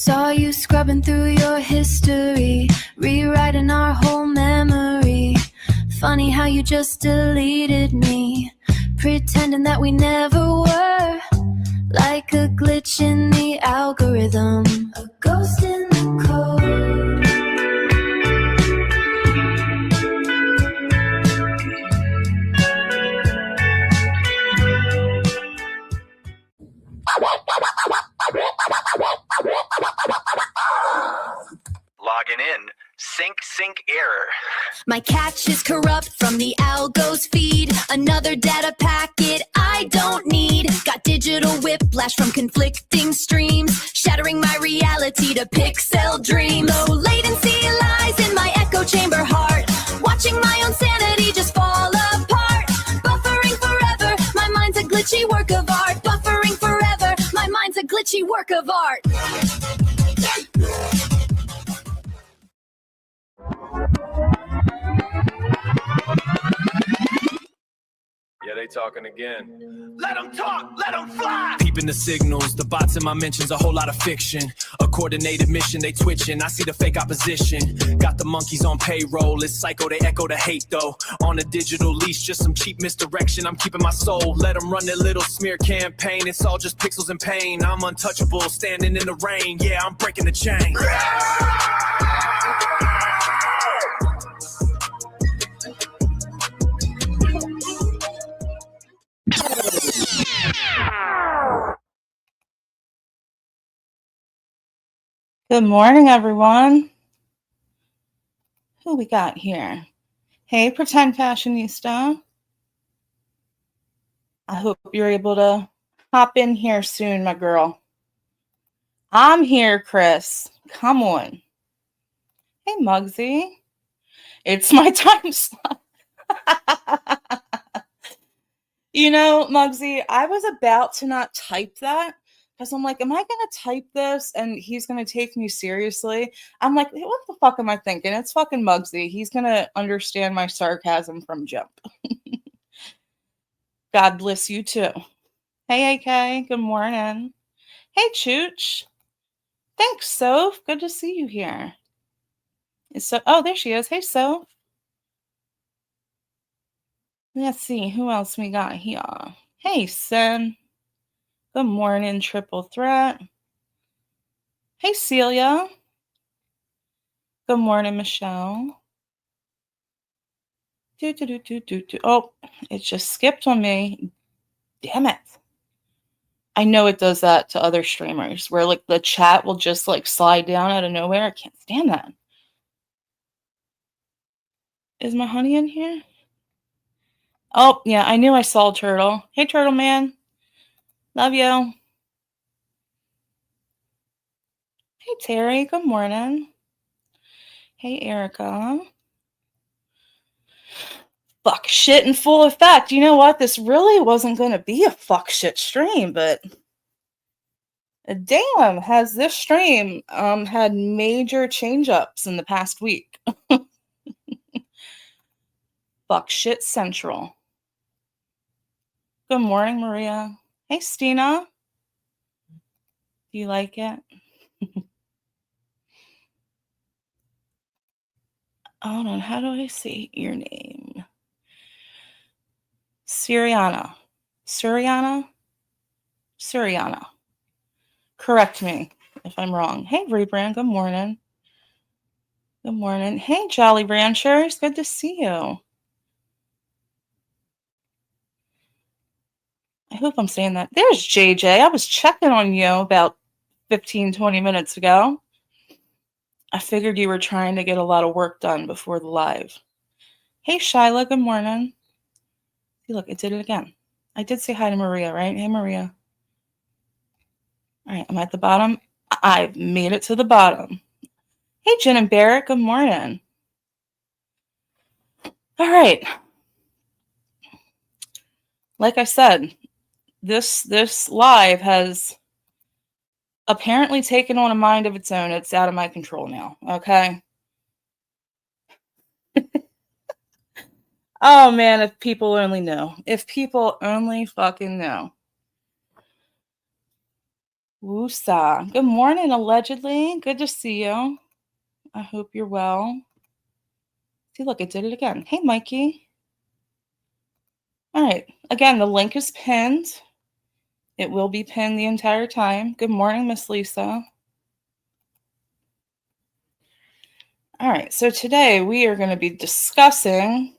Saw you scrubbing through your history, rewriting our whole memory. Funny how you just deleted me, pretending that we never were. Like a glitch in the algorithm, a ghost in the code. Logging in. Sync error. My cache is corrupt from the algo's feed. Another data packet I don't need. Got digital whiplash from conflicting streams, shattering my reality to pixel dreams. Low latency lies in my echo chamber heart, watching my own sanity just fall apart. Buffering forever, my mind's a glitchy work of art. Buffering forever, my mind's a glitchy work of art. Yeah, they talking again. Let them talk, let them fly. Peeping the signals, the bots in my mentions, a whole lot of fiction. A coordinated mission, they twitching, I see the fake opposition. Got the monkeys on payroll, it's psycho, they echo the hate though. On a digital leash, just some cheap misdirection, I'm keeping my soul. Let them run their little smear campaign, it's all just pixels and pain. I'm untouchable, standing in the rain, yeah, I'm breaking the chain. Good morning, everyone. Who we got here? Hey, Pretend Fashionista. I hope you're able to hop in here soon, my girl. I'm here, Chris. Come on. Hey, Muggsy. It's my time slot. You know, Muggsy, I was about to not type that because I'm like, am I going to type this and he's going to take me seriously? I'm like, what the fuck am I thinking? It's fucking Muggsy. He's going to understand my sarcasm from jump. God bless you too. Hey, AK. Good morning. Hey, Chooch. Thanks, Soph. Good to see you here. Oh, there she is. Hey, Soph. Let's see who else we got here. Hey, Sin. Good morning, Triple Threat. Hey, Celia. Good morning, Michelle. Oh, it just skipped on me. Damn it. I know it does that to other streamers where like the chat will just like slide down out of nowhere. I can't stand that. Is my honey in here? Oh, yeah, I knew I saw Turtle. Hey, Turtle Man. Love you. Hey, Terry. Good morning. Hey, Erica. Fuck shit in full effect. You know what? This really wasn't going to be a fuck shit stream, but damn, has this stream had major change-ups in the past week. Fuck shit central. Good morning, Maria. Hey, Stina. Do you like it? Hold on, how do I say your name? Suriana. Correct me if I'm wrong. Hey, Rebrand, good morning. Good morning. Hey, Jolly Ranchers, good to see you. I hope I'm saying that. There's JJ. I was checking on you about 15, 20 minutes ago. I figured you were trying to get a lot of work done before the live. Hey, Shyla, good morning. See, look, it did it again. I did say hi to Maria, right? Hey, Maria. All right, I'm at the bottom. I've made it to the bottom. Hey, Jen and Barrett, good morning. All right. Like I said, this live has apparently taken on a mind of its own. It's out of my control now, okay? Oh, man, if people only knew. If people only fucking know. Woosa. Good morning, allegedly. Good to see you. I hope you're well. See, look, it did it again. Hey, Mikey. All right. Again, the link is pinned. It will be pinned the entire time. Good morning, Miss Lisa. All right. So today we are going to be discussing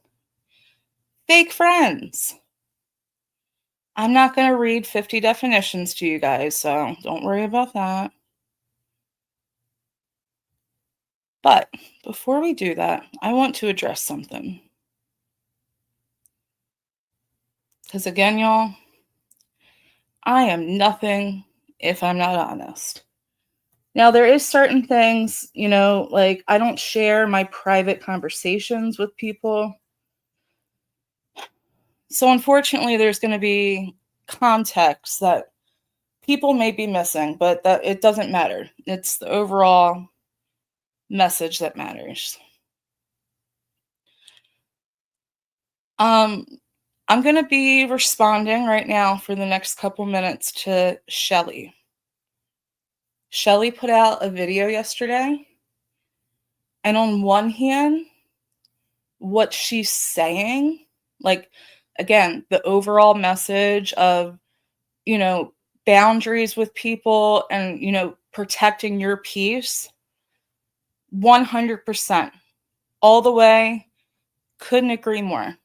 fake friends. I'm not going to read 50 definitions to you guys, so don't worry about that. But before we do that, I want to address something. Because again, y'all, I am nothing if I'm not honest. Now, there is certain things, like I don't share my private conversations with people. So unfortunately, there's going to be context that people may be missing, but that it doesn't matter. It's the overall message that matters. I'm going to be responding right now for the next couple minutes to Shelley. Shelley put out a video yesterday, and on one hand, what she's saying, like, again, the overall message of, boundaries with people and, protecting your peace, 100%, all the way, couldn't agree more.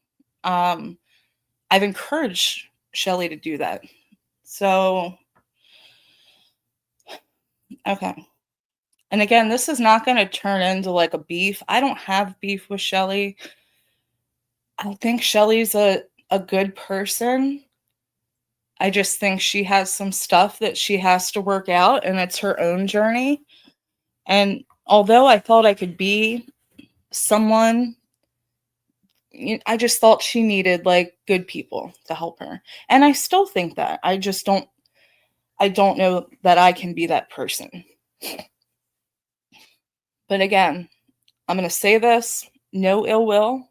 I've encouraged Shelley to do that. So, okay. And again, this is not going to turn into like a beef. I don't have beef with Shelley. I think Shelley's a good person. I just think she has some stuff that she has to work out, and it's her own journey. And although I thought I could be someone, I just thought she needed like good people to help her. And I still think that. I don't know that I can be that person. But again, I'm going to say this, no ill will.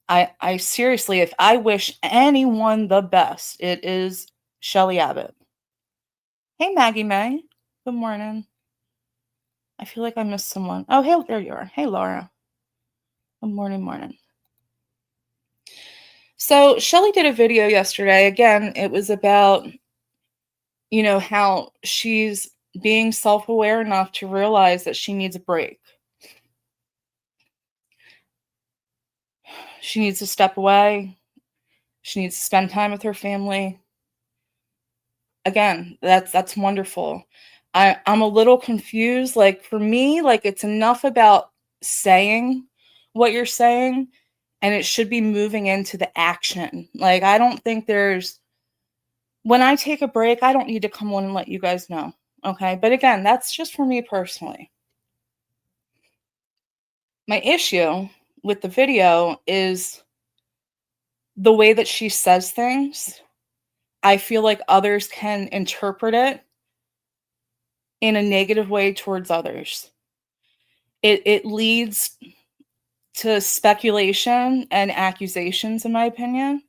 I seriously, if I wish anyone the best, it is Shelley Abbott. Hey, Maggie May. Good morning. I feel like I missed someone. Oh, hey, there you are. Hey, Laura. Good morning. So Shelley did a video yesterday. Again, it was about, how she's being self-aware enough to realize that she needs a break. She needs to step away. She needs to spend time with her family. Again, that's wonderful. I'm a little confused. Like for me, like it's enough about saying what you're saying, and it should be moving into the action. Like I don't think when I take a break, I don't need to come on and let you guys know. Okay. But again, that's just for me personally. My issue with the video is the way that she says things. I feel like others can interpret it in a negative way towards others. It leads to speculation and accusations, in my opinion.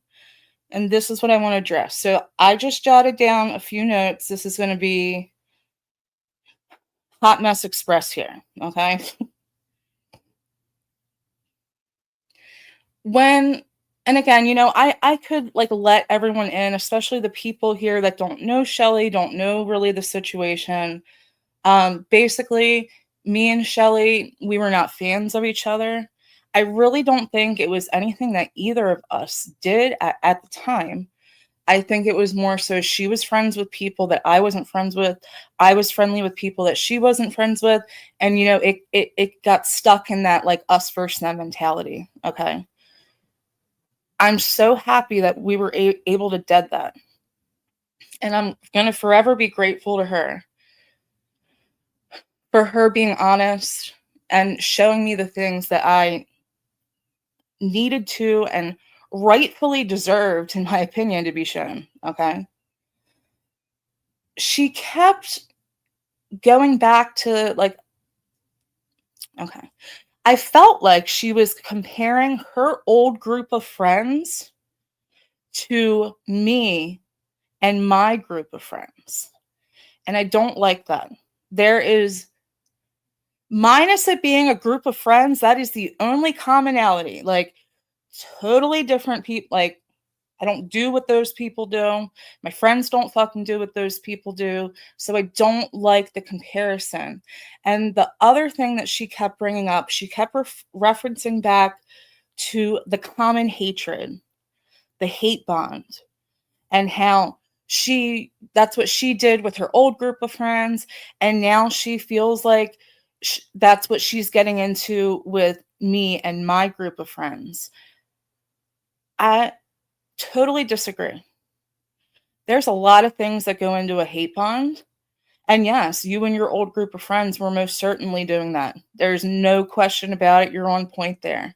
And this is what I want to address. So I just jotted down a few notes. This is going to be Hot Mess Express here, okay? And again, I could like let everyone in, especially the people here that don't know Shelley, don't know really the situation. Basically, me and Shelley, we were not fans of each other. I really don't think it was anything that either of us did at the time. I think it was more so she was friends with people that I wasn't friends with. I was friendly with people that she wasn't friends with. And, it got stuck in that like us versus them mentality. Okay. I'm so happy that we were able to dead that. And I'm going to forever be grateful to her for her being honest and showing me the things that I needed to and rightfully deserved, in my opinion, to be shown. Okay. She kept going back to like, okay. I felt like she was comparing her old group of friends to me and my group of friends. And I don't like that. There is, minus it being a group of friends, that is the only commonality. Like, totally different people. Like, I don't do what those people do. My friends don't fucking do what those people do. So I don't like the comparison. And the other thing that she kept bringing up, she kept referencing back to the common hatred, the hate bond, and how that's what she did with her old group of friends. And now she feels like that's what she's getting into with me and my group of friends. I totally disagree. There's a lot of things that go into a hate bond. And yes, you and your old group of friends were most certainly doing that. There's no question about it. You're on point there.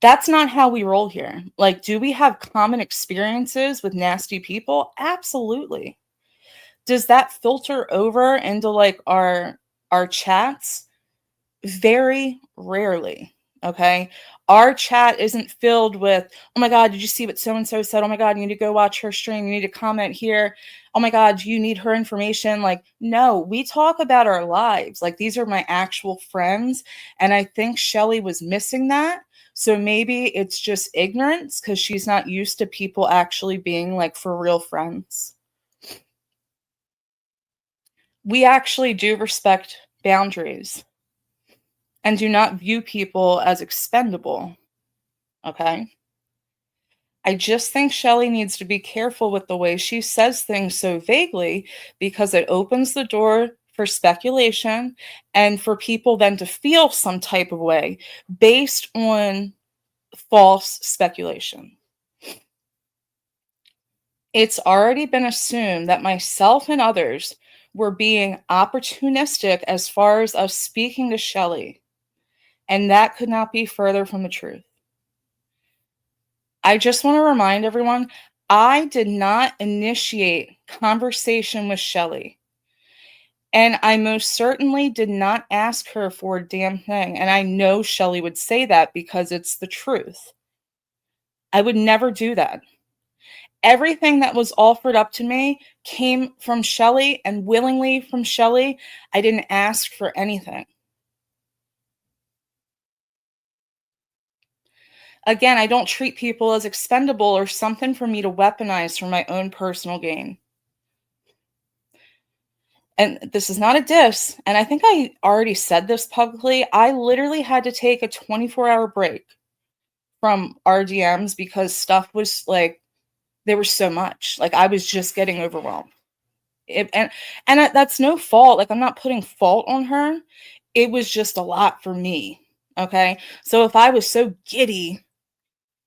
That's not how we roll here. Like, do we have common experiences with nasty people? Absolutely. Does that filter over into like our chats? Very rarely. Okay. Our chat isn't filled with, oh my God, did you see what so-and-so said? Oh my God, you need to go watch her stream. You need to comment here. Oh my God, you need her information. Like, no, we talk about our lives. Like, these are my actual friends. And I think Shelley was missing that. So maybe it's just ignorance because she's not used to people actually being like for real friends. We actually do respect boundaries and do not view people as expendable. Okay? I just think Shelley needs to be careful with the way she says things so vaguely because it opens the door for speculation and for people then to feel some type of way based on false speculation. It's already been assumed that myself and others were being opportunistic as far as us speaking to Shelley, and that could not be further from the truth. I just want to remind everyone, I did not initiate conversation with Shelley. And I most certainly did not ask her for a damn thing. And I know Shelley would say that because it's the truth. I would never do that. Everything that was offered up to me came from Shelley and willingly from Shelley. I didn't ask for anything. Again, I don't treat people as expendable or something for me to weaponize for my own personal gain. And this is not a diss, and I think I already said this publicly. I literally had to take a 24-hour break from RDMs because stuff was like, there was so much. Like, I was just getting overwhelmed. And that's no fault. Like, I'm not putting fault on her. It was just a lot for me. Okay? So if I was so giddy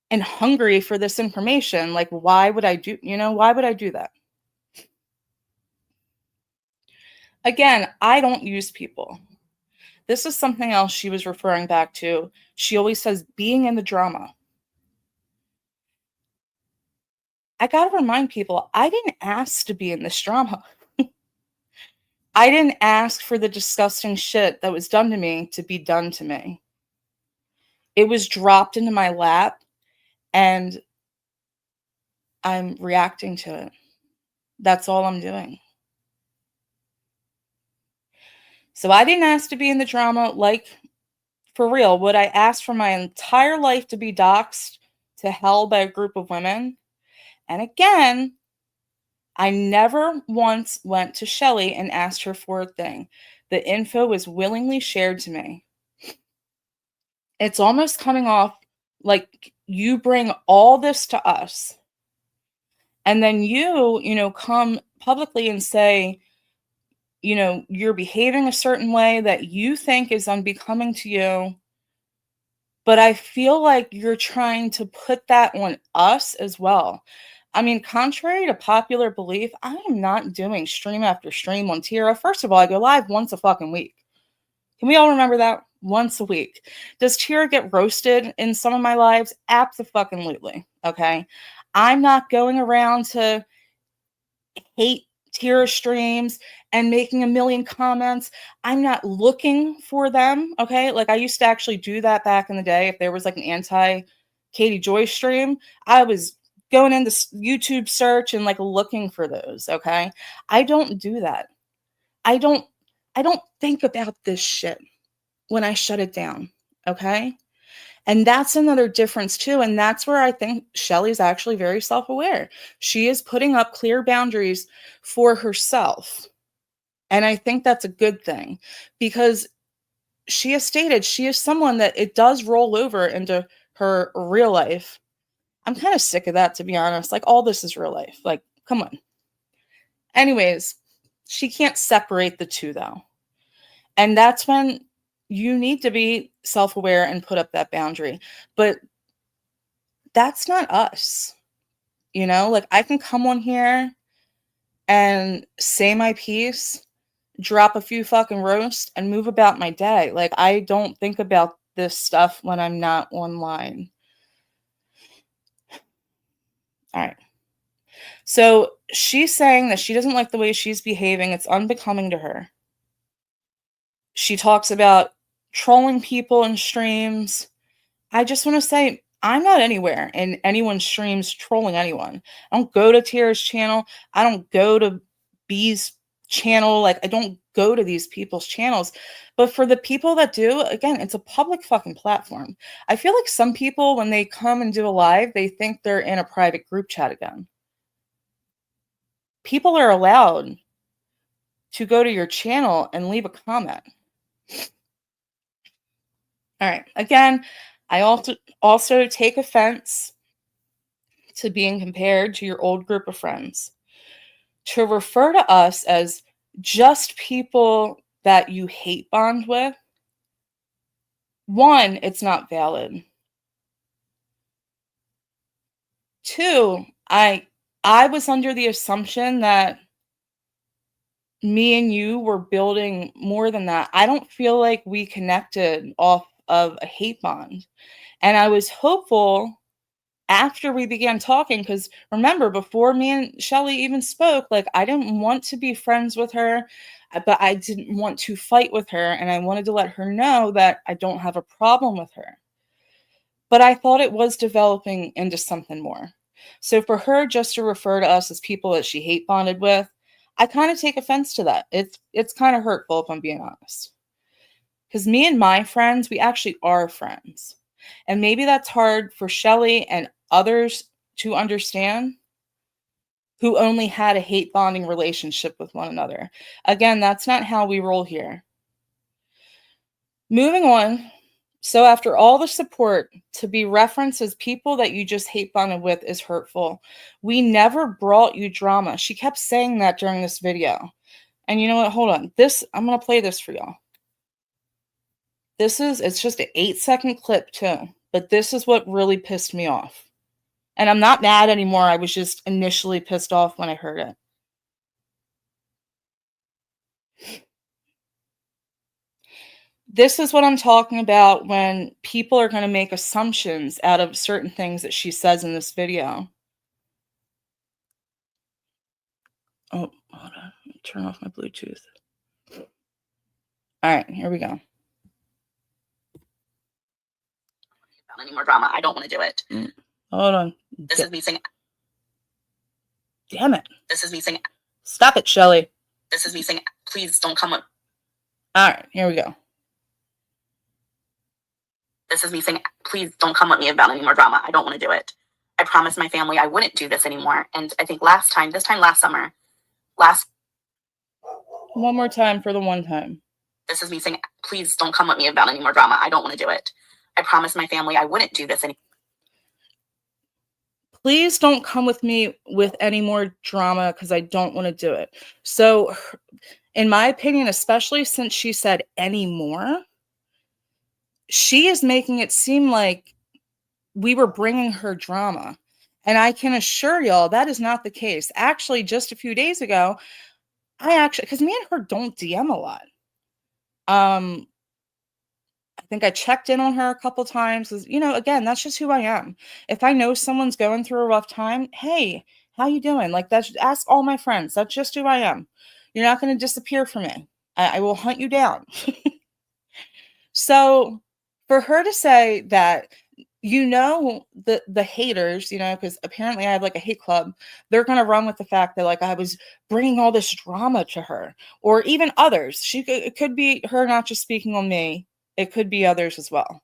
and hungry for this information, like, why would I do that? Again, I don't use people. This is something else she was referring back to. She always says being in the drama. I got to remind people, I didn't ask to be in this drama. I didn't ask for the disgusting shit that was done to me to be done to me. It was dropped into my lap and I'm reacting to it. That's all I'm doing. So I didn't ask to be in the drama. Like, for real, would I ask for my entire life to be doxed to hell by a group of women? And again, I never once went to Shelley and asked her for a thing. The info was willingly shared to me. It's almost coming off like you bring all this to us. And then you come publicly and say, you're behaving a certain way that you think is unbecoming to you. But I feel like you're trying to put that on us as well. I mean, contrary to popular belief, I am not doing stream after stream on Tira. First of all, I go live once a fucking week. Can we all remember that? Once a week. Does Tira get roasted in some of my lives? Abso-fucking-lutely. Okay? I'm not going around to hate Tira streams and making a million comments. I'm not looking for them. Okay? Like, I used to actually do that back in the day. If there was like an anti-Katie Joy stream, I was going into YouTube search and like looking for those, okay? I don't do that. I don't think about this shit when I shut it down, okay? And that's another difference too. And that's where I think Shelley's actually very self-aware. She is putting up clear boundaries for herself. And I think that's a good thing, because she has stated she is someone that it does roll over into her real life. I'm kind of sick of that, to be honest. Like, all this is real life. Like, come on. Anyways, she can't separate the two, though. And that's when you need to be self-aware and put up that boundary. But that's not us. You know, like, I can come on here and say my piece, drop a few fucking roasts, and move about my day. Like, I don't think about this stuff when I'm not online. All right. So she's saying that she doesn't like the way she's behaving. It's unbecoming to her. She talks about trolling people in streams. I just want to say, I'm not anywhere in anyone's streams trolling anyone. I don't go to Tira's channel. I don't go to B's channel. Like, I don't go to these people's channels. But for the people that do, again, it's a public fucking platform. I feel like some people, when they come and do a live, they think they're in a private group chat again. People are allowed to go to your channel and leave a comment. All right. Again, I also take offense to being compared to your old group of friends. To refer to us as just people that you hate bond with, one, it's not valid. Two, I was under the assumption that me and you were building more than that. I don't feel like we connected off of a hate bond. And I was hopeful after we began talking, because remember, before me and Shelley even spoke, like, I didn't want to be friends with her, but I didn't want to fight with her. And I wanted to let her know that I don't have a problem with her. But I thought it was developing into something more. So for her just to refer to us as people that she hate bonded with, I kind of take offense to that. It's kind of hurtful, if I'm being honest. Because me and my friends, we actually are friends. And maybe that's hard for Shelley and others to understand, who only had a hate bonding relationship with one another. Again, that's not how we roll here. Moving on. So after all the support, to be referenced as people that you just hate bonded with is hurtful. We never brought you drama. She kept saying that during this video. And you know what? Hold on. I'm going to play this for y'all. It's just an 8-second clip too. But this is what really pissed me off. And I'm not mad anymore. I was just initially pissed off when I heard it. This is what I'm talking about when people are going to make assumptions out of certain things that she says in this video. Oh, hold on. Let me turn off my Bluetooth. All right, here we go. Any more drama. I don't want to do it. Hold on. This is me saying. Damn it. This is me saying. Stop it, Shelley. This is me saying, please don't come with. All right, here we go. This is me saying, please don't come with me about any more drama. I don't want to do it. I promised my family I wouldn't do this anymore. And I think last summer. One more time for the one time. This is me saying, please don't come with me about any more drama. I don't want to do it. I promised my family I wouldn't do this anymore. Please don't come with me with any more drama because I don't want to do it. So, in my opinion, especially since she said anymore, she is making it seem like we were bringing her drama. And I can assure y'all that is not the case. Actually, just a few days ago, because me and her don't DM a lot. I think I checked in on her a couple times. Again, that's just who I am. If I know someone's going through a rough time, hey, how you doing? Like, ask all my friends. That's just who I am. You're not going to disappear from me. I will hunt you down. So for her to say that you know, the haters, you know, because apparently I have like a hate club, they're gonna run with the fact that like I was bringing all this drama to her, or even others. It could be her not just speaking on me, it could be others as well.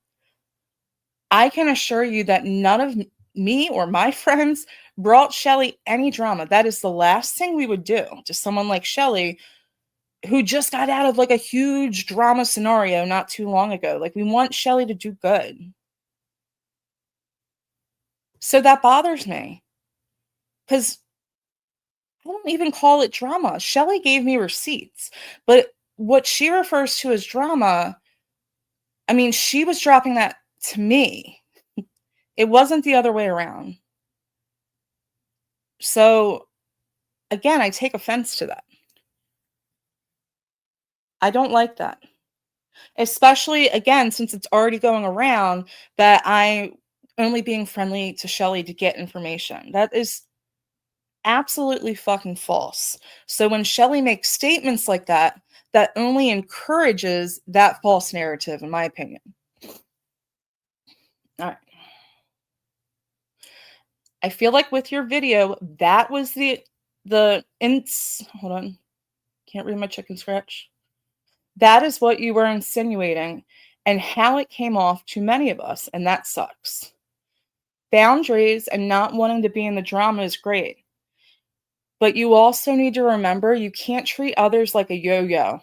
I can assure you that none of me or my friends brought Shelley any drama. That is the last thing we would do to someone like Shelley, who just got out of like a huge drama scenario not too long ago. Like, we want Shelley to do good. So that bothers me, because I don't even call it drama. Shelley gave me receipts, but what she refers to as drama, I mean, she was dropping that to me. It wasn't the other way around. So again, I take offense to that. I don't like that. Especially, again, since it's already going around that I only being friendly to Shelley to get information. That is absolutely fucking false. So when Shelley makes statements like that, that only encourages that false narrative, in my opinion. All right. I feel like with your video, that was hold on. Can't read my chicken scratch. That is what you were insinuating and how it came off to many of us, and that sucks. Boundaries and not wanting to be in the drama is great. But you also need to remember you can't treat others like a yo-yo.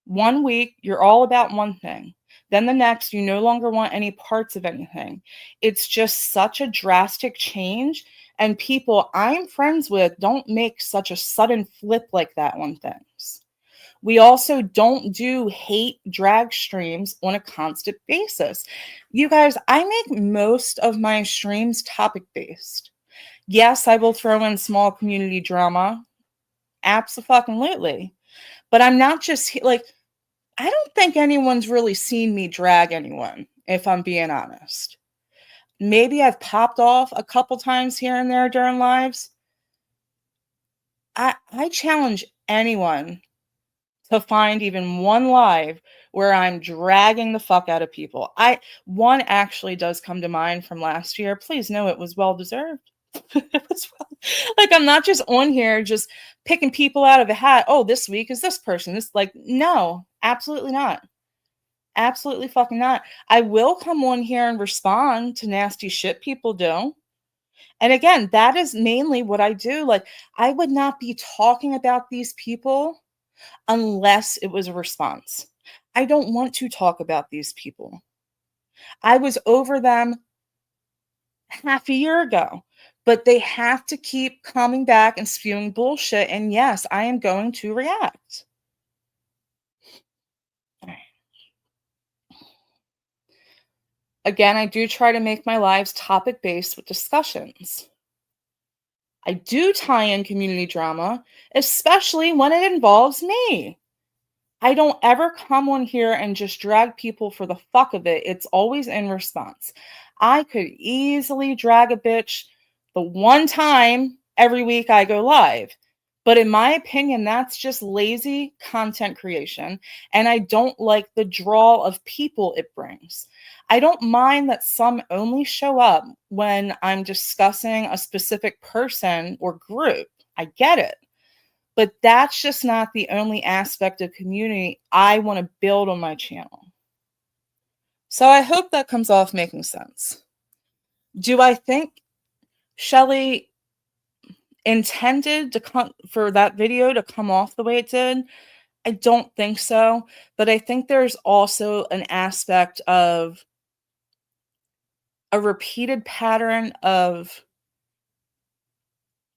1 week, you're all about one thing. Then the next, you no longer want any parts of anything. It's just such a drastic change, and people I'm friends with don't make such a sudden flip like that on things. We also don't do hate drag streams on a constant basis. You guys, I make most of my streams topic-based. Yes, I will throw in small community drama. Abso-fucking-lutely. But I'm not just like, I don't think anyone's really seen me drag anyone, if I'm being honest. Maybe I've popped off a couple times here and there during lives. I challenge anyone to find even one live where I'm dragging the fuck out of people. One actually does come to mind from last year. Please know it was well deserved. It was like, I'm not just on here just picking people out of a hat. Oh, this week is this person. This, like, no, absolutely not. Absolutely fucking not. I will come on here and respond to nasty shit people do. And again, that is mainly what I do. Like, I would not be talking about these people unless it was a response. I don't want to talk about these people. I was over them half a year ago, but they have to keep coming back and spewing bullshit. And yes, I am going to react. Again, I do try to make my lives topic-based with discussions. I do tie in community drama, especially when it involves me. I don't ever come on here and just drag people for the fuck of it. It's always in response. I could easily drag a bitch the one time every week I go live. But in my opinion, that's just lazy content creation. And I don't like the draw of people it brings. I don't mind that some only show up when I'm discussing a specific person or group. I get it. But that's just not the only aspect of community I want to build on my channel. So I hope that comes off making sense. Do I think Shelley intended for that video to come off the way it did? I don't think so. But I think there's also an aspect of a repeated pattern of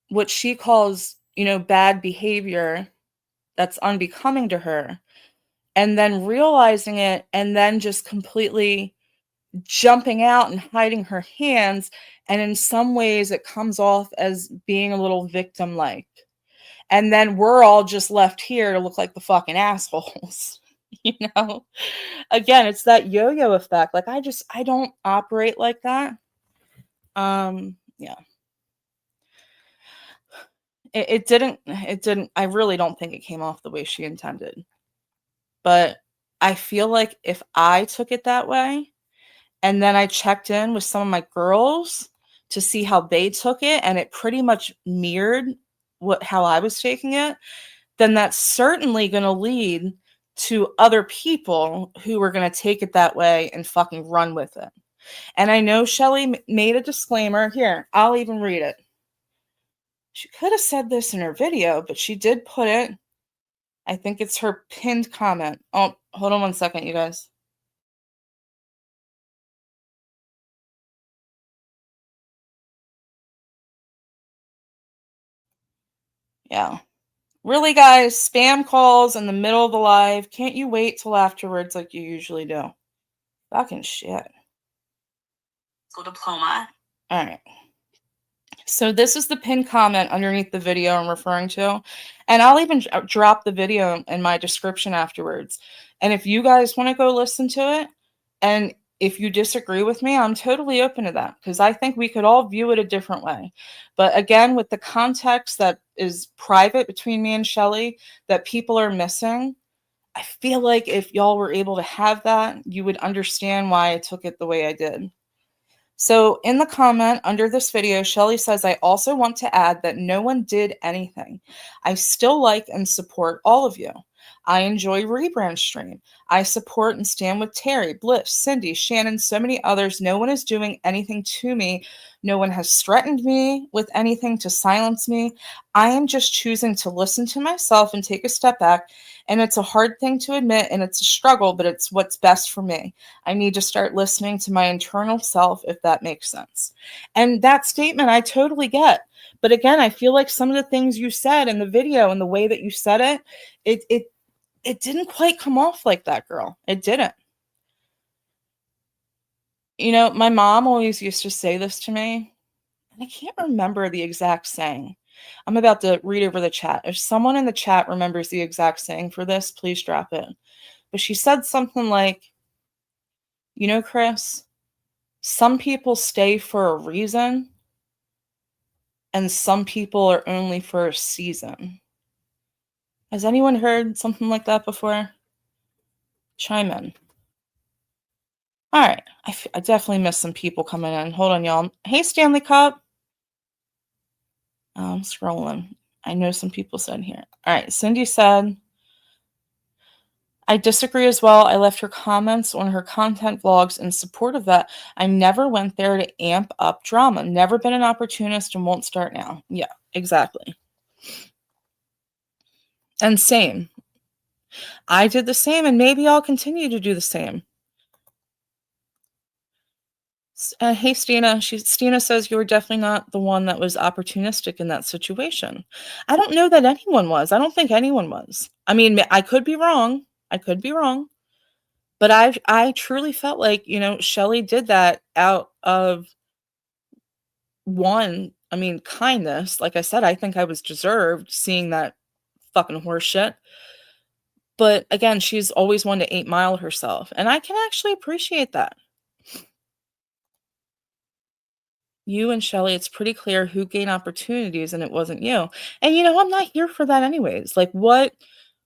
what she calls, bad behavior that's unbecoming to her, and then realizing it and then just completely jumping out and hiding her hands. And in some ways it comes off as being a little victim-like. And then we're all just left here to look like the fucking assholes. Again, it's that yo-yo effect. Like, I don't operate like that. Yeah. It didn't, I really don't think it came off the way she intended. But I feel like if I took it that way, And then I checked in with some of my girls to see how they took it, and it pretty much mirrored how I was taking it. Then that's certainly going to lead to other people who are going to take it that way and fucking run with it. And I know Shelley made a disclaimer. Here, I'll even read it. She could have said this in her video, but she did put it. I think it's her pinned comment. Oh, hold on one second, you guys. Yeah. Really, guys, spam calls in the middle of the live. Can't you wait till afterwards like you usually do? Fucking shit. School diploma. All right. So this is the pinned comment underneath the video I'm referring to. And I'll even drop the video in my description afterwards. And if you guys want to go listen to it, and if you disagree with me, I'm totally open to that, because I think we could all view it a different way. But again, with the context that is private between me and Shelley that people are missing, I feel like if y'all were able to have that, you would understand why I took it the way I did. So in the comment under this video, Shelley says, I also want to add that no one did anything. I still like and support all of you. I enjoy Rebrand Stream. I support and stand with Terry, Bliss, Cindy, Shannon, so many others. No one is doing anything to me. No one has threatened me with anything to silence me. I am just choosing to listen to myself and take a step back. And it's a hard thing to admit, and it's a struggle, but it's what's best for me. I need to start listening to my internal self, if that makes sense. And that statement I totally get. But again, I feel like some of the things you said in the video and the way that you said it didn't quite come off like that, girl. It didn't. You know, my mom always used to say this to me, and I can't remember the exact saying. I'm about to read over the chat. If someone in the chat remembers the exact saying for this, please drop it. But she said something like, you know, Chris, some people stay for a reason, and some people are only for a season. Has anyone heard something like that before? Chime in. All right. I definitely missed some people coming in. Hold on, y'all. Hey, Stanley Cup. I'm scrolling. I know some people said here. All right. Cindy said, I disagree as well. I left her comments on her content vlogs in support of that. I never went there to amp up drama. Never been an opportunist and won't start now. Yeah, exactly. And same. I did the same, and maybe I'll continue to do the same. Hey, Stina. Stina says you were definitely not the one that was opportunistic in that situation. I don't know that anyone was. I don't think anyone was. I mean, I could be wrong. I could be wrong. But I truly felt like, you know, Shelley did that out of kindness. Like I said, I think I was deserved seeing that fucking horse shit. But again, she's always wanted to 8 Mile herself. And I can actually appreciate that. You and Shelley, it's pretty clear who gained opportunities and it wasn't you. And you know, I'm not here for that anyways. Like what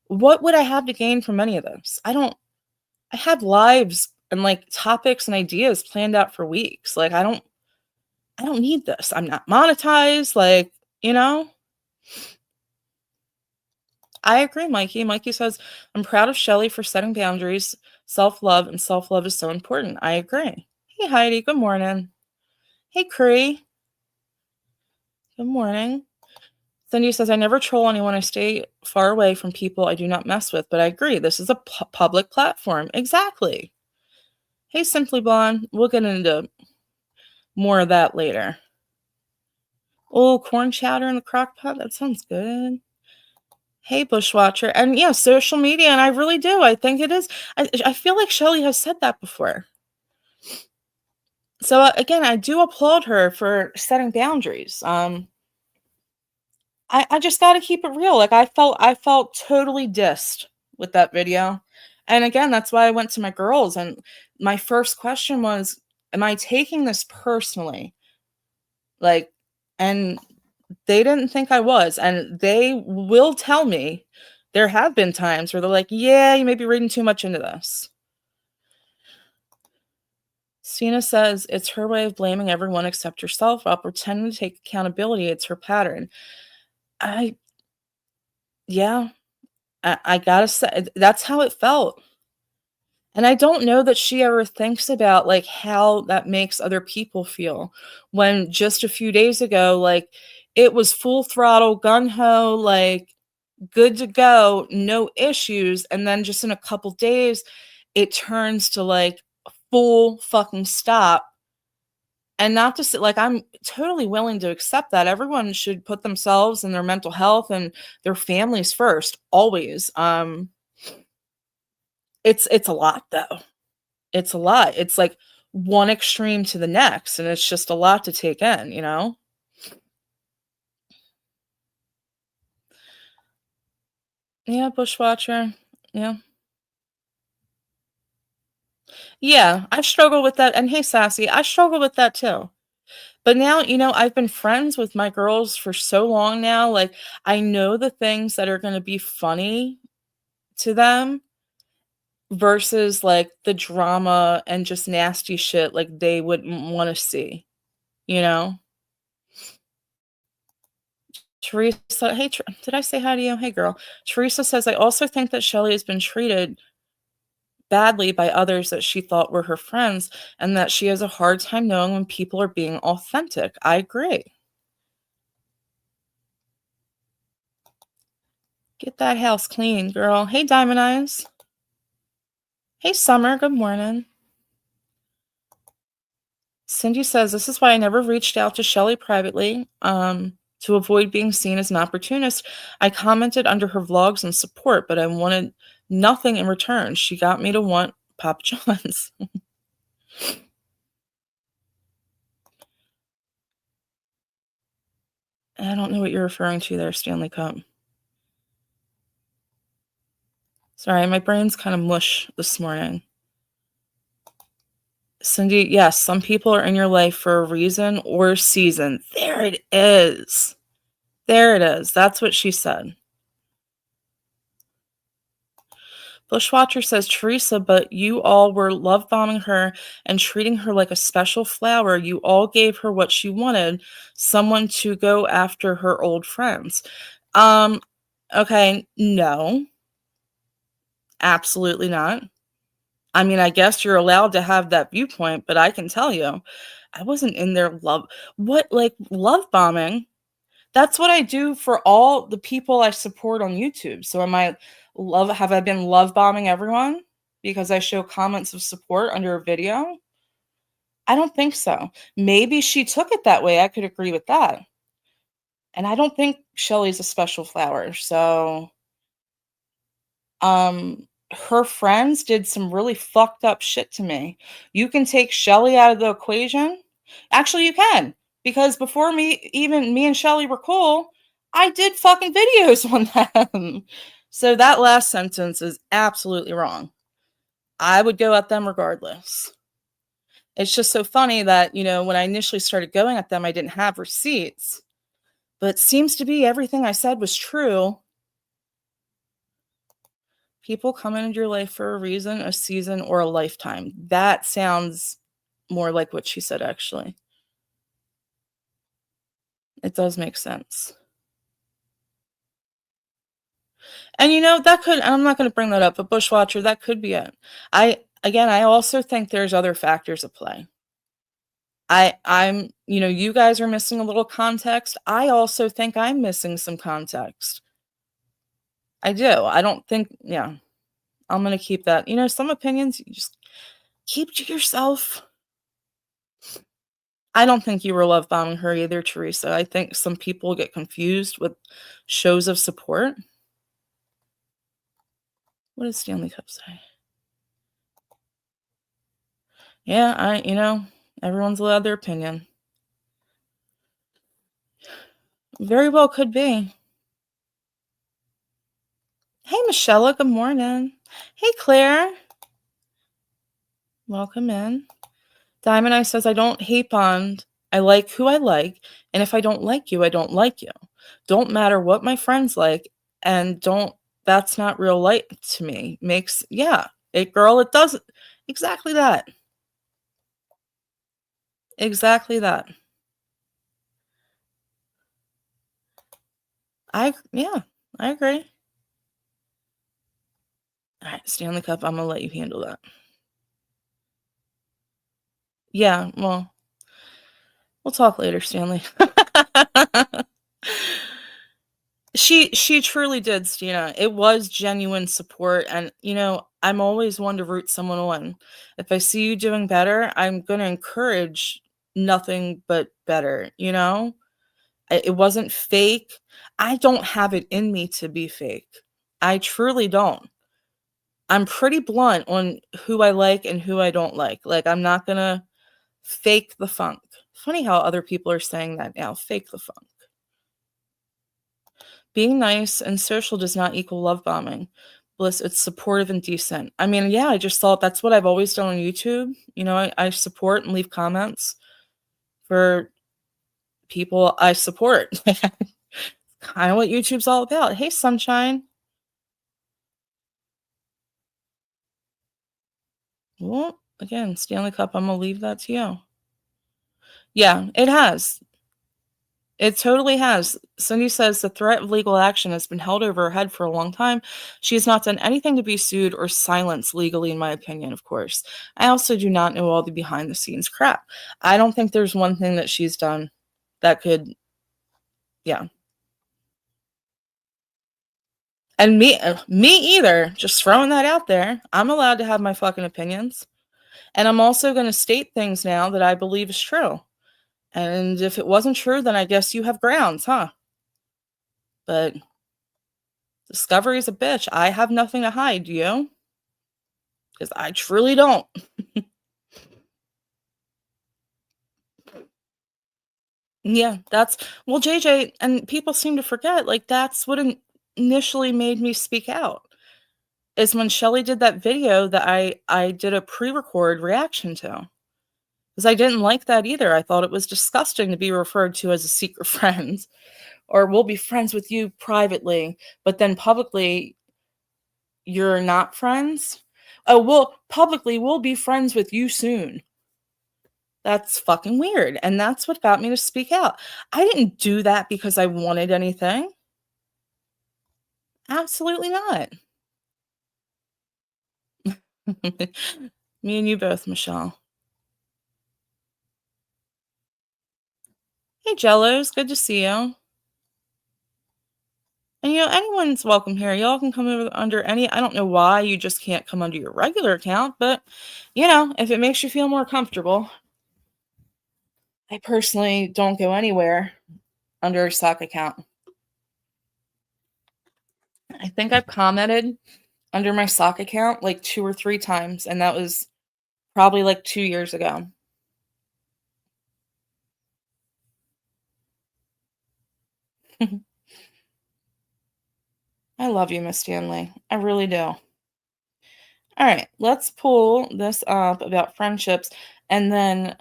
would I have to gain from any of this? I have lives and like topics and ideas planned out for weeks. Like I don't need this. I'm not monetized. Like, you know, I agree, Mikey. Mikey says, I'm proud of Shelley for setting boundaries, self-love, and self-love is so important. I agree. Hey, Heidi. Good morning. Hey, Cree. Good morning. Cindy says, I never troll anyone. I stay far away from people I do not mess with, but I agree. This is a public platform. Exactly. Hey, Simply Blonde. We'll get into more of that later. Oh, corn chowder in the crock pot. That sounds good. Hey, Bushwatcher. And yeah, social media. And I really do. I think it is. I feel like Shelley has said that before. So again, I do applaud her for setting boundaries. I just got to keep it real. Like I felt totally dissed with that video. And again, that's why I went to my girls. And my first question was, am I taking this personally? Like, and they didn't think I was. And they will tell me there have been times where they're like, yeah, you may be reading too much into this. Stina says it's her way of blaming everyone except herself while pretending to take accountability. It's her pattern. I gotta say, that's how it felt. And I don't know that she ever thinks about like how that makes other people feel when just a few days ago, like it was full throttle, gun ho, like good to go, no issues. And then just in a couple days, it turns to like full fucking stop. And not to say, like, I'm totally willing to accept that. Everyone should put themselves and their mental health and their families first, always. It's a lot though. It's a lot. It's like one extreme to the next, and it's just a lot to take in, you know? Yeah, Bushwatcher. Yeah. Yeah, I struggle with that. And hey, Sassy, I struggle with that too. But now, I've been friends with my girls for so long now. Like, I know the things that are going to be funny to them versus like the drama and just nasty shit like they wouldn't want to see, you know? Teresa, hey, did I say hi to you? Hey, girl. Teresa says, I also think that Shelley has been treated badly by others that she thought were her friends and that she has a hard time knowing when people are being authentic. I agree. Get that house clean, girl. Hey, Diamond Eyes. Hey, Summer. Good morning. Cindy says, this is why I never reached out to Shelley privately to avoid being seen as an opportunist. I commented under her vlogs and support, but I wanted nothing in return. She got me to want Papa John's. I don't know what you're referring to there, Stanley Cup. Sorry, my brain's kind of mush this morning. Cindy, yes, some people are in your life for a reason or a season. There it is. There it is. That's what she said. Bushwatcher says, Teresa, but you all were love bombing her and treating her like a special flower. You all gave her what she wanted, someone to go after her old friends. Okay, no. Absolutely not. I mean, I guess you're allowed to have that viewpoint, but I can tell you, I wasn't in there love bombing. That's what I do for all the people I support on YouTube. So have I been love bombing everyone because I show comments of support under a video? I don't think so. Maybe she took it that way. I could agree with that. And I don't think Shelley's a special flower. So her friends did some really fucked up shit to me. You can take Shelley out of the equation. Actually, you can. Because before me and Shelley were cool, I did fucking videos on them. So that last sentence is absolutely wrong. I would go at them regardless. It's just so funny that, when I initially started going at them, I didn't have receipts. But it seems to be everything I said was true. People come into your life for a reason, a season, or a lifetime. That sounds more like what she said, actually. It does make sense. And that could, I'm not going to bring that up, but Bushwatcher, that could be it. I also think there's other factors at play. You guys are missing a little context. I also think I'm missing some context. I do. I don't think, I'm going to keep that. Some opinions you just keep to yourself. I don't think you were love bombing her either, Teresa. I think some people get confused with shows of support. What does Stanley Cup say? Yeah, everyone's allowed their opinion. Very well could be. Hey, Michelle, good morning. Hey, Claire. Welcome in. Diamond Eye says, I don't hate bond. I like who I like. And if I don't like you, I don't like you. Don't matter what my friends like. And that's not real light to me. It does exactly that. Exactly that. Yeah, I agree. All right, Stanley Cup, I'm gonna let you handle that. Yeah, well, we'll talk later, Stanley. She truly did, Stina. It was genuine support, and I'm always one to root someone on. If I see you doing better, I'm gonna encourage nothing but better. It wasn't fake. I don't have it in me to be fake. I truly don't. I'm pretty blunt on who I like and who I don't like. Like, I'm not gonna fake the funk. Funny how other people are saying that now. Fake the funk. Being nice and social does not equal love bombing. Bliss, it's supportive and decent. I mean, yeah, I just thought that's what I've always done on YouTube. I support and leave comments for people I support. Kind of what YouTube's all about. Hey, sunshine. Well, again, Stanley Cup, I'm going to leave that to you. Yeah, it has. It totally has. Cindy says the threat of legal action has been held over her head for a long time. She has not done anything to be sued or silenced legally, in my opinion, of course. I also do not know all the behind the scenes crap. I don't think there's one thing that she's done that could, yeah. And me either. Just throwing that out there. I'm allowed to have my fucking opinions. And I'm also going to state things now that I believe is true. And if it wasn't true, then I guess you have grounds, huh? But discovery is a bitch. I have nothing to hide, do you? Because I truly don't. Yeah, well, JJ, and people seem to forget, like, that's what initially made me speak out. Is when Shelley did that video that I did a pre-record reaction to. Because I didn't like that either. I thought it was disgusting to be referred to as a secret friend. Or we'll be friends with you privately, but then publicly, you're not friends? Oh, well, publicly, we'll be friends with you soon. That's fucking weird. And that's what got me to speak out. I didn't do that because I wanted anything. Absolutely not. Me and you both, Michelle. Hey, Jellos, good to see you. And anyone's welcome here. Y'all can come over under any. I don't know why you just can't come under your regular account, but if it makes you feel more comfortable. I personally don't go anywhere under a sock account. I think I've commented under my sock account like 2 or 3 times, and that was probably like 2 years ago. I love you, Miss Stanley. I really do. All right, let's pull this up about friendships, and then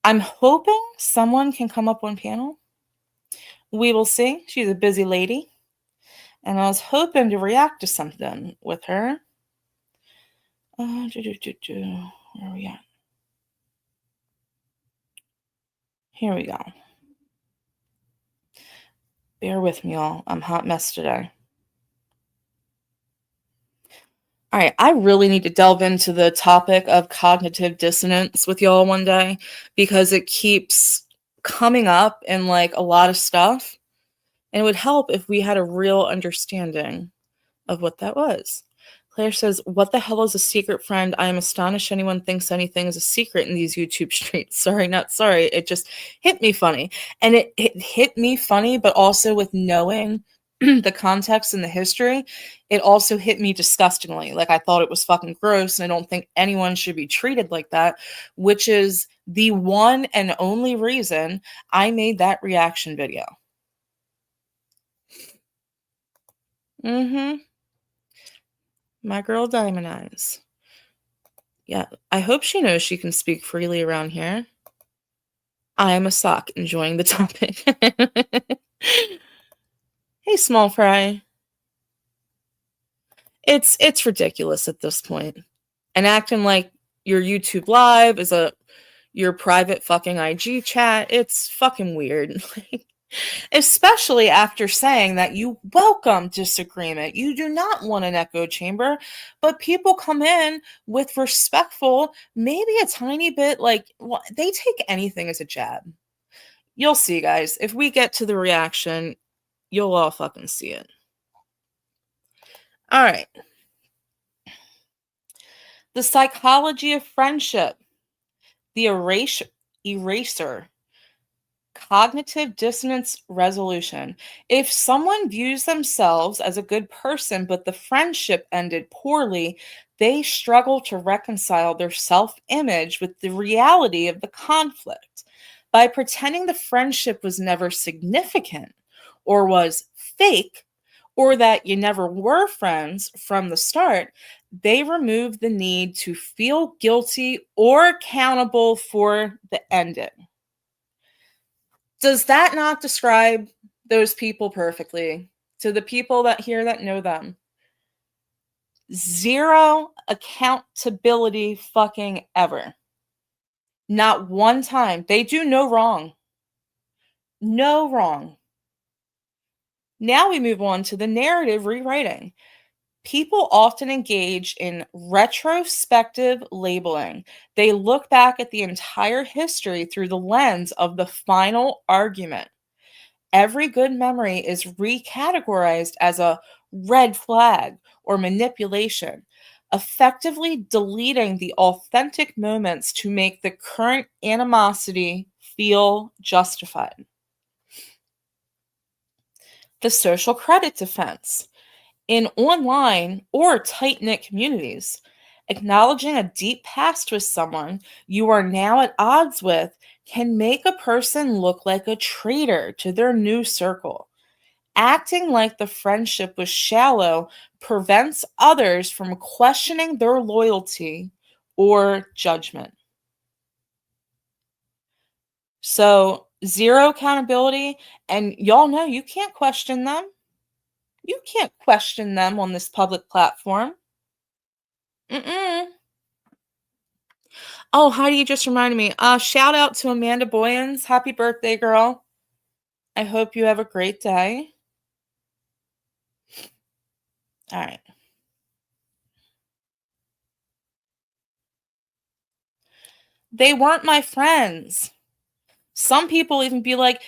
I'm hoping someone can come up on panel. We will see. She's a busy lady, and I was hoping to react to something with her. Where are we at? Here we go. Bear with me, all. I'm a hot mess today. All right, I really need to delve into the topic of cognitive dissonance with y'all one day because it keeps coming up in like a lot of stuff. And it would help if we had a real understanding of what that was. Claire says, what the hell is a secret friend? I am astonished anyone thinks anything is a secret in these YouTube streets. Sorry, not sorry. It just hit me funny. And it hit me funny, but also with knowing the context and the history, it also hit me disgustingly. Like, I thought it was fucking gross, and I don't think anyone should be treated like that, which is the one and only reason I made that reaction video. My girl Diamond Eyes. Yeah, I hope she knows she can speak freely around here. I am a sock enjoying the topic. Hey, small fry. It's ridiculous at this point. And acting like your YouTube live is a your private fucking IG chat. It's fucking weird. Especially after saying that you welcome disagreement. You do not want an echo chamber, but people come in with respectful, maybe a tiny bit they take anything as a jab. You'll see, guys. If we get to the reaction, you'll all fucking see it. All right. The psychology of friendship. The erasure. Cognitive dissonance resolution. If someone views themselves as a good person, but the friendship ended poorly, they struggle to reconcile their self-image with the reality of the conflict. By pretending the friendship was never significant, or was fake, or that you never were friends from the start, they remove the need to feel guilty or accountable for the ending. Does that not describe those people perfectly? To the people that hear that know them. Zero accountability fucking ever. Not one time. They do no wrong. No wrong. Now we move on to the narrative rewriting. People often engage in retrospective labeling. They look back at the entire history through the lens of the final argument. Every good memory is recategorized as a red flag or manipulation, effectively deleting the authentic moments to make the current animosity feel justified. The social credit defense. In online or tight-knit communities, acknowledging a deep past with someone you are now at odds with can make a person look like a traitor to their new circle. Acting like the friendship was shallow prevents others from questioning their loyalty or judgment. So, zero accountability, and y'all know you can't question them. You can't question them on this public platform. Oh, Heidi just reminded me. Shout out to Amanda Boyens. Happy birthday, girl. I hope you have a great day. All right. They weren't my friends. Some people even be like,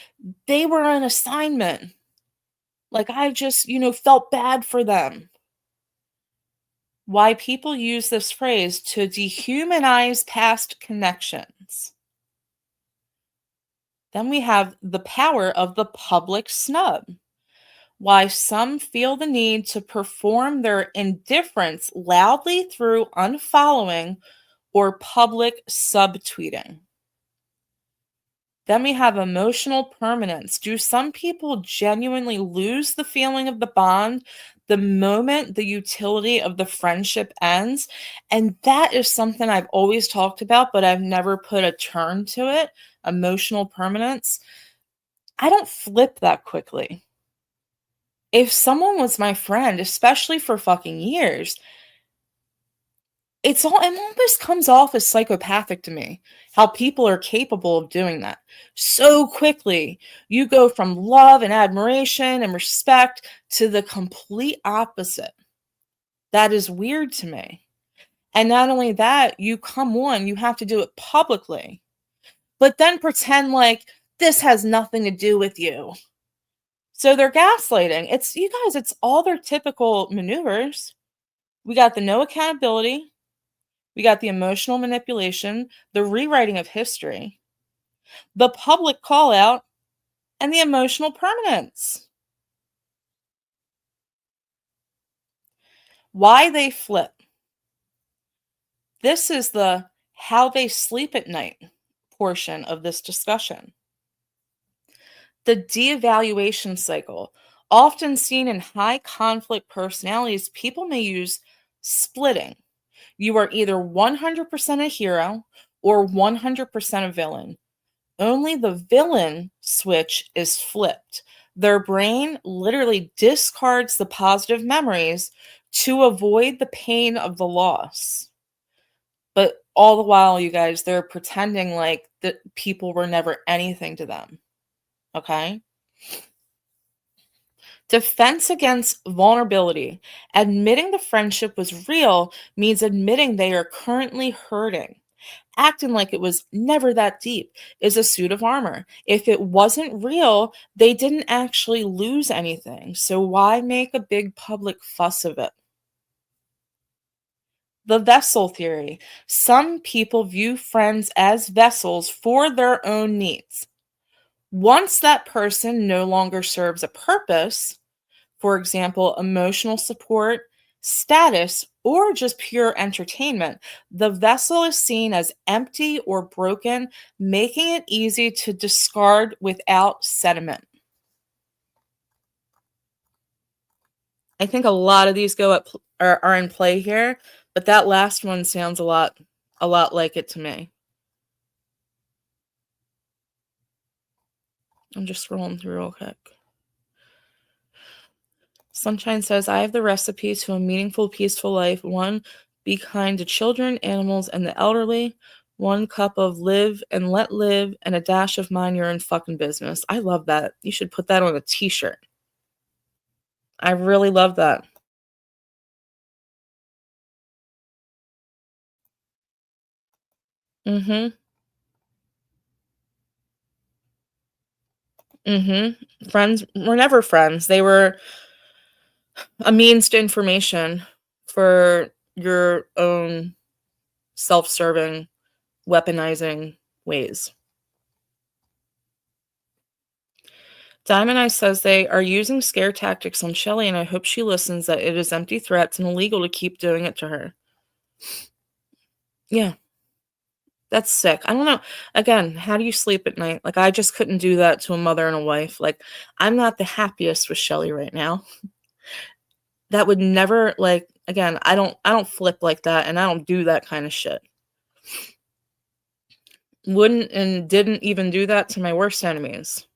they were an assignment. Like, I just, felt bad for them. Why people use this phrase to dehumanize past connections. Then we have the power of the public snub. Why some feel the need to perform their indifference loudly through unfollowing or public subtweeting. Then we have emotional permanence. Do some people genuinely lose the feeling of the bond the moment the utility of the friendship ends? And that is something I've always talked about, but I've never put a term to it. Emotional permanence. I don't flip that quickly. If someone was my friend, especially for fucking years, it almost comes off as psychopathic to me, how people are capable of doing that. So quickly, you go from love and admiration and respect to the complete opposite. That is weird to me. And not only that, you have to do it publicly, but then pretend like this has nothing to do with you. So they're gaslighting. It's all their typical maneuvers. We got the no accountability. We got the emotional manipulation, the rewriting of history, the public call out, and the emotional permanence. Why they flip. This is the how they sleep at night portion of this discussion. The de-evaluation cycle. Often seen in high conflict personalities, people may use splitting. You are either 100% a hero or 100% a villain. Only the villain switch is flipped. Their brain literally discards the positive memories to avoid the pain of the loss. But all the while, you guys, they're pretending like that people were never anything to them. Okay? Defense against vulnerability. Admitting the friendship was real means admitting they are currently hurting. Acting like it was never that deep is a suit of armor. If it wasn't real, they didn't actually lose anything. So why make a big public fuss of it? The vessel theory. Some people view friends as vessels for their own needs. Once that person no longer serves a purpose, for example, emotional support, status, or just pure entertainment, the vessel is seen as empty or broken, making it easy to discard without sentiment. I think a lot of these are in play here, but that last one sounds a lot like it to me. I'm just scrolling through real quick. Sunshine says, I have the recipe to a meaningful, peaceful life. 1, be kind to children, animals, and the elderly. 1 cup of live and let live, and a dash of mind your own fucking business. I love that. You should put that on a t-shirt. I really love that. Mm-hmm. Mm-hmm. Friends were never friends. They were a means to information for your own self-serving, weaponizing ways. Diamond Eye says they are using scare tactics on Shelley, and I hope she listens that it is empty threats and illegal to keep doing it to her. Yeah. That's sick. I don't know. Again, how do you sleep at night? Like, I just couldn't do that to a mother and a wife. Like, I'm not the happiest with Shelley right now. That would never, like, again, I don't flip like that, and I don't do that kind of shit. Wouldn't and didn't even do that to my worst enemies.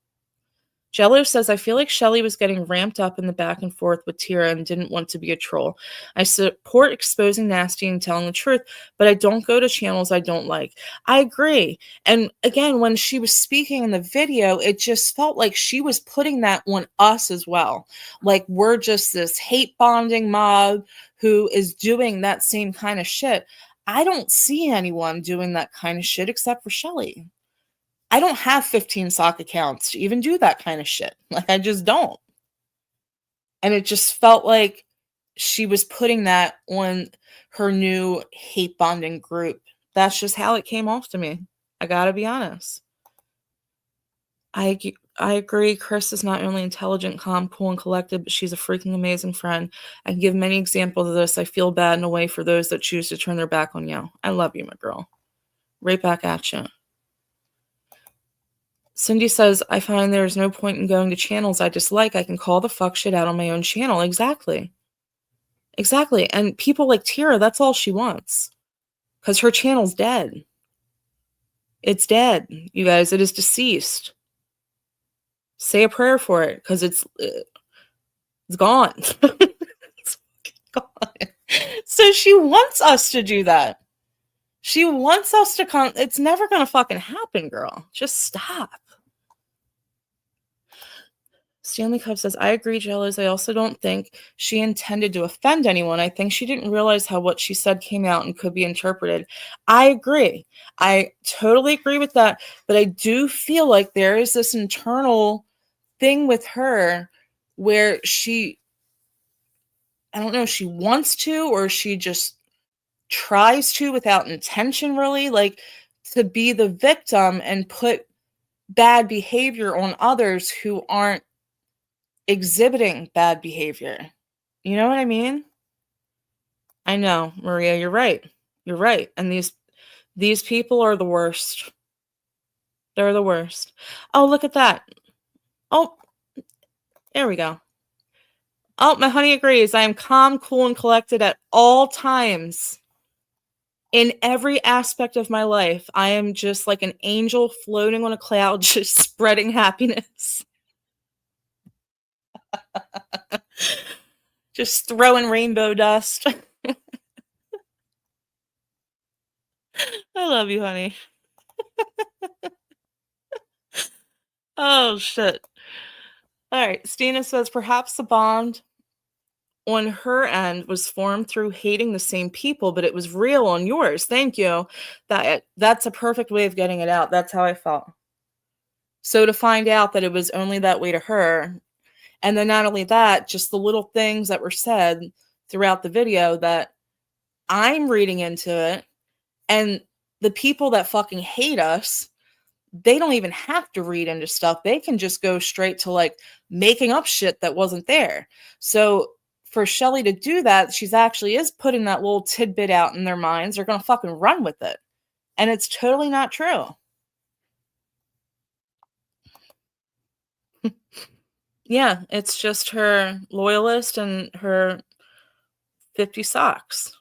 Jello says, I feel like Shelley was getting ramped up in the back and forth with Tira and didn't want to be a troll. I support exposing nasty and telling the truth, but I don't go to channels I don't like. I agree. And again, when she was speaking in the video, it just felt like she was putting that on us as well. Like, we're just this hate bonding mob who is doing that same kind of shit. I don't see anyone doing that kind of shit except for Shelley. I don't have 15 sock accounts to even do that kind of shit. Like, I just don't. And it just felt like she was putting that on her new hate bonding group. That's just how it came off to me. I gotta be honest. I agree. Chris is not only intelligent, calm, cool, and collected, but she's a freaking amazing friend. I can give many examples of this. I feel bad in a way for those that choose to turn their back on you. I love you, my girl. Right back at you. Cindy says, I find there's no point in going to channels I dislike. I can call the fuck shit out on my own channel. Exactly. Exactly. And people like Tira, that's all she wants. Because her channel's dead. It's dead, you guys. It is deceased. Say a prayer for it, because it's gone. It's gone. So she wants us to do that. She wants us to come. It's never going to fucking happen, girl. Just stop. Stanley Cup says, I agree, Jellos. I also don't think she intended to offend anyone. I think she didn't realize how what she said came out and could be interpreted. I agree. I totally agree with that. But I do feel like there is this internal thing with her where she, I don't know, she wants to, or she just tries to without intention, really, like, to be the victim and put bad behavior on others who aren't exhibiting bad behavior. You know what I mean? I know, Maria, you're right. You're right. And these people are the worst. They're the worst. Oh, look at that. Oh, there we go. Oh, my honey agrees. I am calm, cool, and collected at all times. In every aspect of my life, I am just like an angel floating on a cloud, just spreading happiness. Just throwing rainbow dust. I love you, honey. Oh, shit. All right. Stina says, perhaps the bond on her end was formed through hating the same people, but it was real on yours. Thank you. That's a perfect way of getting it out. That's how I felt. So to find out that it was only that way to her, and then not only that, just the little things that were said throughout the video that I'm reading into it, and the people that fucking hate us, they don't even have to read into stuff. They can just go straight to like making up shit that wasn't there. So for Shelley to do that, she's actually is putting that little tidbit out in their minds. They're going to fucking run with it. And it's totally not true. Yeah, it's just her loyalist and her 50 socks.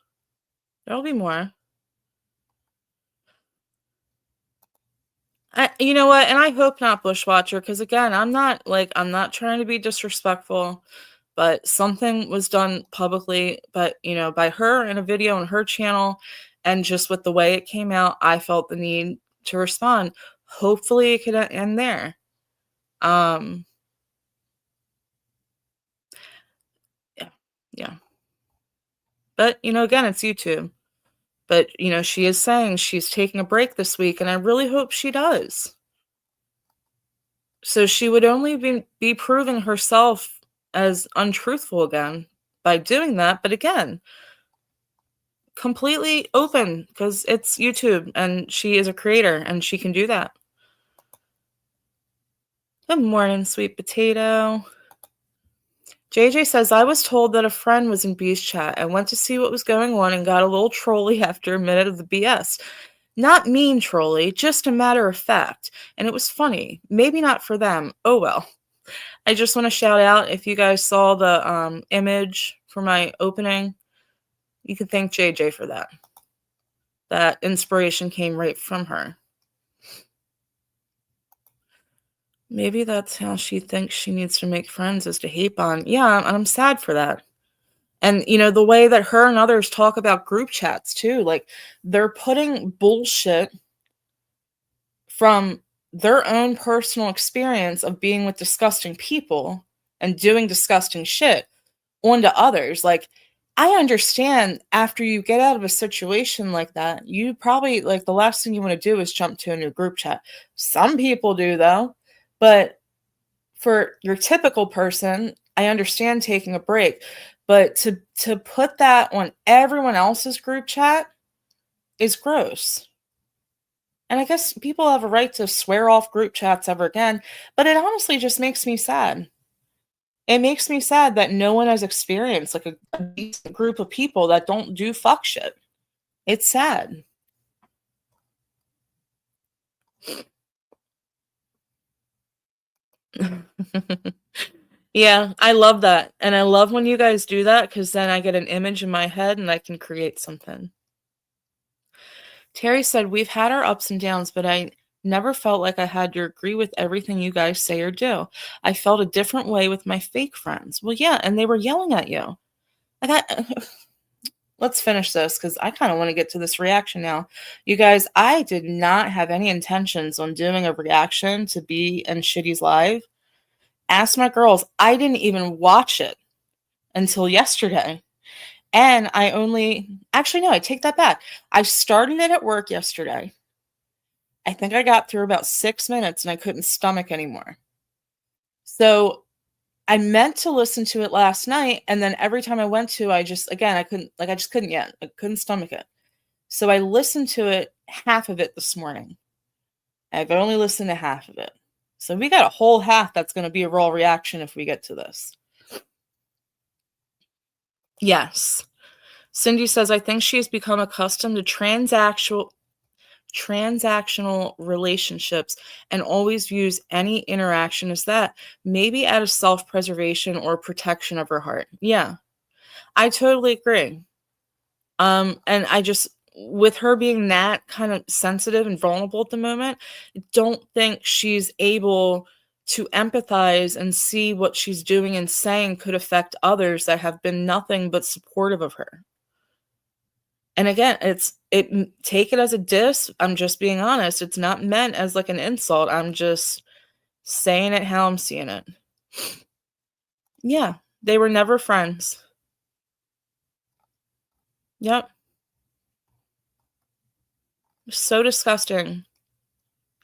There'll be more. You know what? And I hope not, Bushwatcher, because again, I'm not trying to be disrespectful, but something was done publicly, but by her in a video on her channel, and just with the way it came out, I felt the need to respond. Hopefully it could end there. Yeah. But again, it's YouTube. But she is saying she's taking a break this week, and I really hope she does. So she would only be proving herself as untruthful again by doing that. But again, completely open, because it's YouTube and she is a creator and she can do that. Good morning, sweet potato. JJ says, I was told that a friend was in B's chat. I went to see what was going on and got a little trolly after a minute of the BS. Not mean trolly, just a matter of fact. And it was funny. Maybe not for them. Oh well. I just want to shout out, if you guys saw the image for my opening, you can thank JJ for that. That inspiration came right from her. Maybe that's how she thinks she needs to make friends, is to hate bond. Yeah, I'm sad for that. And, the way that her and others talk about group chats, too. Like, they're putting bullshit from their own personal experience of being with disgusting people and doing disgusting shit onto others. Like, I understand after you get out of a situation like that, you probably, like, the last thing you want to do is jump to a new group chat. Some people do, though. But for your typical person, I understand taking a break. But to put that on everyone else's group chat is gross. And I guess people have a right to swear off group chats ever again, but it honestly just makes me sad. It makes me sad that no one has experienced like a decent group of people that don't do fuck shit. It's sad. Yeah, I love that. And I love when you guys do that, because then I get an image in my head and I can create something. Terry said, we've had our ups and downs, but I never felt like I had to agree with everything you guys say or do. I felt a different way with my fake friends. Well, yeah, and they were yelling at you. Let's finish this, because I kind of want to get to this reaction now. You guys, I did not have any intentions on doing a reaction to B and Shitty's live. Ask my girls, I didn't even watch it until yesterday. And I take that back. I started it at work yesterday. I think I got through about 6 minutes and I couldn't stomach anymore. So I meant to listen to it last night, and then every time I went to, I just couldn't yet. I couldn't stomach it. So I listened to it, half of it this morning. I've only listened to half of it. So we got a whole half that's going to be a raw reaction if we get to this. Yes. Cindy says, I think she has become accustomed to transactional relationships and always views any interaction as that, maybe out of self-preservation or protection of her heart. Yeah, I totally agree. And I just, with her being that kind of sensitive and vulnerable at the moment, I don't think she's able to empathize and see what she's doing and saying could affect others that have been nothing but supportive of her. And again, take it as a diss. I'm just being honest. It's not meant as like an insult. I'm just saying it how I'm seeing it. Yeah, they were never friends. Yep. So disgusting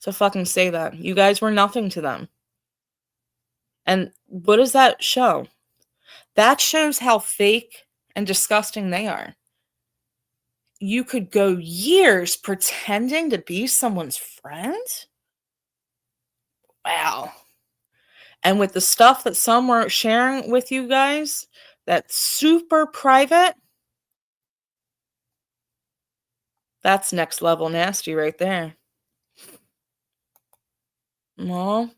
to fucking say that. You guys were nothing to them. And what does that show? That shows how fake and disgusting they are. You could go years pretending to be someone's friend? Wow. And with the stuff that some were sharing with you guys, that's super private, that's next level nasty right there. Well,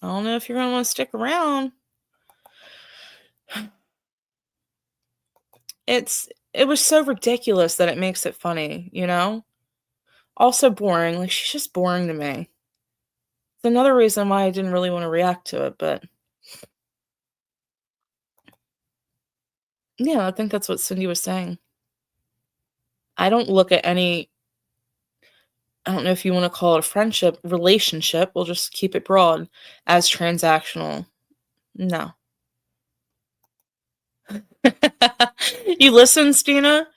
I don't know if you're going to want to stick around. It was so ridiculous that it makes it funny, you know? Also boring. Like, she's just boring to me. It's another reason why I didn't really want to react to it, but yeah, I think that's what Cindy was saying. I don't look at any, I don't know if you want to call it a friendship, relationship, we'll just keep it broad, as transactional. No. You listen, Stina?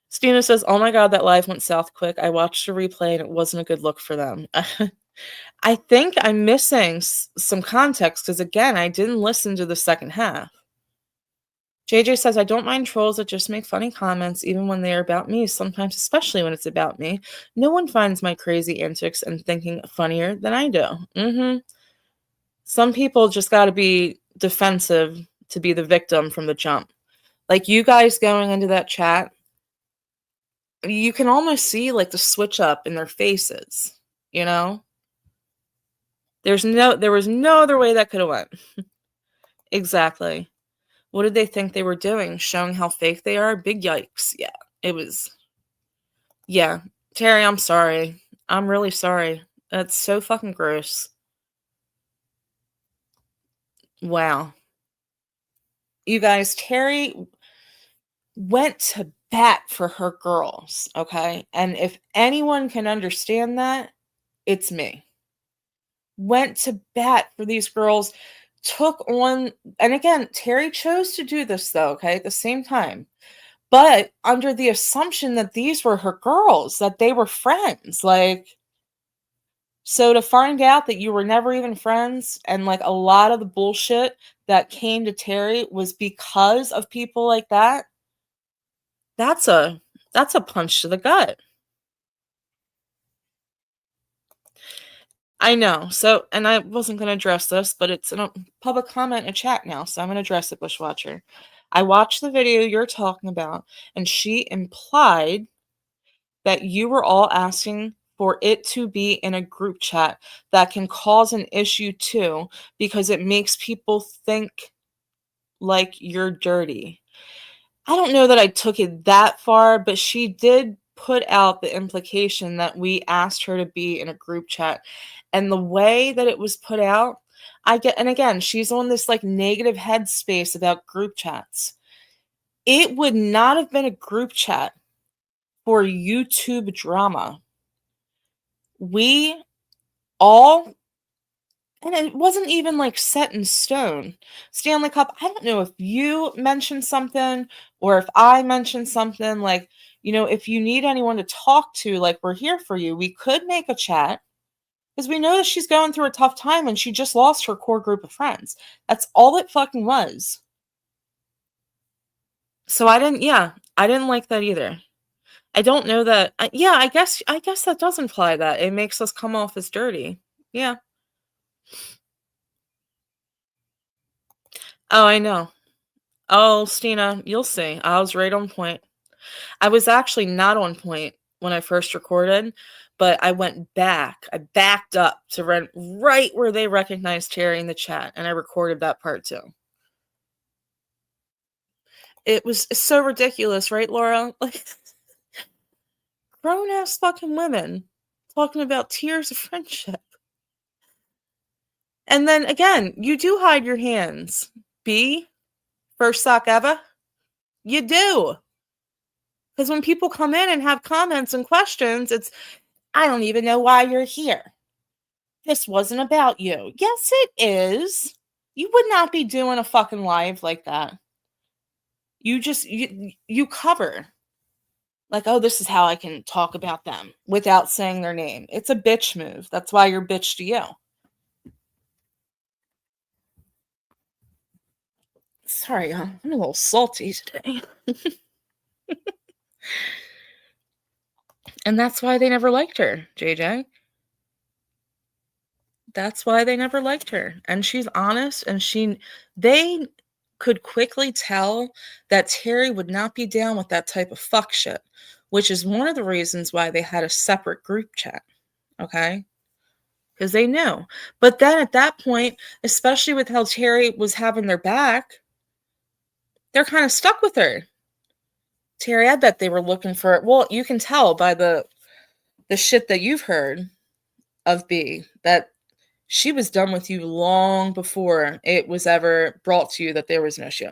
Stina says, oh my God, that live went south quick. I watched the replay and it wasn't a good look for them. I think I'm missing some context because, again, I didn't listen to the second half. JJ says, I don't mind trolls that just make funny comments, even when they are about me, sometimes especially when it's about me. No one finds my crazy antics and thinking funnier than I do. Some people just got to be defensive to be the victim from the jump. Like, you guys going into that chat, you can almost see, like, the switch up in their faces, you know? There was no other way that could have went. Exactly. What did they think they were doing? Showing how fake they are? Big yikes. Yeah, it was. Yeah. Terry, I'm sorry. I'm really sorry. That's so fucking gross. Wow. You guys, Terry went to bat for her girls, okay? And if anyone can understand that, it's me. Went to bat for these girls, took on, and again, Terry chose to do this though, okay, at the same time, but under the assumption that these were her girls, that they were friends. Like, so to find out that you were never even friends, and like a lot of the bullshit that came to Terry was because of people like that, that's a punch to the gut. I know. So, and I wasn't going to address this, but it's in a public comment and chat now, so I'm going to address it, Bushwatcher. I watched the video you're talking about, and she implied that you were all asking for it to be in a group chat. That can cause an issue too, because it makes people think like you're dirty. I don't know that I took it that far, but she did put out the implication that we asked her to be in a group chat. And the way that it was put out, and again, she's on this like negative headspace about group chats. It would not have been a group chat for YouTube drama. We all, and it wasn't even like set in stone. Stanley Cup, I don't know if you mentioned something or if I mentioned something, like, you know, if you need anyone to talk to, like, we're here for you. We could make a chat because we know that she's going through a tough time and she just lost her core group of friends. That's all it fucking was. So I didn't like that either. I don't know that. I guess that does imply that it makes us come off as dirty. Yeah. Oh, I know. Oh, Stina, you'll see. I was right on point. I was actually not on point when I first recorded, but I went back. I backed up to right where they recognized Terry in the chat, and I recorded that part too. It was so ridiculous, right, Laura? Like, grown-ass fucking women talking about tears of friendship. And then, again, you do hide your hands. B, first sock ever? You do. Because when people come in and have comments and questions, it's, I don't even know why you're here. This wasn't about you. Yes, it is. You would not be doing a fucking live like that. You just, you cover. Like, oh, this is how I can talk about them without saying their name. It's a bitch move. That's why you're bitch to you. Sorry, I'm a little salty today. And that's why they never liked her, JJ. That's why they never liked her. And she's honest, and they could quickly tell that Terry would not be down with that type of fuck shit, which is one of the reasons why they had a separate group chat. Okay? Because they knew. But then at that point, especially with how Terry was having their back, they're kind of stuck with her. Terry, I bet they were looking for it. Well, you can tell by the shit that you've heard of B that she was done with you long before it was ever brought to you that there was an issue.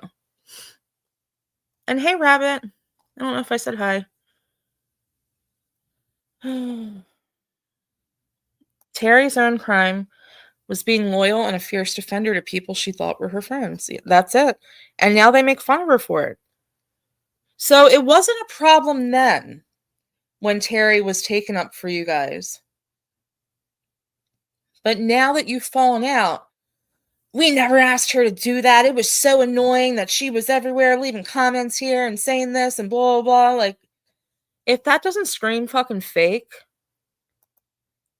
And hey, Rabbit. I don't know if I said hi. Terry's own crime was being loyal and a fierce defender to people she thought were her friends. That's it. And now they make fun of her for it. So it wasn't a problem then when Terry was taken up for you guys. But now that you've fallen out, we never asked her to do that. It was so annoying that she was everywhere leaving comments here and saying this and blah, blah, blah. Like, if that doesn't scream fucking fake,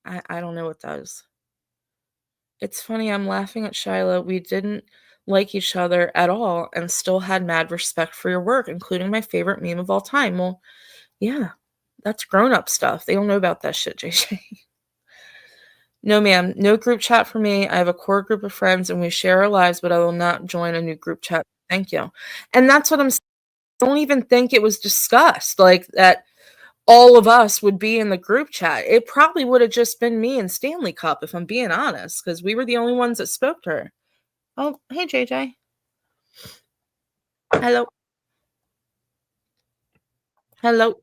I don't know what does. It's funny, I'm laughing at Shiloh. We didn't like each other at all and still had mad respect for your work, including my favorite meme of all time. Well, yeah, that's grown-up stuff. They don't know about that shit, JJ. No, ma'am. No group chat for me. I have a core group of friends and we share our lives, but I will not join a new group chat. Thank you. And that's what I'm saying. I don't even think it was discussed, like that all of us would be in the group chat. It probably would have just been me and Stanley Cup, if I'm being honest, because we were the only ones that spoke to her. Oh, hey, JJ. Hello. Hello.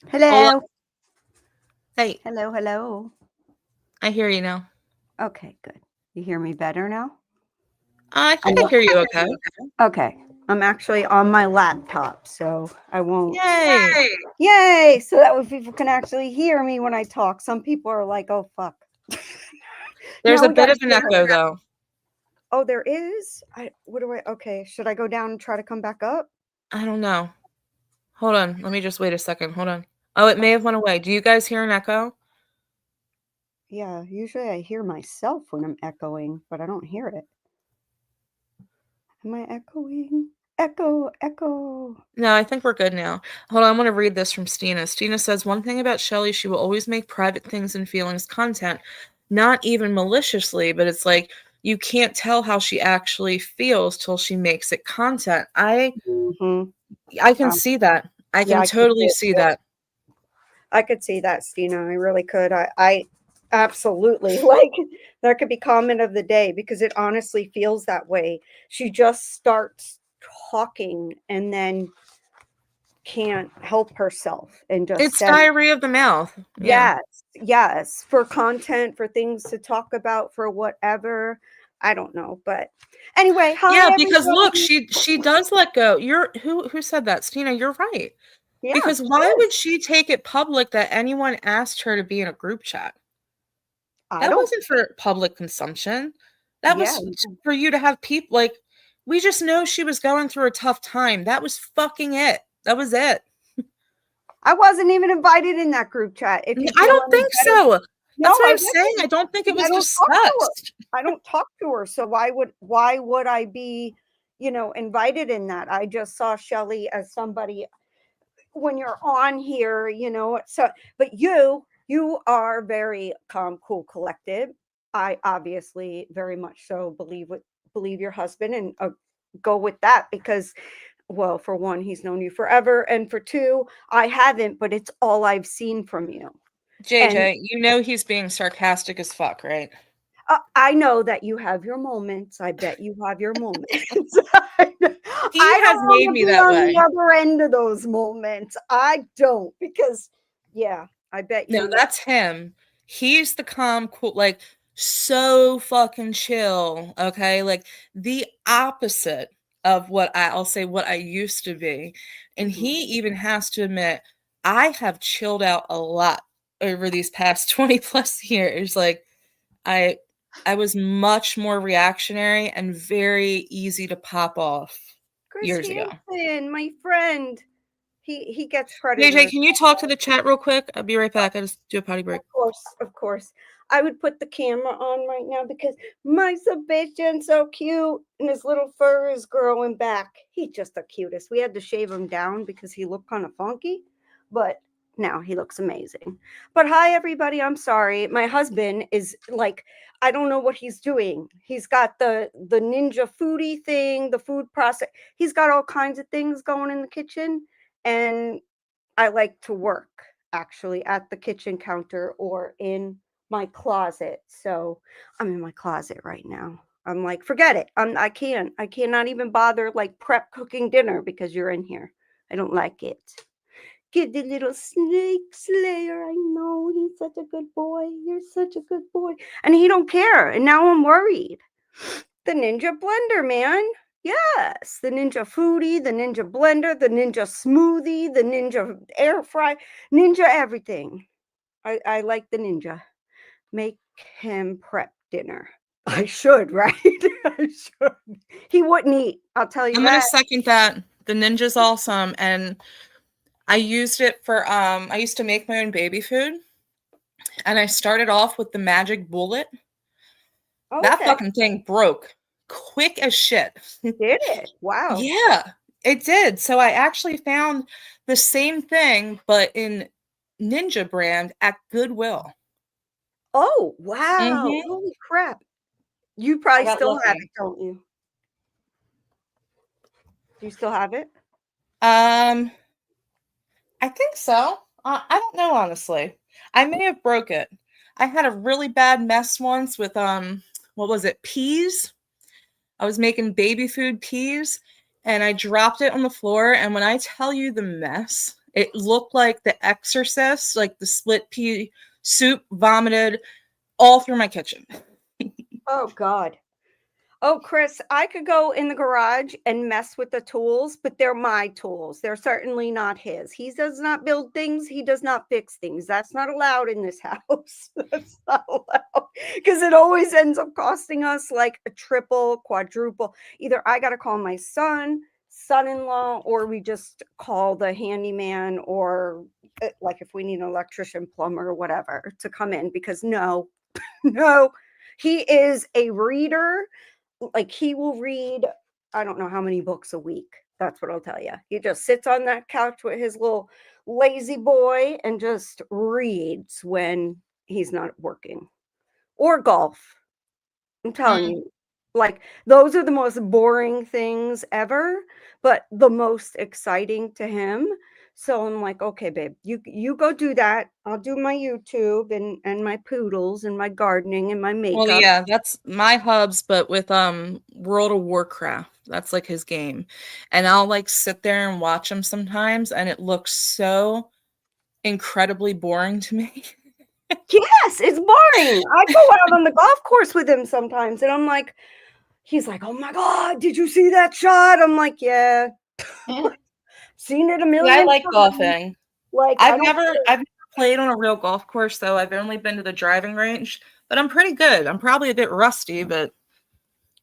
Hello. Hola. Hey. Hello, hello. I hear you now. Okay, good. You hear me better now? I think I hear you okay. Okay. I'm actually on my laptop, so I won't. Yay. Yay! So that way people can actually hear me when I talk. Some people are like, oh, fuck. There's Now a we bit gotta of an hear her. echo, though. Oh, there is? Okay. Should I go down and try to come back up? I don't know. Hold on. Let me just wait a second. Hold on. Oh, it may have went away. Do you guys hear an echo? Yeah, usually I hear myself when I'm echoing, but I don't hear it. Am I echoing? Echo, echo. No, I think we're good now. Hold on, I'm going to read this from Stina. Stina says, one thing about Shelley, she will always make private things and feelings content, not even maliciously, but it's like you can't tell how she actually feels till she makes it content. I can see that. I can totally see that. I could see that, Stina. I really could. I absolutely like that could be comment of the day because it honestly feels that way. She just starts talking and then can't help herself and just It's diarrhea of the mouth. Yeah. Yes, for content, for things to talk about, for whatever. I don't know, but anyway, hi. Yeah, because everybody. look, she does let go. Who said that, Stina? You're right. Yeah, Because why would she take it public that anyone asked her to be in a group chat? That wasn't for public consumption. That was for you to have people like, we just know she was going through a tough time. That was fucking it. That was it. I wasn't even invited in that group chat. If you I don't think so. That's what I'm saying. I don't think it was discussed. I don't talk to her. So why would I be, invited in that? I just saw Shelley as somebody when you're on here, so, but you are very calm, cool, collected. I obviously very much so believe your husband and go with that because, well, for one, he's known you forever. And for two, I haven't, but it's all I've seen from you. JJ, you know he's being sarcastic as fuck, right? I know that you have your moments. I bet you have your moments. He I has don't made want me to be that on way. the other end of those moments. I don't, because yeah, I bet No, you. that's him. He's the calm, cool, like so fucking chill. Okay, like the opposite of I'll say what I used to be. And Mhm. he even has to admit, I have chilled out a lot over these past 20 plus years. Like I I was much more reactionary and very easy to pop off Chris years ago. Hansen, my friend, he gets JJ, predators. can you talk to the chat real quick? I'll be right back. I just do a potty break. Of course, of course. I would put the camera on right now because my Sebastian's so cute and his little fur is growing back. He's just the cutest. We had to shave him down because he looked kind of funky, but now he looks amazing. But hi, everybody. I'm sorry. My husband is like, I don't know what he's doing. He's got the ninja foodie thing, the food process. He's got all kinds of things going in the kitchen, and I like to work actually at the kitchen counter or in my closet. So I'm in my closet right now. I'm like, forget it. I cannot even bother like prep cooking dinner because you're in here. I don't like it. Get the little snake slayer. I know he's such a good boy. You're such a good boy. And he don't care. And now I'm worried. The Ninja Blender, man. Yes, the Ninja Foodie, the Ninja Blender, the Ninja Smoothie, the Ninja Air Fry, Ninja everything. I like the Ninja. Make him prep dinner. I should, right? I should. He wouldn't eat. I'll tell you I'm gonna that. second that. The Ninja's awesome, and I used it for I used to make my own baby food, and I started off with the magic bullet. That Okay. fucking thing broke quick as shit. Did it? Wow. Yeah, it did. So I actually found the same thing, but in Ninja brand at Goodwill. Oh, wow. Mhm. Holy crap. You I probably got still have lucky. it, don't you? Do you still have it? I think so. I don't know, honestly. I may have broke it. I had a really bad mess once with what was it? Peas. I was making baby food peas and I dropped it on the floor, and when I tell you the mess, it looked like The Exorcist, like the split pea soup vomited all through my kitchen. Oh, God. Oh, Chris, I could go in the garage and mess with the tools, but they're my tools. They're certainly not his. He does not build things. He does not fix things. That's not allowed in this house. That's not allowed because it always ends up costing us like a triple, quadruple. Either I got to call my son-in-law, or we just call the handyman, or like if we need an electrician, plumber, or whatever to come in, because no, no, he is a reader. Like he will read, I don't know how many books a week. That's what I'll tell you. He just sits on that couch with his little lazy boy and just reads when he's not working, or golf. I'm telling you, like those are the most boring things ever, but the most exciting to him. So I'm like, okay, babe, you go do that. I'll do my YouTube and my poodles and my gardening and my Well, makeup. yeah, that's my hubs, but with World of Warcraft. That's like his game. And I'll like sit there and watch him sometimes, and it looks so incredibly boring to me. Yes, it's boring. I go out on the golf course with him sometimes, and I'm like, he's like, "Oh my God, did you see that shot?" I'm like, "Yeah, seen it a Yeah, I million like times." golfing. Like, I don't care. I've never played on a real golf course though. I've only been to the driving range, but I'm pretty good. I'm probably a bit rusty, but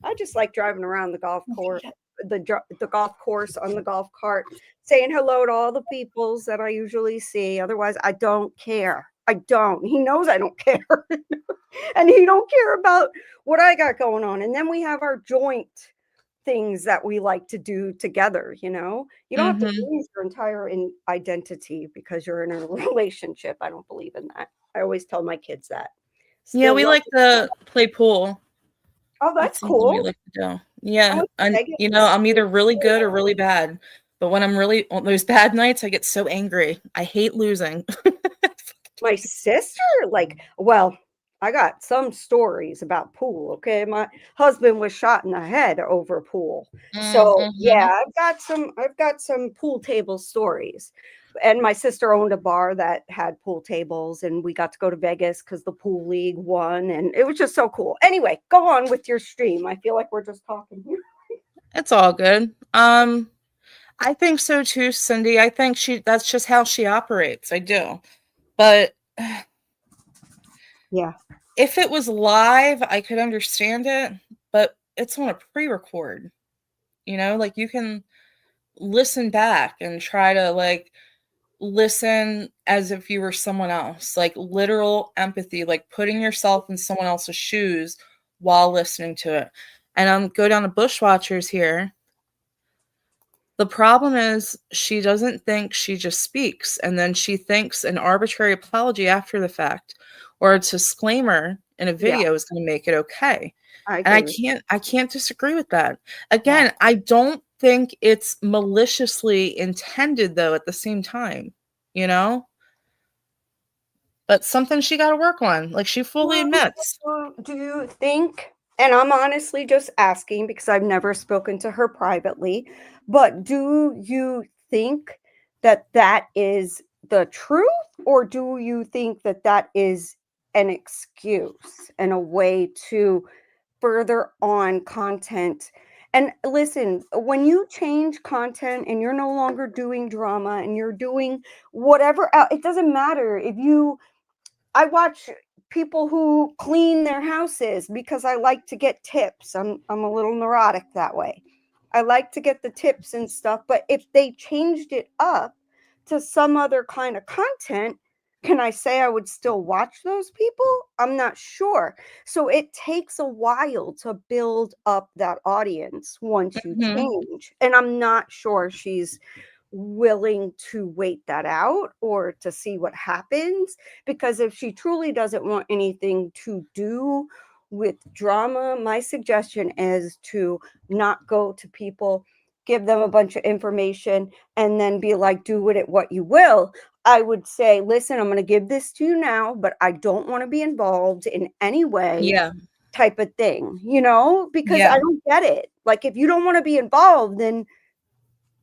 I just like driving around the golf course, the golf course on the golf cart, saying hello to all the peoples that I usually see. Otherwise, I don't care. I don't. He knows I don't care, and he don't care about what I got going on. And then we have our joint things that we like to do together. You don't have to Mhm. lose your entire identity because you're in a relationship. I don't believe in that. I always tell my kids that. Yeah, Still we love. like to play pool. Oh, That's that's something we cool. like to do. I Yeah, went to and Vegas. I'm either really good or really bad. But when I'm really on those bad nights, I get so angry. I hate losing. My sister, like, well, I got some stories about pool. Okay, my husband was shot in the head over pool. So Mm-hmm. yeah, I've got some pool table stories. And my sister owned a bar that had pool tables, and we got to go to Vegas because the pool league won, and it was just so cool. Anyway, go on with your stream. I feel like we're just talking here. It's all good. I think so too, Cindy. I think that's just how she operates. I do. But Yeah, if it was live, I could understand it, but it's on a pre-record. Like you can listen back and try to like listen as if you were someone else, like literal empathy, like putting yourself in someone else's shoes while listening to it. And I'm go down to Bushwatchers here. The problem is she doesn't think, she just speaks, and then she thinks an arbitrary apology after the fact or a disclaimer in a yeah, video is going to make it okay. I And agree with I can't disagree with that. that. Again, I don't think it's maliciously intended though at the same time, you know? But something she got to work on, like she fully admits. Do you think, and I'm honestly just asking because I've never spoken to her privately, but do you think that that is the truth, or do you think that that is an excuse and a way to further on content? And listen, when you change content and you're no longer doing drama and you're doing whatever, it doesn't matter if you I watch people who clean their houses because I like to get tips. I'm a little neurotic that way. I like to get the tips and stuff, but if they changed it up to some other kind of content, can I say I would still watch those people? I'm not sure. So it takes a while to build up that audience once you Mhm. change. And I'm not sure she's willing to wait that out or to see what happens, because if she truly doesn't want anything to do with drama, my suggestion is to not go to people, give them a bunch of information, and then be like, do with it what you will. I would say, listen, I'm going to give this to you now, but I don't want to be involved in any way, Yeah. type of thing, because I Yeah. don't get it. Like, if you don't want to be involved, then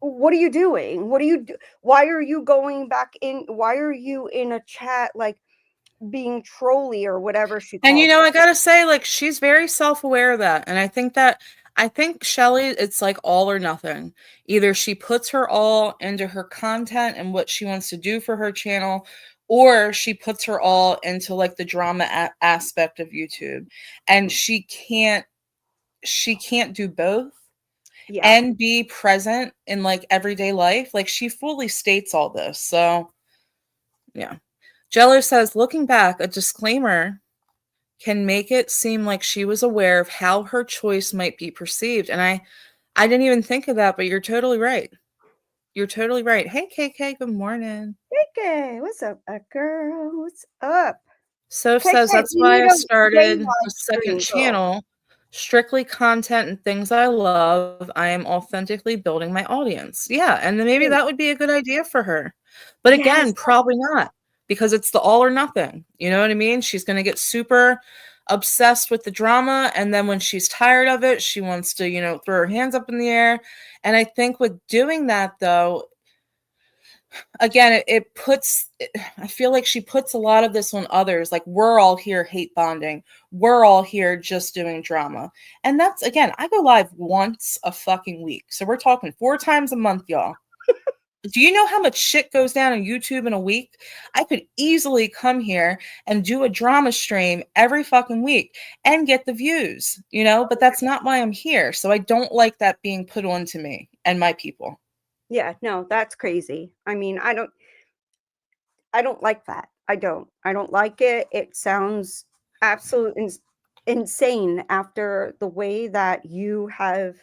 what are you doing? Why are you going back in? Why are you in a chat, like being trolly or whatever she And calls I gotta say, like, she's very self-aware of that. And I think Shelley, it's like all or nothing. Either she puts her all into her content and what she wants to do for her channel, or she puts her all into like the drama aspect of YouTube. And she can't do both Yeah, and be present in like everyday life. Like she fully states all this. So yeah. Jello says, looking back, a disclaimer can make it seem like she was aware of how her choice might be perceived. And I didn't even think of that, but you're totally right. You're totally right. Hey, KK, good morning. KK, what's up, girl? What's up? Soph says, KK, that's we why need I a day started a live second stream, girl. channel, strictly content and things I love. I am authentically building my audience. Yeah, and then maybe Dude, that would be a good idea for her. But yes, again, probably not, because it's the all or nothing. You know what I mean? She's going to get super obsessed with the drama, and then when she's tired of it, she wants to, throw her hands up in the air. And I think with doing that, though, again, I feel like she puts a lot of this on others. Like, we're all here hate bonding. We're all here just doing drama. And that's, again, I go live once a fucking week. So we're talking 4 times a month, y'all. Do you know how much shit goes down on YouTube in a week? I could easily come here and do a drama stream every fucking week and get the views, but that's not why I'm here. So I don't like that being put on to me and my people. yeah, no, that's crazy. I mean, I don't like that. I don't like it. It sounds absolutely insane after the way that you have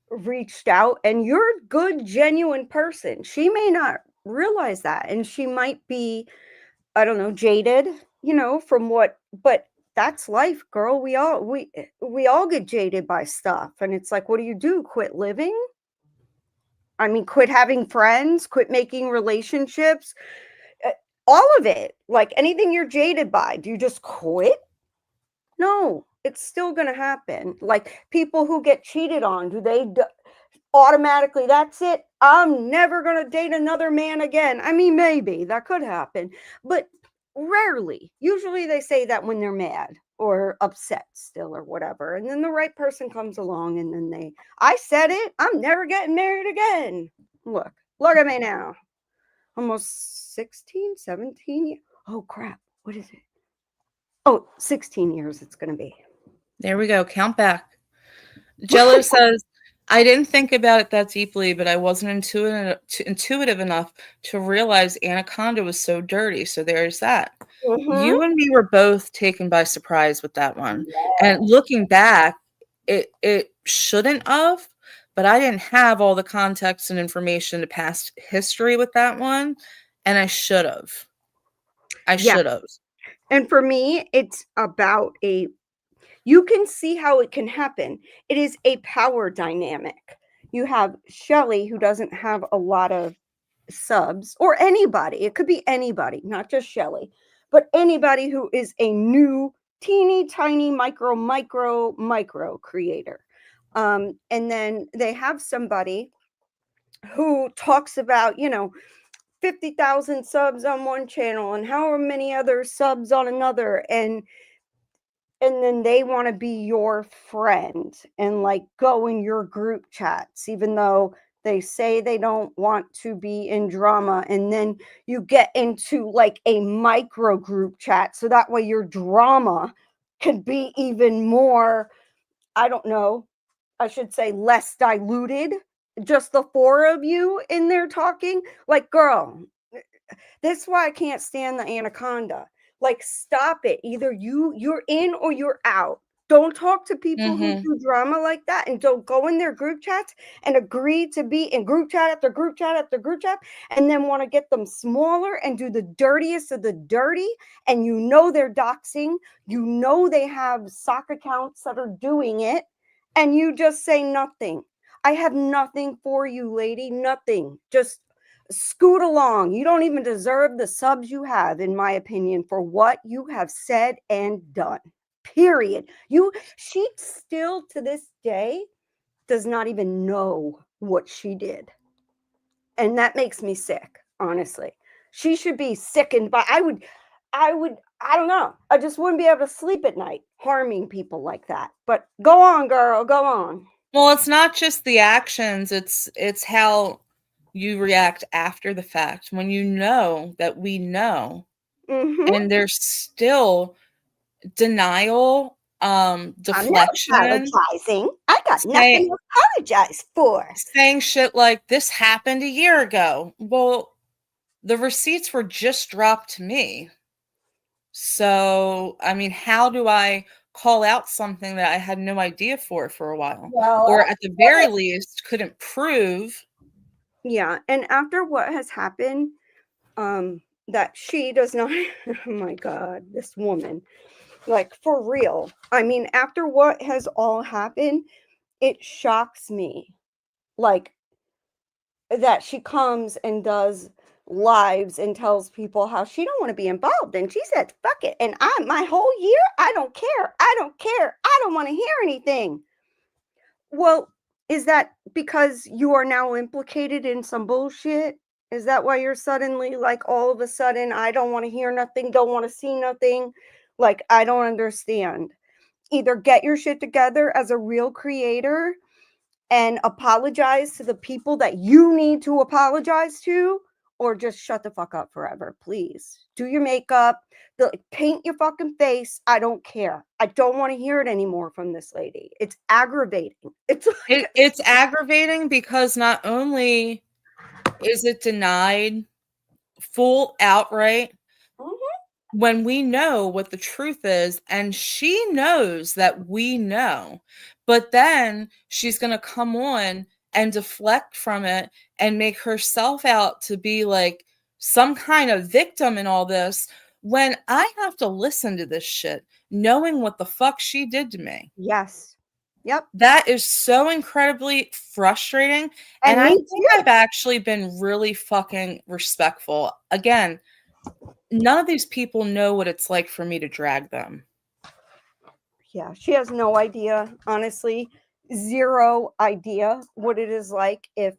reached out, and you're a good, genuine person. She may not realize that, and she might be, I don't know, jaded, from what, but that's life, girl. We all get jaded by stuff, and it's like, what do you do? Quit living? I mean, quit having friends, quit making relationships. all of it. Like anything you're jaded by, do you just quit? No, it's still going to happen. Like people who get cheated on, do they automatically, that's it? I'm never going to date another man again. I mean, maybe that could happen, but rarely. Usually they say that when they're mad or upset still or whatever. And then the right person comes along and then I said it, I'm never getting married again. Look at me now. Almost 16, 17 years. Oh, crap. What is it? Oh, 16 years it's going to be. There we go. Count back. Jello says, I didn't think about it that deeply, but I wasn't intuitive enough to realize Anaconda was so dirty. So there's that. You and me were both taken by surprise with that one. And looking back, it shouldn't have, but I didn't have all the context and information to past history with that one. And I should have. I should have. And for me, it's about you can see how it can happen. It is a power dynamic. You have Shelley, who doesn't have a lot of subs, or anybody. It could be anybody, not just Shelley, but anybody who is a new, teeny, tiny, micro creator. And then they have somebody who talks about, 50,000 subs on one channel and however many other subs on another, and then they want to be your friend and like go in your group chats, even though they say they don't want to be in drama. And then you get into like a micro group chat so that way your drama can be even more, I don't know, I should say less diluted. Just the four of you in there talking. Like, girl, this is why I can't stand the Anaconda. Like, stop it. Either you're in or you're out. Don't talk to people who do drama like that, and don't go in their group chats and agree to be in group chat after group chat after group chat, and then want to get them smaller and do the dirtiest of the dirty. And they're doxing. They have sock accounts that are doing it, and you just say nothing. I have nothing for you, lady. Nothing. Just scoot along. You don't even deserve the subs you have, in my opinion, for what you have said and done. Period. She still to this day does not even know what she did. And that makes me sick, honestly. She should be sickened by, I don't know. I just wouldn't be able to sleep at night harming people like that. But go on, girl, go on. Well, it's not just the actions, it's how you react after the fact when you know that we know, and there's still denial, deflection. I'm not apologizing. I got nothing to apologize for. Saying shit like, this happened a year ago. Well, the receipts were just dropped to me. So, I mean, how do I call out something that I had no idea for a while? Well, or at the very least couldn't prove. Yeah, and after what has happened, that she does not, oh my God, this woman, like for real. I mean, after what has all happened, it shocks me, like that she comes and does lives and tells people how she don't want to be involved, and she said, "Fuck it," and my whole year, I don't care, I don't want to hear anything. Well, is that because you are now implicated in some bullshit? Is that why you're suddenly like all of a sudden, I don't want to hear nothing, don't want to see nothing? Like, I don't understand. Either get your shit together as a real creator and apologize to the people that you need to apologize to, or just shut the fuck up forever, please. Do your makeup, paint your fucking face. I don't care. I don't want to hear it anymore from this lady. It's aggravating. It's aggravating because not only is it denied full outright when we know what the truth is, and she knows that we know, but then she's going to come on and deflect from it and make herself out to be like some kind of victim in all this, when I have to listen to this shit knowing what the fuck she did to me. Yes. Yep. That is so incredibly frustrating. And I think I've actually been really fucking respectful. Again, none of these people know what it's like for me to drag them. Yeah, she has no idea, honestly, zero idea what it is like if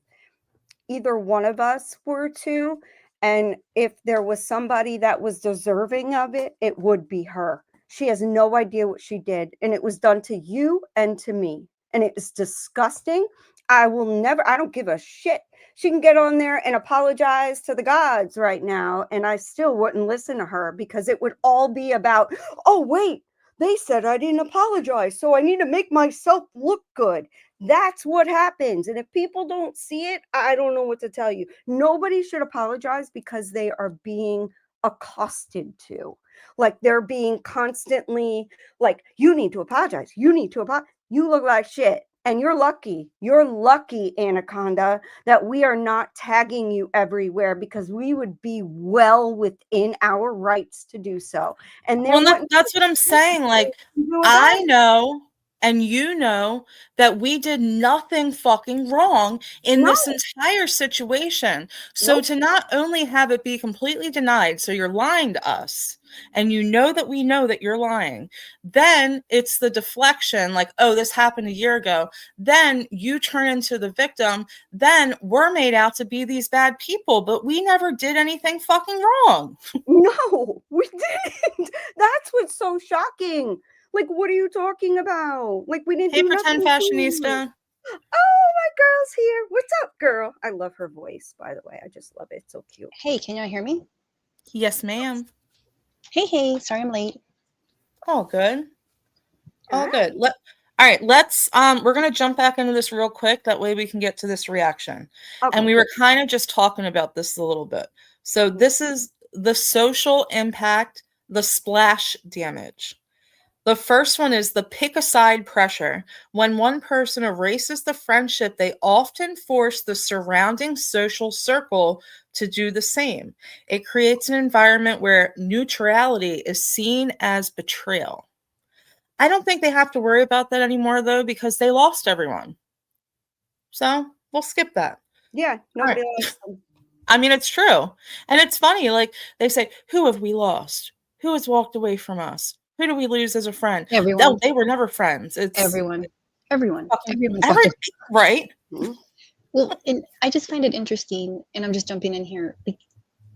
either one of us were to, and if there was somebody that was deserving of it, it would be her. She has no idea what she did, and it was done to you and to me, and it is disgusting. I don't give a shit. She can get on there and apologize to the gods right now, and I still wouldn't listen to her because it would all be about, oh, wait, they said I didn't apologize, so I need to make myself look good. That's what happens. And if people don't see it, I don't know what to tell you. Nobody should apologize because they are being accosted to. Like they're being constantly like, you need to apologize. You need to apologize. You look like shit. And you're lucky. You're lucky, Anaconda, that we are not tagging you everywhere because we would be well within our rights to do so. And that's what I'm saying. Like, I know and you know that we did nothing fucking wrong in this entire situation. So to not only have it be completely denied, so you're lying to us, and you know that we know that you're lying, then it's the deflection, like, oh, this happened a year ago. Then you turn into the victim. Then we're made out to be these bad people, but we never did anything fucking wrong. No, we didn't. That's what's so shocking. Like, what are you talking about? Like, we didn't do nothing. Hey, pretend fashionista. Oh, my girl's here. What's up, girl? I love her voice, by the way. I just love it. It's so cute. Hey, can y'all hear me? Yes, ma'am. Hey, sorry I'm late. All good. All good. All right, let's we're gonna jump back into this real quick. That way we can get to this reaction. Okay. And we were kind of just talking about this a little bit. So this is the social impact, the splash damage. The first one is the pick a side pressure. When one person erases the friendship, they often force the surrounding social circle to do the same. It creates an environment where neutrality is seen as betrayal. I don't think they have to worry about that anymore, though, because they lost everyone. So we'll skip that. Yeah, nobody lost them. I mean, it's true. And it's funny, like they say, who have we lost? Who has walked away from us? Who do we lose as a friend? Everyone. No, they were never friends. It's everyone. Right. Well, and I just find it interesting, and I'm just jumping in here. Like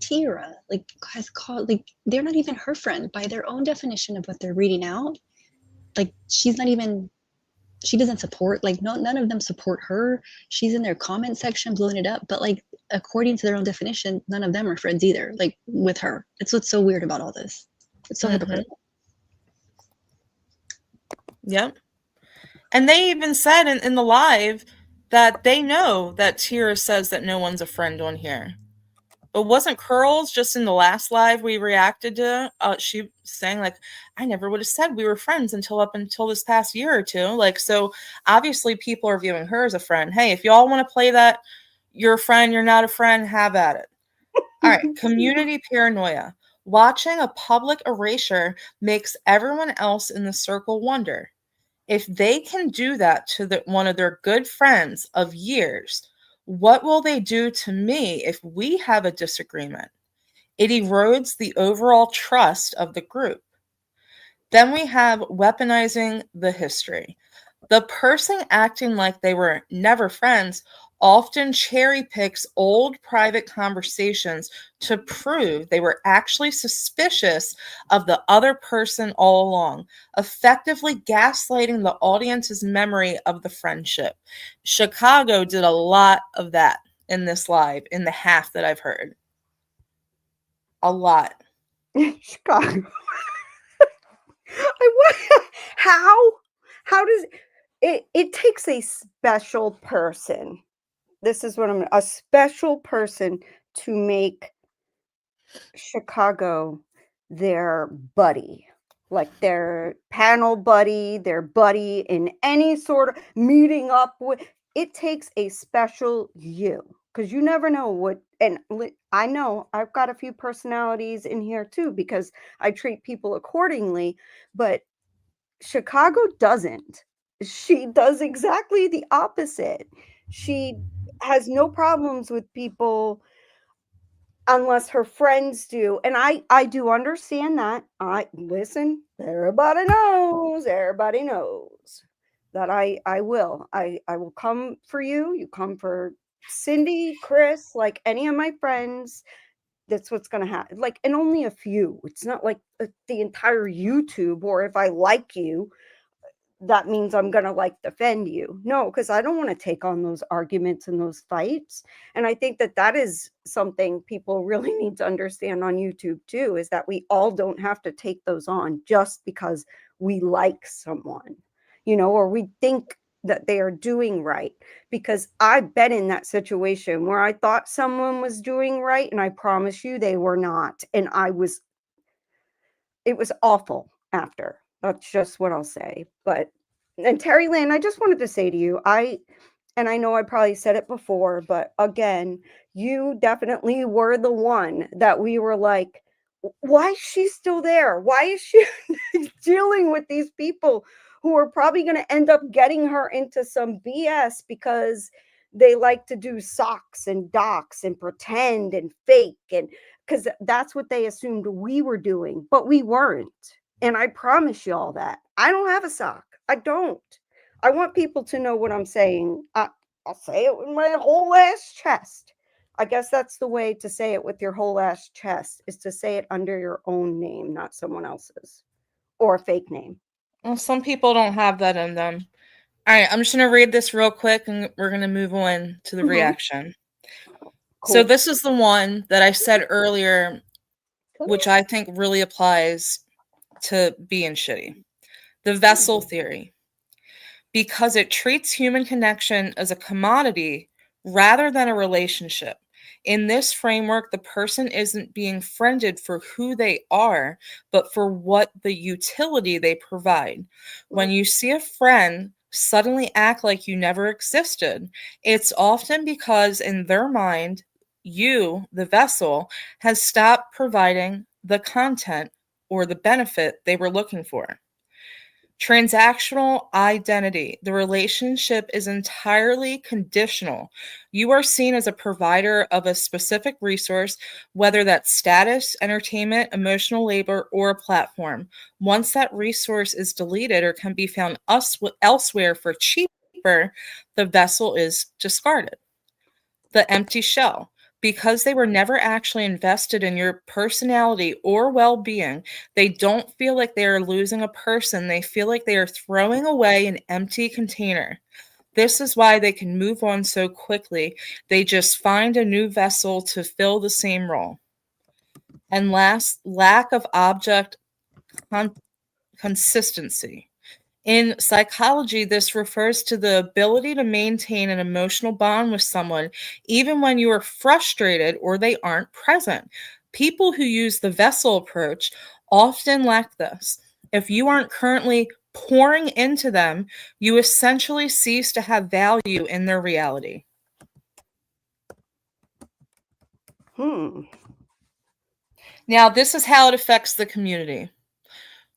Tira, like has called, like they're not even her friend by their own definition of what they're reading out. Like she's not even. She doesn't support. Like none of them support her. She's in their comment section blowing it up, but like according to their own definition, none of them are friends either. Like with her, it's what's so weird about all this. It's so hypocritical. Yep. And they even said in the live that they know that Tira says that no one's a friend on here. But wasn't Curls just in the last live we reacted to? She saying like, I never would have said we were friends up until this past year or two. Like, so obviously people are viewing her as a friend. Hey, if y'all want to play that, you're a friend, you're not a friend, have at it. All right. Community paranoia. Watching a public erasure makes everyone else in the circle wonder. If they can do that to one of their good friends of years, what will they do to me if we have a disagreement? It erodes the overall trust of the group. Then we have weaponizing the history. The person acting like they were never friends often cherry picks old private conversations to prove they were actually suspicious of the other person all along, effectively gaslighting the audience's memory of the friendship. Chicago did a lot of that in this live, in the half that I've heard. A lot. Chicago. How does it takes a special person. This is what a special person to make Chicago their buddy, like their panel buddy, their buddy in any sort of meeting up with. It takes a special you, because you never know what. And I know I've got a few personalities in here too, because I treat people accordingly, but Chicago doesn't. She does exactly the opposite. She has no problems with people unless her friends do. And I do understand that. Listen, everybody knows that I will. I will come for you. You come for Cindy, Chris, like any of my friends. That's what's going to happen. Like, and only a few. It's not like the entire YouTube, or if I like you, that means I'm going to like defend you. No, because I don't want to take on those arguments and those fights. And I think that that is something people really need to understand on YouTube too, is that we all don't have to take those on just because we like someone, or we think that they are doing right. Because I've been in that situation where I thought someone was doing right, and I promise you they were not. And it was awful after. That's just what I'll say. And Terry Lynn, I just wanted to say to you, and I know I probably said it before, but again, you definitely were the one that we were like, why is she still there? Why is she dealing with these people who are probably going to end up getting her into some BS because they like to do socks and dox and pretend and fake, and because that's what they assumed we were doing, but we weren't. And I promise you all that. I don't have a sock. I don't. I want people to know what I'm saying. I'll say it with my whole ass chest. I guess that's the way to say it with your whole ass chest, is to say it under your own name, not someone else's or a fake name. Well, some people don't have that in them. All right, I'm just going to read this real quick and we're going to move on to the reaction. Cool. So this is the one that I said earlier, which I think really applies to being shitty. The vessel theory. Because it treats human connection as a commodity rather than a relationship. In this framework, the person isn't being friended for who they are, but for what the utility they provide. When you see a friend suddenly act like you never existed, it's often because in their mind, you, the vessel, has stopped providing the content or the benefit they were looking for. Transactional identity. The relationship is entirely conditional. You are seen as a provider of a specific resource, whether that's status, entertainment, emotional labor, or a platform. Once that resource is deleted or can be found elsewhere for cheaper, the vessel is discarded. The empty shell. Because they were never actually invested in your personality or well-being, they don't feel like they are losing a person. They feel like they are throwing away an empty container. This is why they can move on so quickly. They just find a new vessel to fill the same role. And last, lack of object consistency. In psychology, this refers to the ability to maintain an emotional bond with someone even when you are frustrated or they aren't present. People who use the vessel approach often lack this. If you aren't currently pouring into them, you essentially cease to have value in their reality. Now, this is how it affects the community.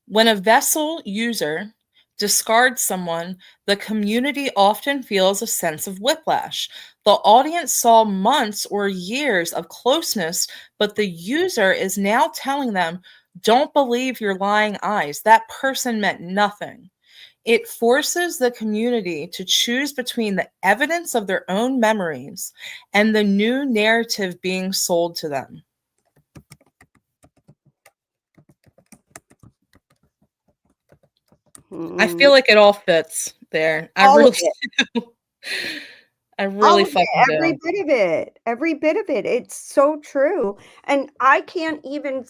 When a vessel user discards someone, the community often feels a sense of whiplash. The audience saw months or years of closeness, but the user is now telling them, don't believe your lying eyes. That person meant nothing. It forces the community to choose between the evidence of their own memories and the new narrative being sold to them. I feel like it all fits there. I really do. I really fucking do. Every bit of it. Every bit of it. It's so true. And I can't even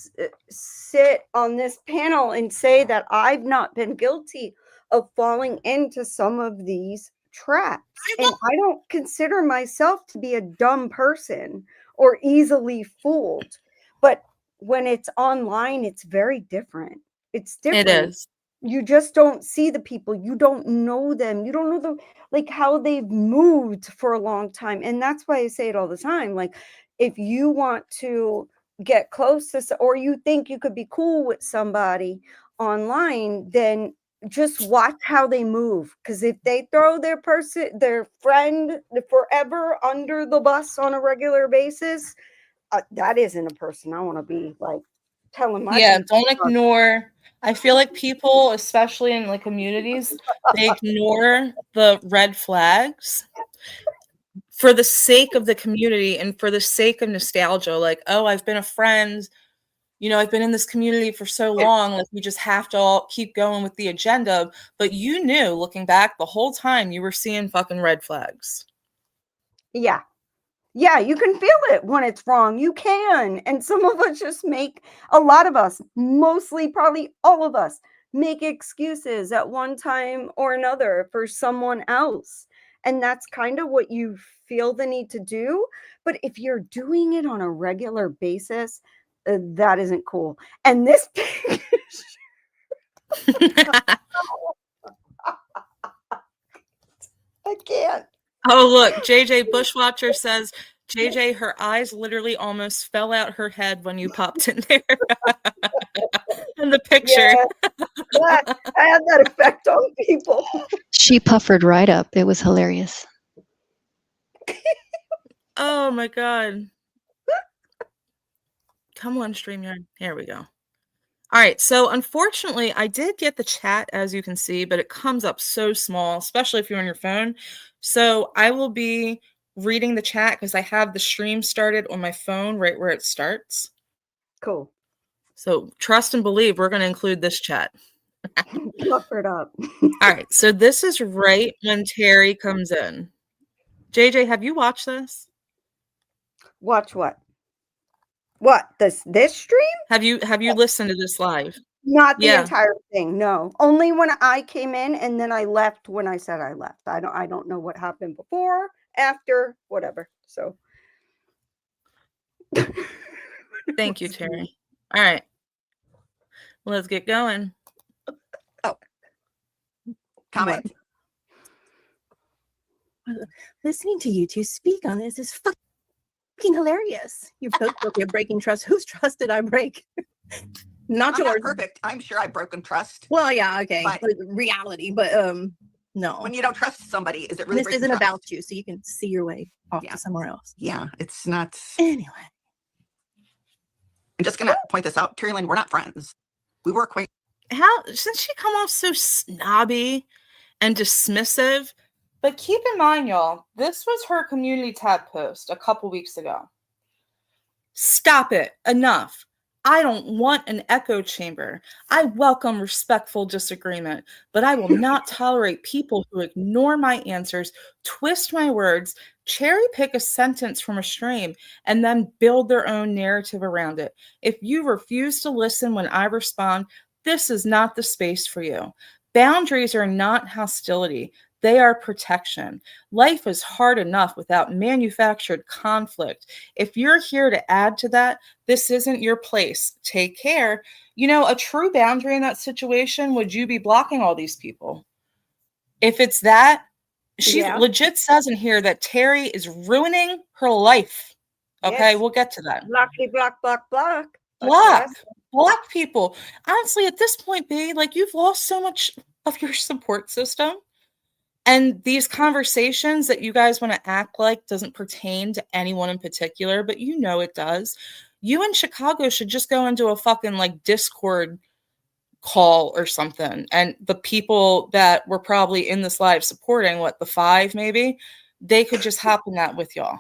sit on this panel and say that I've not been guilty of falling into some of these traps. And I don't consider myself to be a dumb person or easily fooled. But when it's online, it's very different. It's different. It is. You just don't see the people. You don't know them. You don't know how they've moved for a long time. And that's why I say it all the time. Like, if you want to get close to, or you think you could be cool with somebody online, then just watch how they move. Because if they throw their friend forever under the bus on a regular basis, that isn't a person I want to be like telling my Yeah, people don't ignore. I feel like people, especially in like communities, they ignore the red flags for the sake of the community and for the sake of nostalgia. Like, oh, I've been a friend, I've been in this community for so long, like we just have to all keep going with the agenda. But you knew, looking back, the whole time you were seeing fucking red flags. Yeah. Yeah, you can feel it when it's wrong. You can. And some of us just make, a lot of us, mostly probably all of us, make excuses at one time or another for someone else. And that's kind of what you feel the need to do. But if you're doing it on a regular basis, that isn't cool. And this I can't. Oh, look, JJ Bushwatcher says, JJ, her eyes literally almost fell out her head when you popped in there. In the picture. Yeah, that had that effect on people. She puffered right up. It was hilarious. Oh my God. Come on, StreamYard. Here we go. All right, so unfortunately, I did get the chat, as you can see, but it comes up so small, especially if you're on your phone. So I will be reading the chat because I have the stream started on my phone right where it starts. Cool. So trust and believe we're going to include this chat. Puffered up. All right, so this is right when Terry comes in. JJ, have you watched this? Watch what? What? This stream? Have you listened to this live? Not the Yeah. entire thing, no. Only when I came in and then I left when I said I left. I don't know what happened before, after, whatever. So Thank you, Terry. All right. Let's get going. Oh. Comment. Listening to you two speak on this is fucking hilarious. You're both guilty of breaking trust. Whose trust did I break? Not I'm yours. not perfect. I'm sure I've broken trust. Well, yeah, okay. But- Reality, but no. When you don't trust somebody, is it really This breaking isn't trust? about you, so you can see your way off Yeah. to somewhere else. Yeah, it's not. Anyway. I'm just gonna point this out. Terry Lynn, we're not friends. We were acquainted. How since she come off so snobby and dismissive, but keep in mind, y'all, this was her community tab post a couple weeks ago. Stop it. Enough. I don't want an echo chamber. I welcome respectful disagreement, but I will not tolerate people who ignore my answers, twist my words, cherry pick a sentence from a stream, and then build their own narrative around it. If you refuse to listen when I respond, this is not the space for you. Boundaries are not hostility. They are protection. Life is hard enough without manufactured conflict. If you're here to add to that, this isn't your place. Take care. A true boundary in that situation, would you be blocking all these people? If it's that, she legit says in here that Terry is ruining her life. Okay, Yes. we'll get to that. Blocky, block. Block people. Honestly, at this point, B, like you've lost so much of your support system. And these conversations that you guys want to act like doesn't pertain to anyone in particular, but it does. You in Chicago should just go into a fucking like Discord call or something. And the people that were probably in this live supporting, the 5 maybe, they could just hop in that with y'all.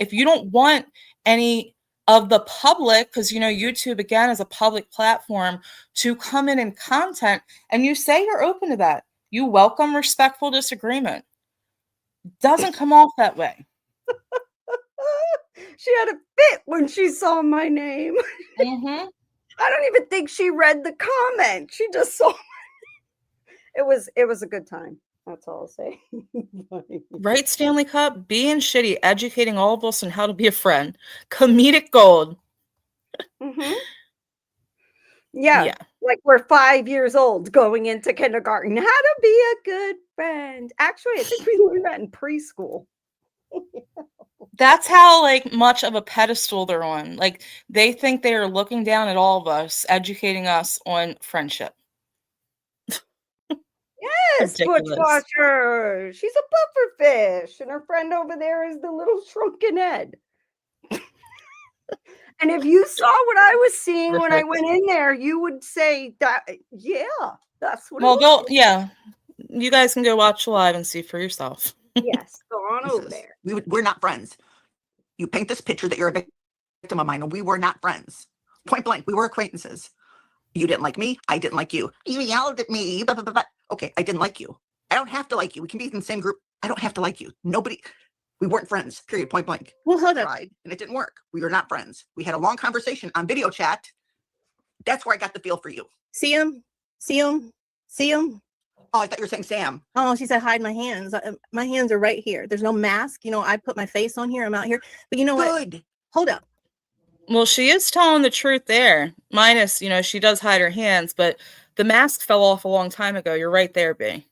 If you don't want any of the public, because YouTube again is a public platform, to come in and content, and you say you're open to that. You welcome respectful disagreement. Doesn't come off that way. She had a fit when she saw my name. Mm-hmm. I don't even think she read the comment. She just saw it was a good time. That's all I'll say. Right, Stanley Cup? Being shitty, educating all of us on how to be a friend. Comedic gold. Mm-hmm. Yeah. Like we're 5 years old going into kindergarten. How to be a good friend. Actually, I think we learned that in preschool. That's how much of a pedestal they're on. They think they are looking down at all of us, educating us on friendship. Yes, Butchwatcher. She's a pufferfish, and her friend over there is the little shrunken head. And if you saw what I was seeing when I Perfect. went in there, you would say that, yeah, that's what it Well, was. yeah. You guys can go watch live and see for yourself. Yes, go on over Jesus. there. We're not friends. You paint this picture that you're a victim of mine, and we were not friends. Point blank, we were acquaintances. You didn't like me. I didn't like you. You yelled at me. Blah, blah, blah, blah. Okay, I didn't like you. I don't have to like you. We can be in the same group. I don't have to like you. We weren't friends, period, point blank. Well, hold up. Tried, and it didn't work. We were not friends. We had a long conversation on video chat. That's where I got the feel for you. See him? See him? See him? Oh, I thought you were saying Sam. Oh, she said hide my hands. My hands are right here. There's no mask. You know, I put my face on here. I'm out here. But you know what? Good. Hold up. Well, she is telling the truth there. Minus, she does hide her hands, but the mask fell off a long time ago. You're right there, B.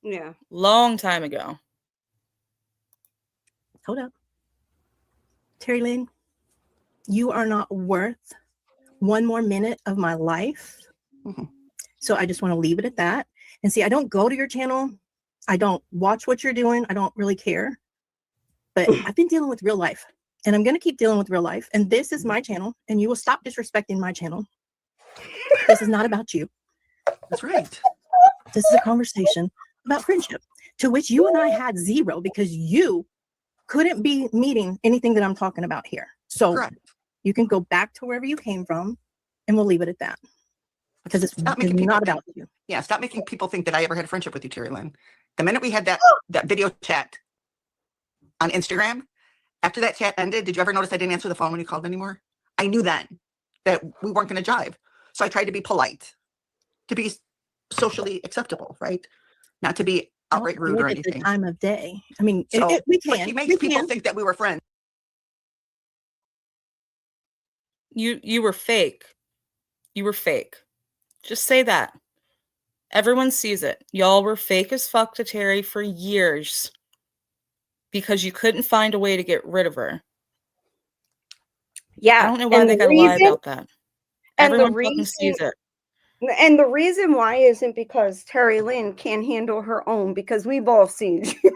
Yeah. Long time ago. Hold up. Terry Lynn, you are not worth one more minute of my life. Mhm. So I just want to leave it at that. And see, I don't go to your channel. I don't watch what you're doing. I don't really care. But I've been dealing with real life. And I'm going to keep dealing with real life. And this is my channel. And you will stop disrespecting my channel. This is not about you. That's right. This is a conversation about friendship, to which you and I had zero because you couldn't be meeting anything that I'm talking about here. So Correct. you can go back to wherever you came from and we'll leave it at that. Because it's Stop making people not think- about you. Yeah, stop making people think that I ever had a friendship with you, Terry Lynn. The minute we had that video chat on Instagram, after that chat ended, did you ever notice I didn't answer the phone when you called anymore? I knew then that we weren't going to jive. So I tried to be polite, to be socially acceptable, right? Not to be outright Don't rude do or it at the anything. time of day. I mean, So, we but can. he makes we people can. think that we were friends. You were fake. You were fake. Just say that. Everyone sees it. Y'all were fake as fuck to Terry for years because you couldn't find a way to get rid of her. Yeah. I don't know why they gotta lie about that. Everyone fucking sees it. And the reason why isn't because Terry Lynn can't handle her own, because we've all seen she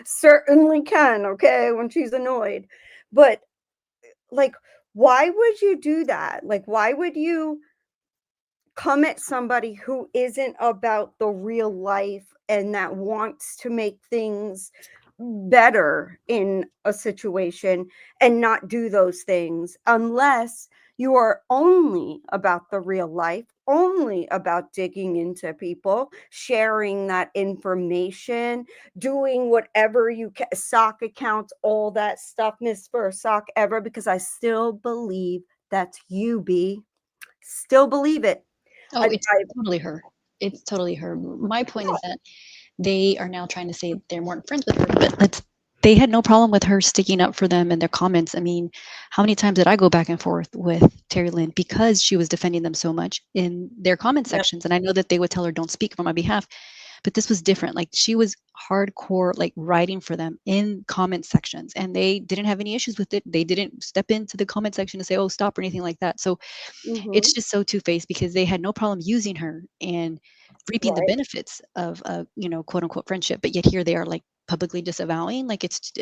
certainly can, okay, when she's annoyed. But like, why would you do that? Like, why would you come at somebody who isn't about the real life and that wants to make things better in a situation and not do those things unless you are only about the real life, only about digging into people, sharing that information, doing whatever you can, sock accounts, all that stuff, Miss for a sock ever, because I still believe that's you, B. Still believe it. Oh, it's totally her. It's totally her. My point is that they are now trying to say they weren't friends with her, but they had no problem with her sticking up for them in their comments. I mean, how many times did I go back and forth with Terry Lynn because she was defending them so much in their comment sections? And I know that they would tell her, don't speak on my behalf. But this was different. Like, she was hardcore, like, writing for them in comment sections, and they didn't have any issues with it. They didn't step into the comment section and say, oh, stop, or anything like that. So it's just so two-faced because they had no problem using her and reaping the benefits of a, quote unquote friendship. But yet here they are, like, publicly disavowing. Like, it's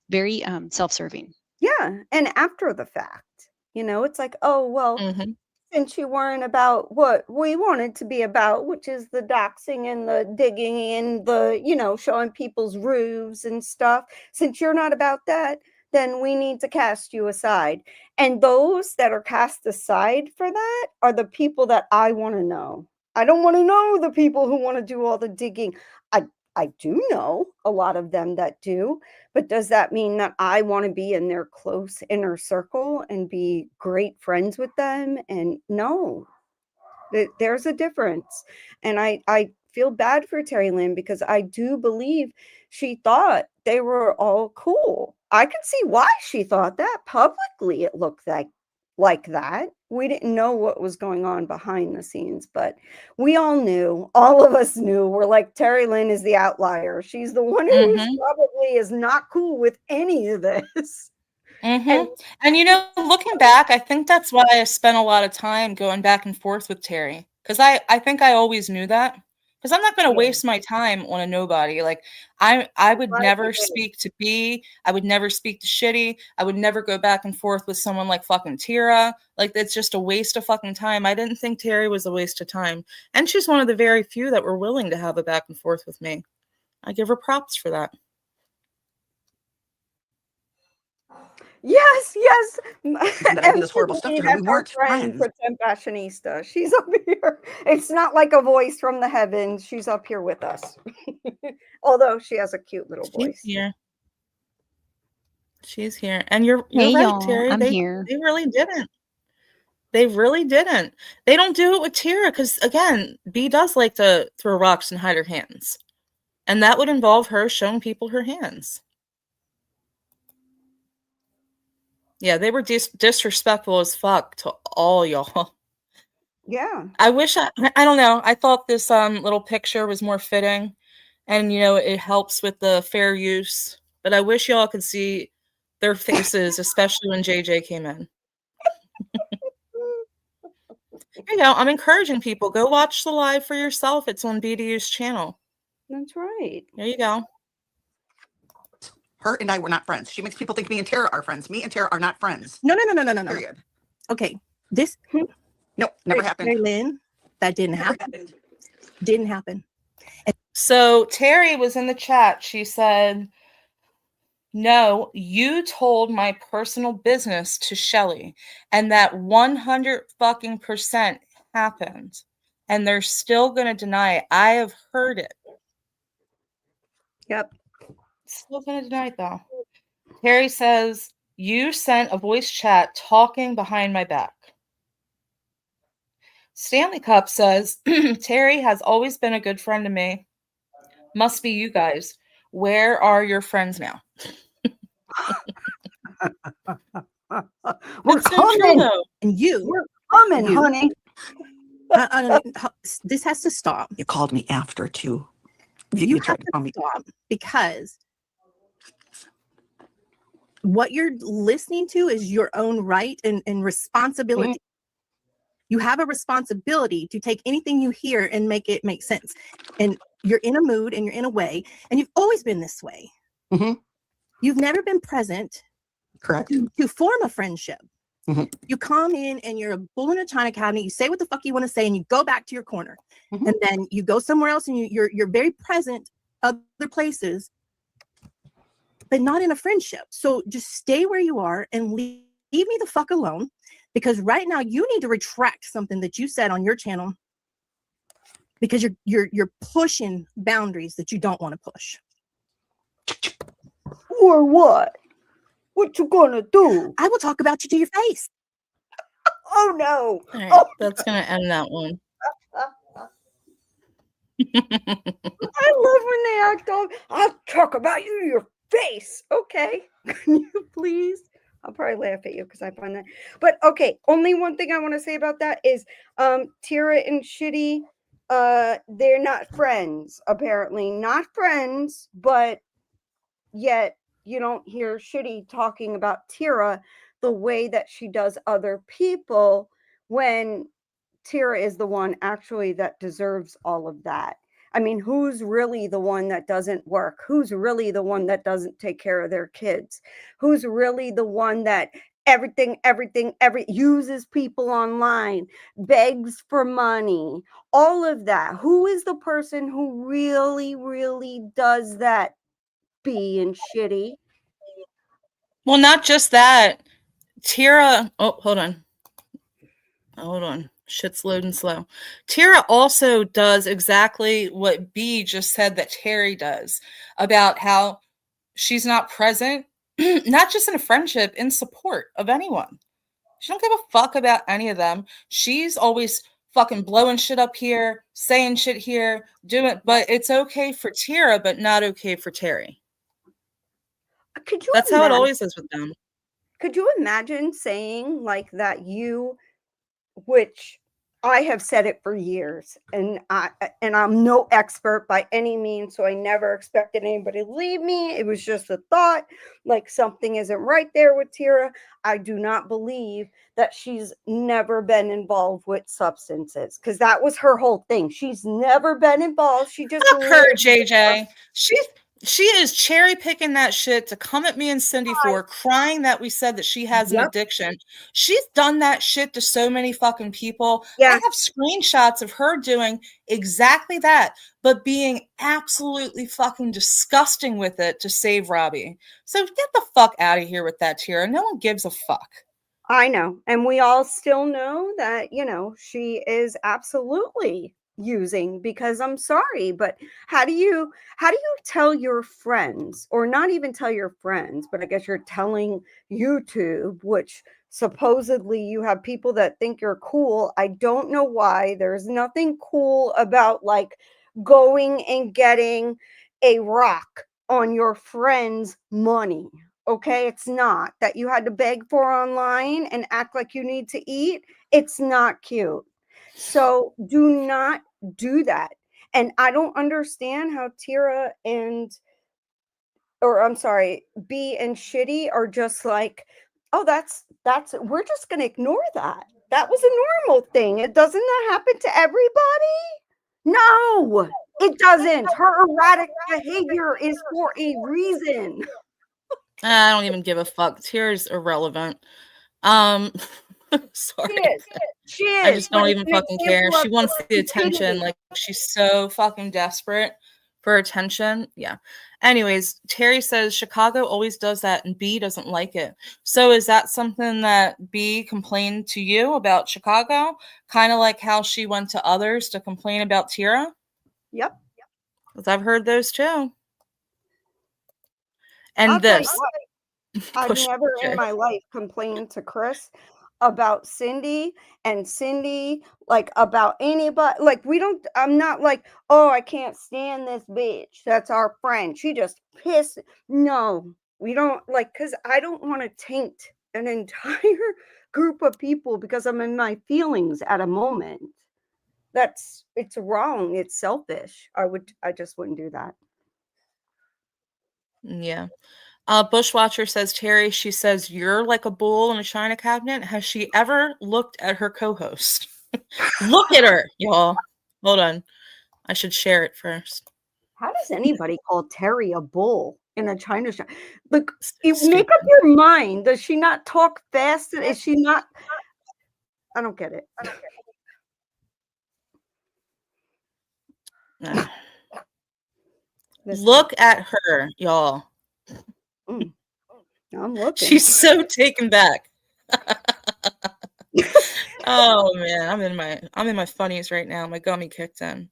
very self-serving. Yeah. And after the fact, it's like, oh, well, since you weren't about what we wanted to be about, which is the doxing and the digging and the, showing people's roofs and stuff, since you're not about that, then we need to cast you aside. And those that are cast aside for that are the people that I want to know. I don't want to know the people who want to do all the digging. I do know a lot of them that do, but does that mean that I want to be in their close inner circle and be great friends with them? And no, there's a difference. And I feel bad for Terry Lynn because I do believe she thought they were all cool. I could see why she thought that. Publicly it looked like that. We didn't know what was going on behind the scenes, but we all knew. All of us knew. We're like, Terry Lynn is the outlier. She's the one who probably is not cool with any of this. And looking back, I think that's why I spent a lot of time going back and forth with Terry, because I think I always knew that. Because I'm not going to Yeah. waste my time on a nobody. Like I would Right, never right. speak to B. I would never speak to Shitty. I would never go back and forth with someone like fucking Tira. Like it's just a waste of fucking time. I didn't think Terry was a waste of time. And she's one of the very few that were willing to have a back and forth with me. I give her props for that. Yes, yes. That I do this horrible stuff to her. We That's our weren't friend, friends. Pretend Fashionista. She's up here. It's not like a voice from the heavens. She's up here with us. Although she has a cute little She's voice. here. She's here. And you're Hey, right, y'all. Terry. I'm They here. really didn't. They really didn't. They don't do it with Tira because, again, B does like to throw rocks and hide her hands. And that would involve her showing people her hands. Yeah, they were disrespectful as fuck to all y'all. Yeah. I wish I don't know. I thought this little picture was more fitting. And, you know, it helps with the fair use. But I wish y'all could see their faces, especially when JJ came in. There you go. I'm encouraging people. Go watch the live for yourself. It's on BDU's channel. That's right. There you go. Her and I were not friends. She makes people think me and Tara are friends. Me and Tara are not friends. No. Period. Okay, this Nope, never happened. Mary Lynn, that didn't Never happen. happened. Didn't happen. So Terry was in the chat. She said, no, you told my personal business to Shelley, and that 100 fucking % happened. And they're still going to deny it. I have heard it. Yep. Still going to deny it, though. Terry says, you sent a voice chat talking behind my back. Stanley Cup says, Terry has always been a good friend to me. Must be you guys. Where are your friends now? We're That's so coming. true, though. And you, We're coming, You. honey. this has to stop. You called me after too. You tried have to call to me. stop because what you're listening to is your own right and responsibility. You have a responsibility to take anything you hear and make it make sense. And you're in a mood and you're in a way, and you've always been this way. Mhm. You've never been present Correct. to form a friendship. Mhm. You come in and you're a bull in a china cabinet. You say what the fuck you want to say, and you go back to your corner. Mhm. And then you go somewhere else, and you're very present other places, but not in a friendship. So just stay where you are and leave me the fuck alone. Because right now you need to retract something that you said on your channel, because you're pushing boundaries that you don't want to push. Or what? What you gonna do? I will talk about you to your face. Oh no. All right, Oh, that's going to end that one. I love when they act all. I'll talk about you to your face. Okay. Can you please? I'll probably laugh at you because I find that. But okay, only one thing I want to say about that is Tira and Shitty, they're not friends, apparently. Not friends, but yet you don't hear Shitty talking about Tira the way that she does other people, when Tira is the one actually that deserves all of that. I mean, who's really the one that doesn't work? Who's really the one that doesn't take care of their kids? Who's really the one that every uses people online, begs for money, all of that? Who is the person who really does that? Being Shitty. Well, not just that. Tira, hold on. Shit's loading slow. Tira also does exactly what B just said that Terry does, about how she's not present, not just in a friendship, in support of anyone. She don't give a fuck about any of them. She's always fucking blowing shit up here, saying shit here, doing, but it's okay for Tira, but not okay for Terry. Could you That's how it always is with them. Could you imagine saying like that which I have said it for years, and I'm no expert by any means, so I never expected anybody to leave me. It was just a thought, like something isn't right there with Tira. I do not believe that she's never been involved with substances, because that was her whole thing. She's never been involved. She just Fuck her, lived JJ. She is cherry picking that shit to come at me and Cindy for crying that we said that she has an addiction. She's done that shit to so many fucking people. Yeah. I have screenshots of her doing exactly that, but being absolutely fucking disgusting with it to save Robbie. So get the fuck out of here with that, Tira. No one gives a fuck. I know. And we all still know that, you know, she is absolutely using, because I'm sorry, but how do you tell your friends, or not even tell your friends, but I guess you're telling YouTube, which supposedly you have people that think you're cool. I don't know why. There's nothing cool about like going and getting a rock on your friend's money. Okay, it's not that you had to beg for online and act like you need to eat. It's not cute. So do not do that. And I don't understand how Tira and, or I'm sorry, B and Shitty are just like, oh, that's we're just going to ignore that. That was a normal thing. It doesn't that happen to everybody? No, it doesn't. Her erratic behavior is for a reason. I don't even give a fuck. Tira's irrelevant. Sorry. She is. I just don't but even it's an fucking care. example She of wants the stupidity. attention. Like, she's so fucking desperate for attention. Yeah. Anyways, Terry says Chicago always does that and B doesn't like it. So is that something that B complained to you about Chicago? Kind of like how she went to others to complain about Tira? Yep. Because I've heard those too. And I'll tell you this. what, I've Push never it. in my life complained to Chris about Cindy, and Cindy like about anybody. Like I'm not like, oh, I can't stand this bitch. That's our friend. She just pissed. No, we don't like, because I don't want to taint an entire group of people because I'm in my feelings at a moment. It's wrong. It's selfish. I just wouldn't do that. Yeah. Bushwatcher says, Terry, she says, you're like a bull in a china cabinet. Has she ever looked at her co-host? Look at her, y'all. Hold on. I should share it first. How does anybody call Terry a bull in a china shop? Look, Stupid. make up your mind. Does she not talk fast? Is she not? I don't get it. Look at her, y'all. I'm looking. She's so taken back. Oh man, I'm in my funnies right now. My gummy kicked in.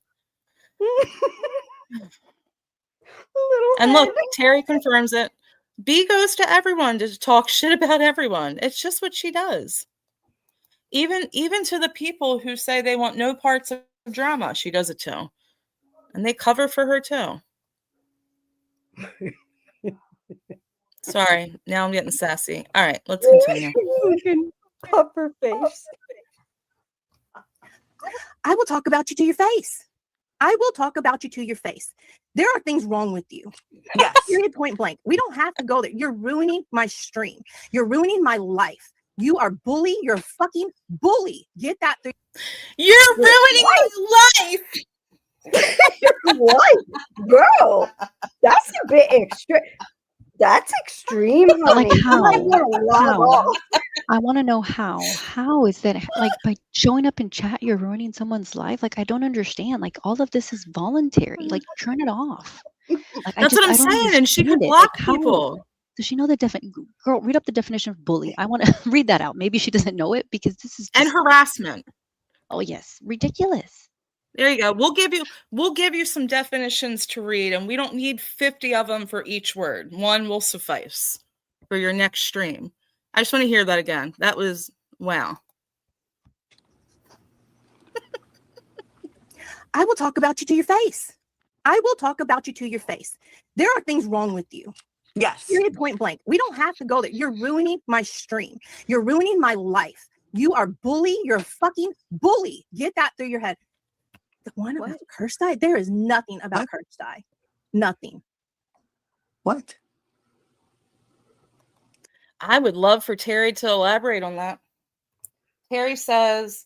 And look, Terry confirms it. B goes to everyone to talk shit about everyone. It's just what she does. Even to the people who say they want no parts of drama, she does it too. And they cover for her too. Sorry, now I'm getting sassy. All right, let's continue. Puffer face. I will talk about you to your face. I will talk about you to your face. There are things wrong with you. Yes. Period, point blank. We don't have to go there. You're ruining my stream. You're ruining my life. You are bully. You're a fucking bully. Get that through. You're ruining my life. What? Girl, that's a bit extreme. That's extreme, honey. Like how? You might wanna log off. I want to know how. How is that? Like by showing up in chat, you're ruining someone's life. Like I don't understand. Like all of this is voluntary. Like turn it off. Like, That's what I'm saying. And she could block people. Does she know the definition? Girl, read up the definition of bully. I want to read that out. Maybe she doesn't know it because this is And harassment. Oh yes, ridiculous. There you go. We'll give you some definitions to read, and we don't need 50 of them for each word. One will suffice for your next stream. I just want to hear that again. That was wow. I will talk about you to your face. I will talk about you to your face. There are things wrong with you. Yes. Period, point blank. We don't have to go there. You're ruining my stream. You're ruining my life. You are bully. You're a fucking bully. Get that through your head. The one about cursed eye? There is nothing about cursed eye. Nothing. What? I would love for Terry to elaborate on that. Terry says,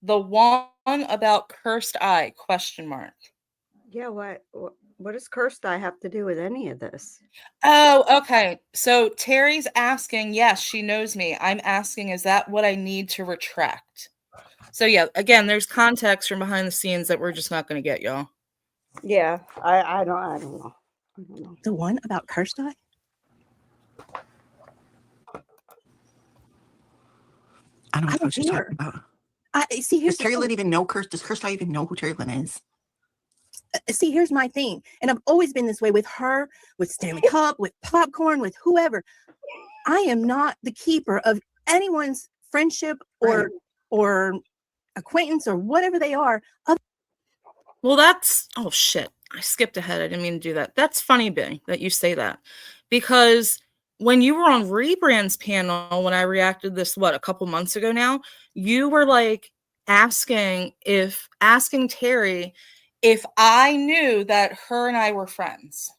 the one about cursed eye, question mark. Yeah, what does cursed eye have to do with any of this? Oh, okay. So Terry's asking, yes, she knows me. I'm asking, is that what I need to retract? So yeah, again, there's context from behind the scenes that we're just not going to get, y'all. Yeah, I don't know. The one about cursed eye? I don't know what she's talking about. See, does Terry Lynn even know Does Cursed Eye even know who Terry Lynn is? See, here's my thing. And I've always been this way with her, with Stanley Cup, with popcorn, with whoever. I am not the keeper of anyone's friendship or acquaintance or whatever they are. Well, that's, oh shit, I skipped ahead. I didn't mean to do that. That's funny, Bing, that you say that. Because when you were on Rebrand's panel, when I reacted this, a couple months ago now, you were like asking Terry if I knew that her and I were friends.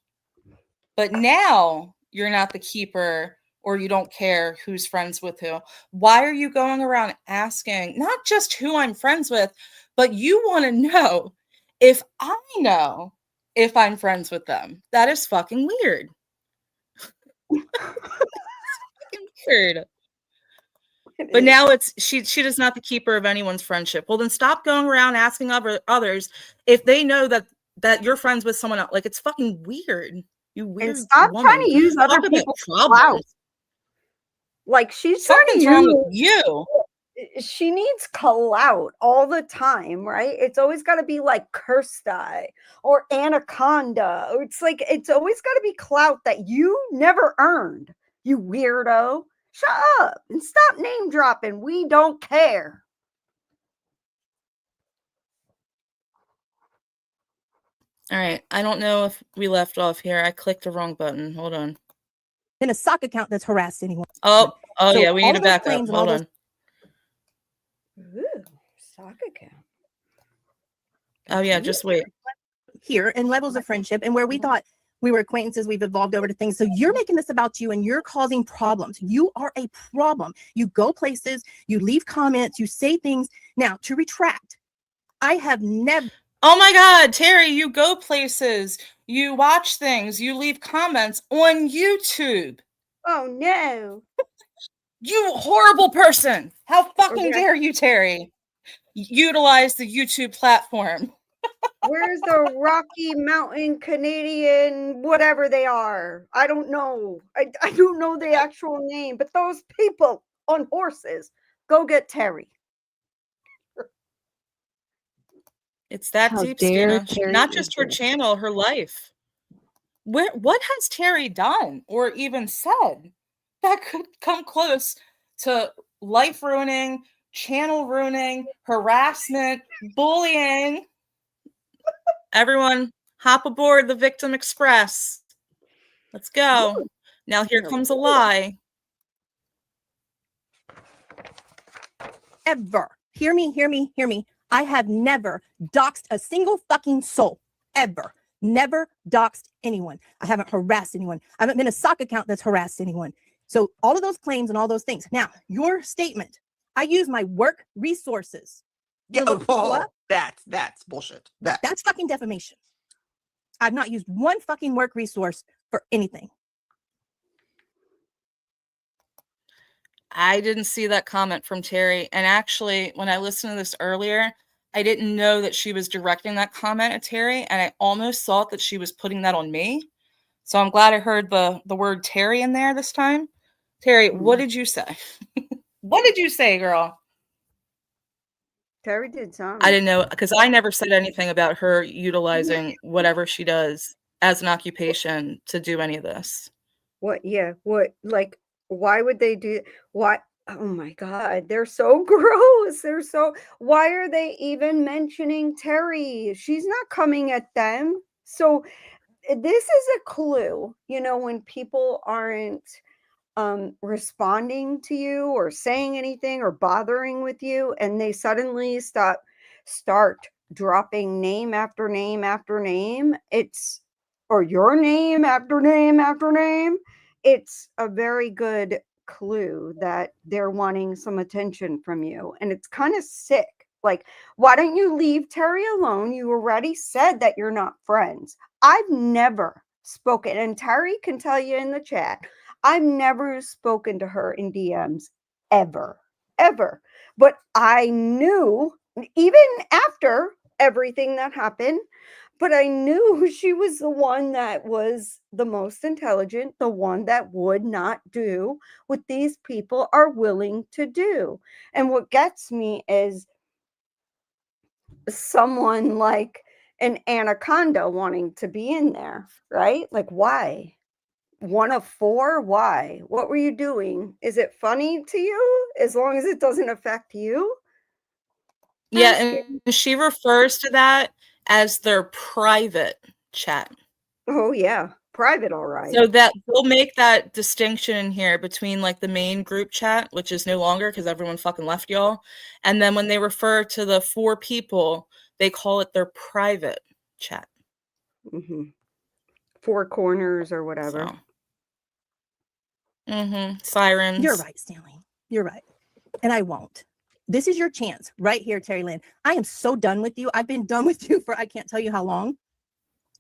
But now you're not the keeper, or you don't care who's friends with who. Why are you going around asking not just who I'm friends with, but you want to know if I know if I'm friends with them? That is fucking weird. Fucking weird. But now it's she is not the keeper of anyone's friendship. Well, then stop going around asking others if they know that you're friends with someone else. Like, it's fucking weird. You weird and stop woman. trying to use other people's clout. Like, she's trying to wrong use with you. She needs clout all the time, right? It's always got to be like cursed eye or anaconda. It's like, it's always got to be clout that you never earned, you weirdo. Shut up and stop name dropping. We don't care. All right. I don't know if we left off here. I clicked the wrong button. Hold on. In a sock account that's harassed anyone. Oh, So yeah. We need to all those back up. claims and Hold all on. Ooh, sock account. Oh, yeah. Just wait. Here and levels of friendship, and where we thought we were acquaintances, we've evolved over to things. So you're making this about you and you're causing problems. You are a problem. You go places, you leave comments, you say things. Now, to retract, I have never. Oh my God, Terry, you go places, you watch things, you leave comments on YouTube. Oh no. You horrible person. How fucking dare you, Terry, utilize the YouTube platform? Where's the Rocky Mountain Canadian, whatever they are? I don't know. I don't know the actual name, but those people on horses, go get Terry. It's that deep, Stina. Not just her channel, her life. What has Terry done or even said that could come close to life ruining, channel ruining, harassment, bullying? Everyone, hop aboard the Victim Express. Let's go. Ooh. Now here comes a lie. Ever. Hear me. I have never doxed a single fucking soul. Ever. Never doxed anyone. I haven't harassed anyone. I haven't been a sock account that's harassed anyone. So all of those claims and all those things. Now, your statement, I use my work resources. Yeah, that's bullshit. That's fucking defamation. I've not used one fucking work resource for anything. I didn't see that comment from Terry. And actually, when I listened to this earlier, I didn't know that she was directing that comment at Terry. And I almost thought that she was putting that on me. So I'm glad I heard the word Terry in there this time. Terry, what did you say? What did you say, girl? Terry did something. I didn't know, because I never said anything about her utilizing whatever she does as an occupation to do any of this. What? Yeah. What? Like, why would they do? Why? Oh my God. They're so gross. Why are they even mentioning Terry? She's not coming at them. So this is a clue, when people aren't responding to you or saying anything or bothering with you, and they suddenly start dropping name after name after name, or your name after name after name, it's a very good clue that they're wanting some attention from you. And it's kind of sick. Like, why don't you leave Terry alone? You already said that you're not friends. I've never spoken, and Terry can tell you in the chat, I've never spoken to her in DMs ever, ever. But I knew, even after everything that happened, but I knew she was the one that was the most intelligent, the one that would not do what these people are willing to do. And what gets me is someone like an anaconda wanting to be in there, right? Like, why? One of four? Why? What were you doing? Is it funny to you as long as it doesn't affect you? Yeah, and she refers to that as their private chat. Oh, yeah. Private, all right. So that we'll make that distinction in here between like the main group chat, which is no longer because everyone fucking left y'all. And then when they refer to the 4 people, they call it their private chat. Mm-hmm. 4 corners or whatever. So. Sirens. You're right, Stanley. You're right. And I won't. This is your chance right here, Terry Lynn. I am so done with you. I've been done with you for I can't tell you how long.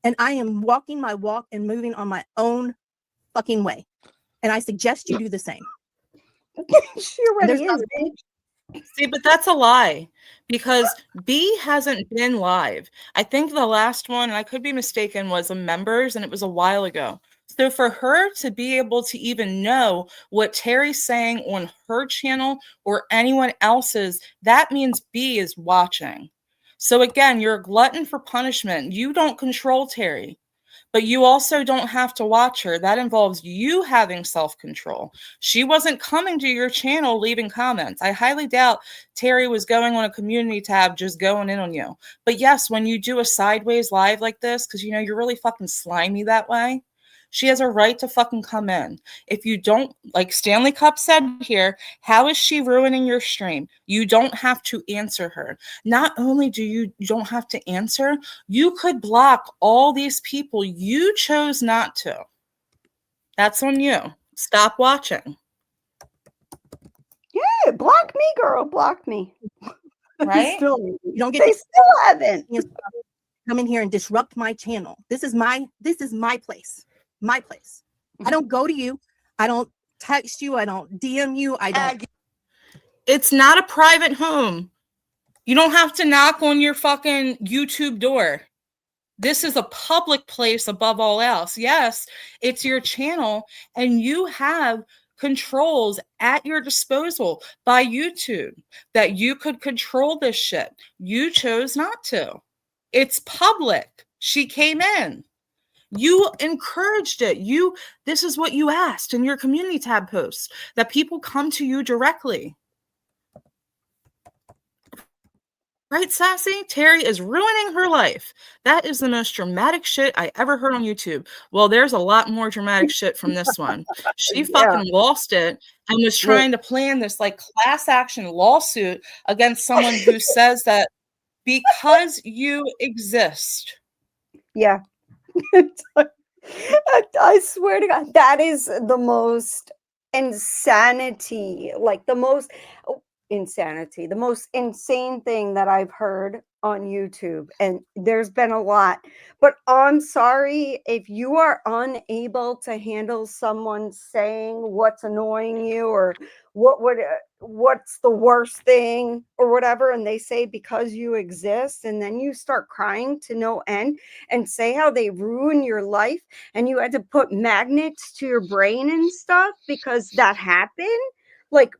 And I am walking my walk and moving on my own fucking way. And I suggest you do the same. She already is, bitch. See, but that's a lie because B hasn't been live. I think the last one, and I could be mistaken, was a members, and it was a while ago. So for her to be able to even know what Terry's saying on her channel or anyone else's, that means B is watching. So again, you're a glutton for punishment. You don't control Terry, but you also don't have to watch her. That involves you having self-control. She wasn't coming to your channel leaving comments. I highly doubt Terry was going on a community tab just going in on you. But yes, when you do a sideways live like this, because you know you're really fucking slimy that way, she has a right to fucking come in. If you don't, like Stanley Cup said here, how is she ruining your stream? You don't have to answer her. Not only do you don't have to answer, you could block all these people. You chose not to. That's on you. Stop watching. Yeah, block me, girl. Block me. Right? You don't get they still haven't. Come in here and disrupt my channel. This is my place. My place. I don't go to you. I don't text you. I don't DM you. I don't. It's not a private home. You don't have to knock on your fucking YouTube door. This is a public place above all else. Yes, it's your channel and you have controls at your disposal by YouTube that you could control this shit. You chose not to. It's public. She came in. You encouraged it. This is what you asked in your community tab posts, that people come to you directly. Right, Sassy? Terry is ruining her life. That is the most dramatic shit I ever heard on YouTube. Well, there's a lot more dramatic shit from this one. She fucking lost it and was trying to plan this like class action lawsuit against someone who says that because you exist. Yeah. I swear to God, that is the most insanity, like the most insanity, the most insane thing that I've heard on YouTube. And there's been a lot, but I'm sorry if you are unable to handle someone saying what's annoying you or what's the worst thing or whatever, and they say because you exist, and then you start crying to no end and say how they ruin your life and you had to put magnets to your brain and stuff because that happened. Like,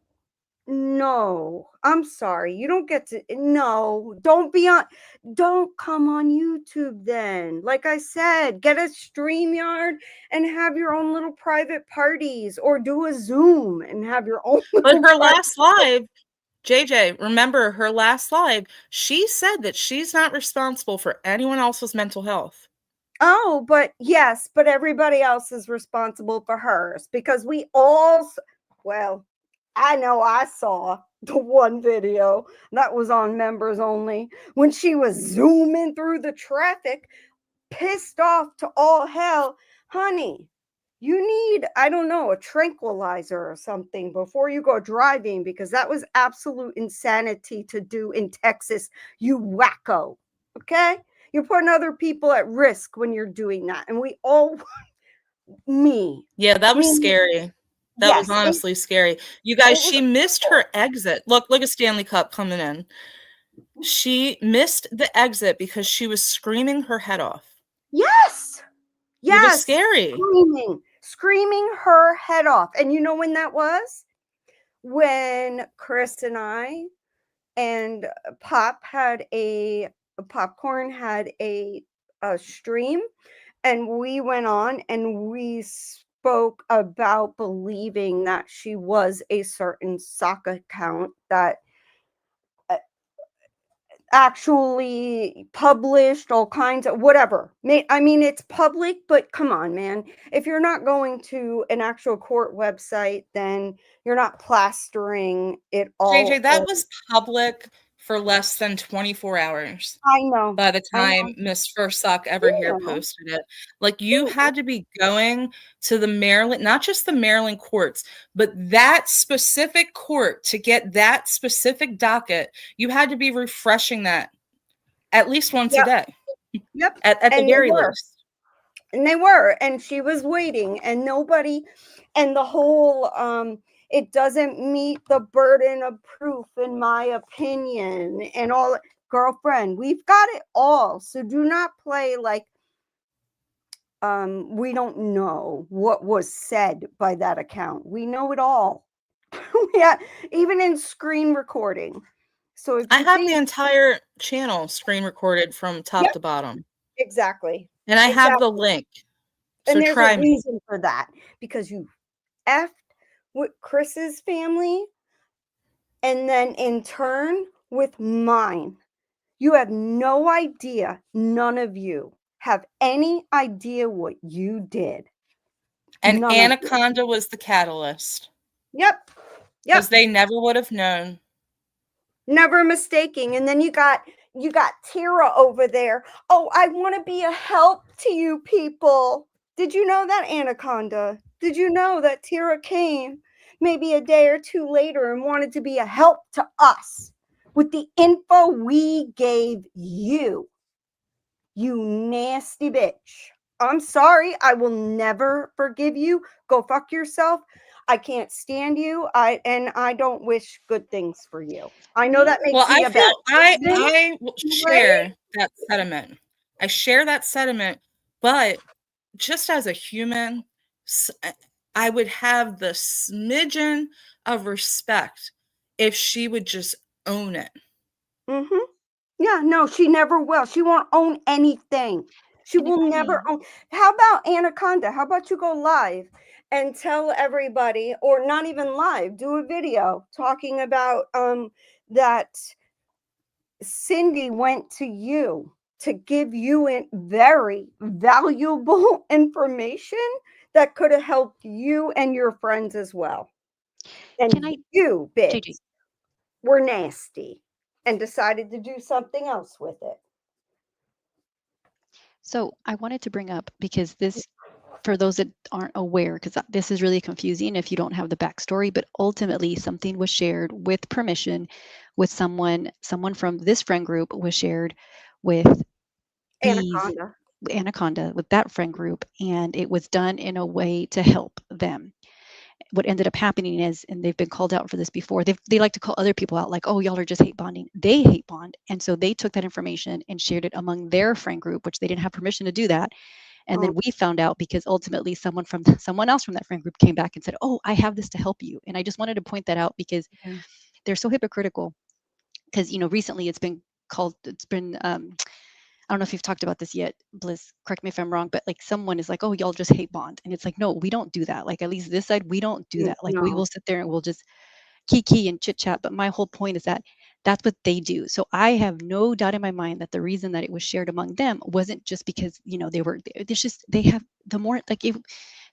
no, I'm sorry. You don't get to, no, don't come on YouTube then. Like I said, get a StreamYard and have your own little private parties, or do a Zoom and have your own. But her last live, JJ, remember her last live, she said that she's not responsible for anyone else's mental health. Oh, but yes, but everybody else is responsible for hers because we all, well, I know I saw the one video that was on members only when she was zooming through the traffic, pissed off to all hell. Honey, you need, I don't know, a tranquilizer or something before you go driving because that was absolute insanity to do in Texas, you wacko. Okay? You're putting other people at risk when you're doing that. And we all, me. Yeah, that was me, scary. That was Yes. honestly scary. You guys, was she missed her exit. Look at Stanley Cup coming in. She missed the exit because she was screaming her head off. Yes. It was Yes. scary. Screaming her head off. And you know when that was? When Chris and I and Popcorn had a stream, and we went on and we spoke about believing that she was a certain sock account that actually published all kinds of whatever. I mean, it's public, but come on, man. If you're not going to an actual court website, then you're not plastering it all. JJ, that was public for less than 24 hours. I know. By the time Miss First Sock Ever Here posted it. Like, you had to be going to the Maryland, not just the Maryland courts, but that specific court to get that specific docket. You had to be refreshing that at least once a day. Yep. At the very least. And they were. And she was waiting. And nobody, and the whole it doesn't meet the burden of proof, in my opinion, and all. Girlfriend, we've got it all. So do not play like we don't know what was said by that account. We know it all. Yeah, even in screen recording. So if I have the entire channel screen recorded from top to bottom. Exactly. And I have the link. So and there's try a me. reason for that, because you effed with Chris's family and then in turn with mine. You have no idea. None of you have any idea what you did. And Anaconda was the catalyst. Yep. Because they never would have known. Never mistaking. And then you got Tira over there. Oh, I want to be a help to you people. Did you know that, Anaconda? Did you know that Tira came maybe a day or two later and wanted to be a help to us? With the info we gave you, you nasty bitch. I'm sorry. I will never forgive you. Go fuck yourself. I can't stand you. I don't wish good things for you. I know that makes me a bad person. I share that sentiment. I share that sentiment, but just as a human, I would have the smidgen of respect if she would just own it. Mm-hmm. Yeah, no, she never will. She won't own anything. She will never own. How about Anaconda? How about you go live and tell everybody, or not even live, do a video talking about that Cindy went to you to give you very valuable information that could have helped you and your friends as well. And you, bitch, were nasty and decided to do something else with it. So I wanted to bring up, because this, for those that aren't aware, because this is really confusing if you don't have the backstory, but ultimately something was shared with permission with someone from this friend group was shared with Anaconda with that friend group, and it was done in a way to help them. What ended up happening is, and they've been called out for this before, they like to call other people out like, oh, y'all are just hate bonding. They hate bond. And so they took that information and shared it among their friend group, which they didn't have permission to do that. And then we found out because ultimately someone else from that friend group came back and said, oh, I have this to help you. And I just wanted to point that out because they're so hypocritical. Because, recently it's been I don't know if you've talked about this yet, Bliss, correct me if I'm wrong, but like someone is like, oh, y'all just hate bond. And it's like, no, we don't do that. Like, at least this side, we don't do that. Like, we will sit there and we'll just kiki and chit chat. But my whole point is that That's what they do. So I have no doubt in my mind that the reason that it was shared among them wasn't just because, you know, it's just, they have the more, like, if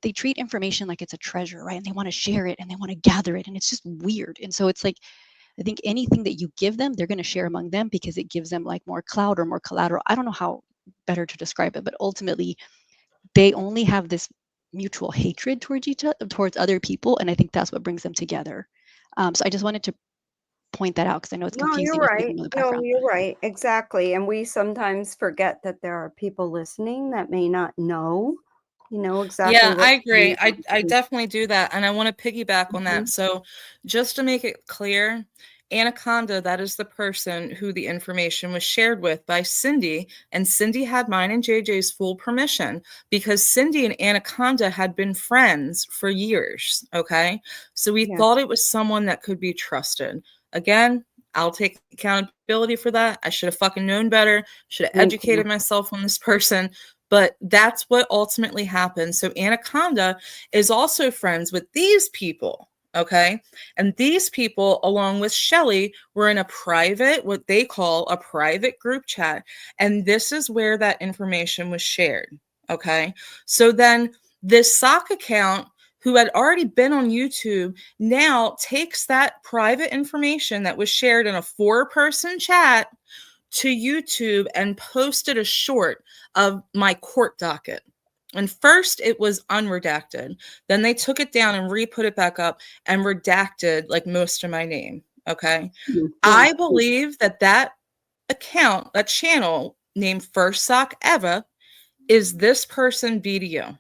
they treat information like it's a treasure, right? And they want to share it and they want to gather it. And it's just weird. And so it's like, I think anything that you give them, they're going to share among them because it gives them like more clout or more collateral. I don't know how better to describe it, but ultimately they only have this mutual hatred towards towards other people. And I think that's what brings them together. So I just wanted to point that out because I know it's No, you're confusing if you right. don't know the No, background. you're right. Exactly. And we sometimes forget that there are people listening that may not know, exactly Yeah, what I agree. we I definitely do that. And I want to piggyback on that. So just to make it clear, Anaconda, that is the person who the information was shared with by Cindy. And Cindy had mine and JJ's full permission because Cindy and Anaconda had been friends for years. Okay. So we Yeah. thought it was someone that could be trusted. Again, I'll take accountability for that. I should have fucking known better, should have Me educated too. myself on this person. But that's what ultimately happened. So Anaconda is also friends with these people. Okay. And these people, along with Shelley, were in a private, what they call a private group chat. And this is where that information was shared. Okay. So then this sock account, who had already been on YouTube, now takes that private information that was shared in a 4-person chat to YouTube and posted a short of my court docket. And first it was unredacted. Then they took it down and re-put it back up and redacted like most of my name. Okay. I believe that account, that channel named First Sock Eva is this person BDO.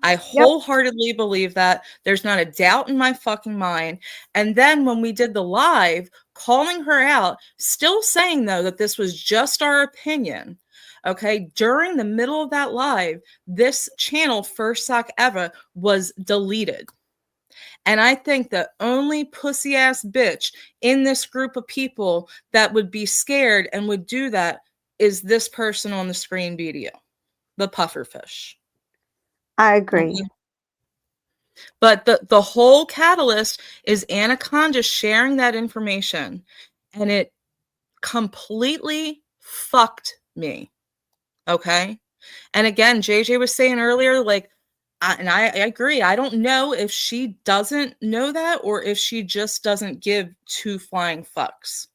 I wholeheartedly believe that. There's not a doubt in my fucking mind. And then when we did the live, calling her out, still saying though that this was just our opinion. Okay, during the middle of that live, this channel, First Sock Eva, was deleted. And I think the only pussy ass bitch in this group of people that would be scared and would do that is this person on the screen video, the pufferfish. I agree. Okay. But the whole catalyst is Anaconda sharing that information, and it completely fucked me. Okay. And again, JJ was saying earlier, like, I agree. I don't know if she doesn't know that or if she just doesn't give 2 flying fucks.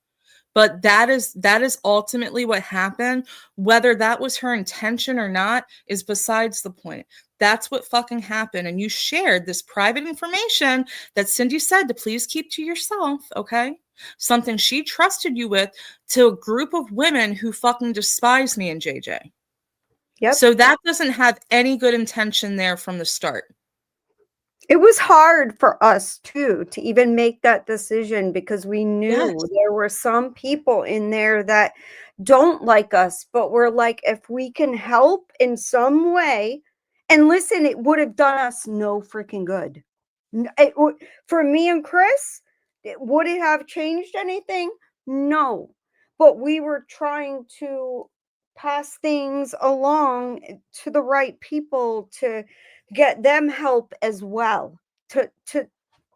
But that is ultimately what happened. Whether that was her intention or not is besides the point. That's what fucking happened. And you shared this private information that Cindy said to please keep to yourself, okay? Something she trusted you with, to a group of women who fucking despise me and JJ. Yep. So that doesn't have any good intention there from the start. It was hard for us too to even make that decision because we knew there were some people in there that don't like us, but we're like, if we can help in some way, and listen, it would have done us no freaking good. For me and Chris, would it have changed anything? No, but we were trying to pass things along to the right people to get them help as well, to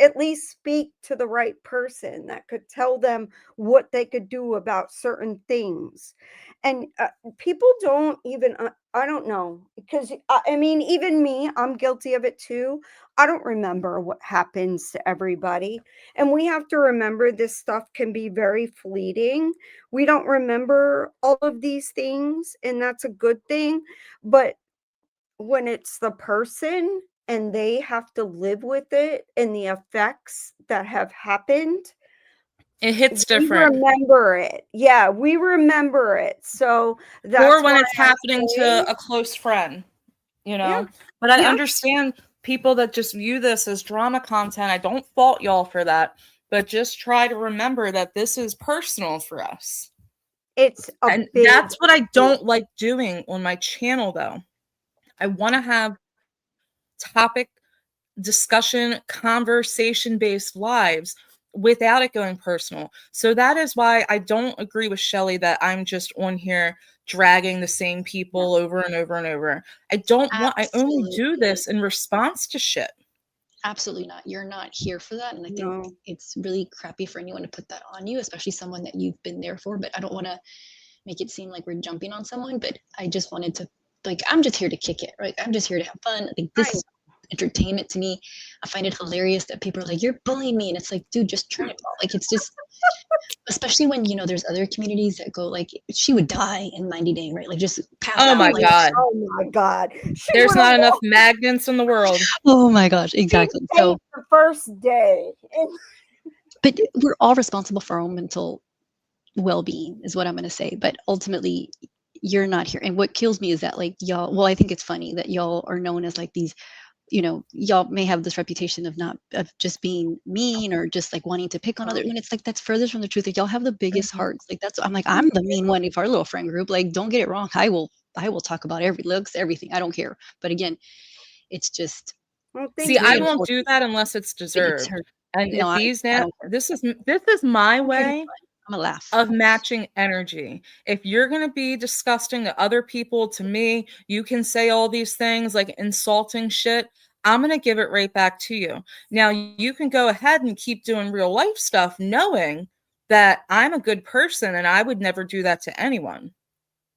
at least speak to the right person that could tell them what they could do about certain things. And people don't even I don't know, because I mean, even me, I'm guilty of it too. I don't remember what happens to everybody, and we have to remember this stuff can be very fleeting. We don't remember all of these things, and that's a good thing. But when it's the person and they have to live with it and the effects that have happened, it hits we different. remember it. Yeah, we remember it. So that's Or when why it's I'm happening saying, to a close friend, you yeah, know. But I yeah, understand people that just view this as drama content. I don't fault y'all for that, but just try to remember that this is personal for us. it's a And big that's what I don't like doing on my channel, though. I want to have topic discussion, conversation based lives without it going personal. So that is why I don't agree with Shelley that I'm just on here dragging the same people over and over and over. I don't want, I only do Absolutely. this in response to shit. Absolutely not. You're not here for that. And I think No. it's really crappy for anyone to put that on you, especially someone that you've been there for. But I don't want to make it seem like we're jumping on someone, but I just wanted to, like, I'm just here to kick it, right? I'm just here to have fun. Like, this Right. is entertainment to me. I find it hilarious that people are like, you're bullying me. And it's like, dude, just turn it off. Like, it's just, especially when, you know, there's other communities that go like, she would die in 90 days, right? Like, just pass Oh out. my Like, God. Oh my God. She There's would've not enough walked magnets in the world. oh my gosh, exactly. So, the first day. but we're all responsible for our own mental well-being is what I'm going to say. But ultimately, you're not here. And what kills me is that, like, y'all, well, I think it's funny that y'all are known as like these, you know, y'all may have this reputation of not, of just being mean or just like wanting to pick on others. When it's like, that's furthest from the truth. Like, y'all have the biggest hearts. Like, that's, I'm like, I'm the mean one of our little friend group. Like, don't get it wrong. I will talk about every looks, everything. I don't care. But again, it's just, Well, See, I really won't do that unless it's but it's deserved. her. And No, if these I now, don't care. this is my I'm here to have way fun. I'm gonna laugh. of matching energy. If you're going to be disgusting to other people, to me, you can say all these things like insulting shit. I'm going to give it right back to you. Now, you can go ahead and keep doing real life stuff, knowing that I'm a good person and I would never do that to anyone.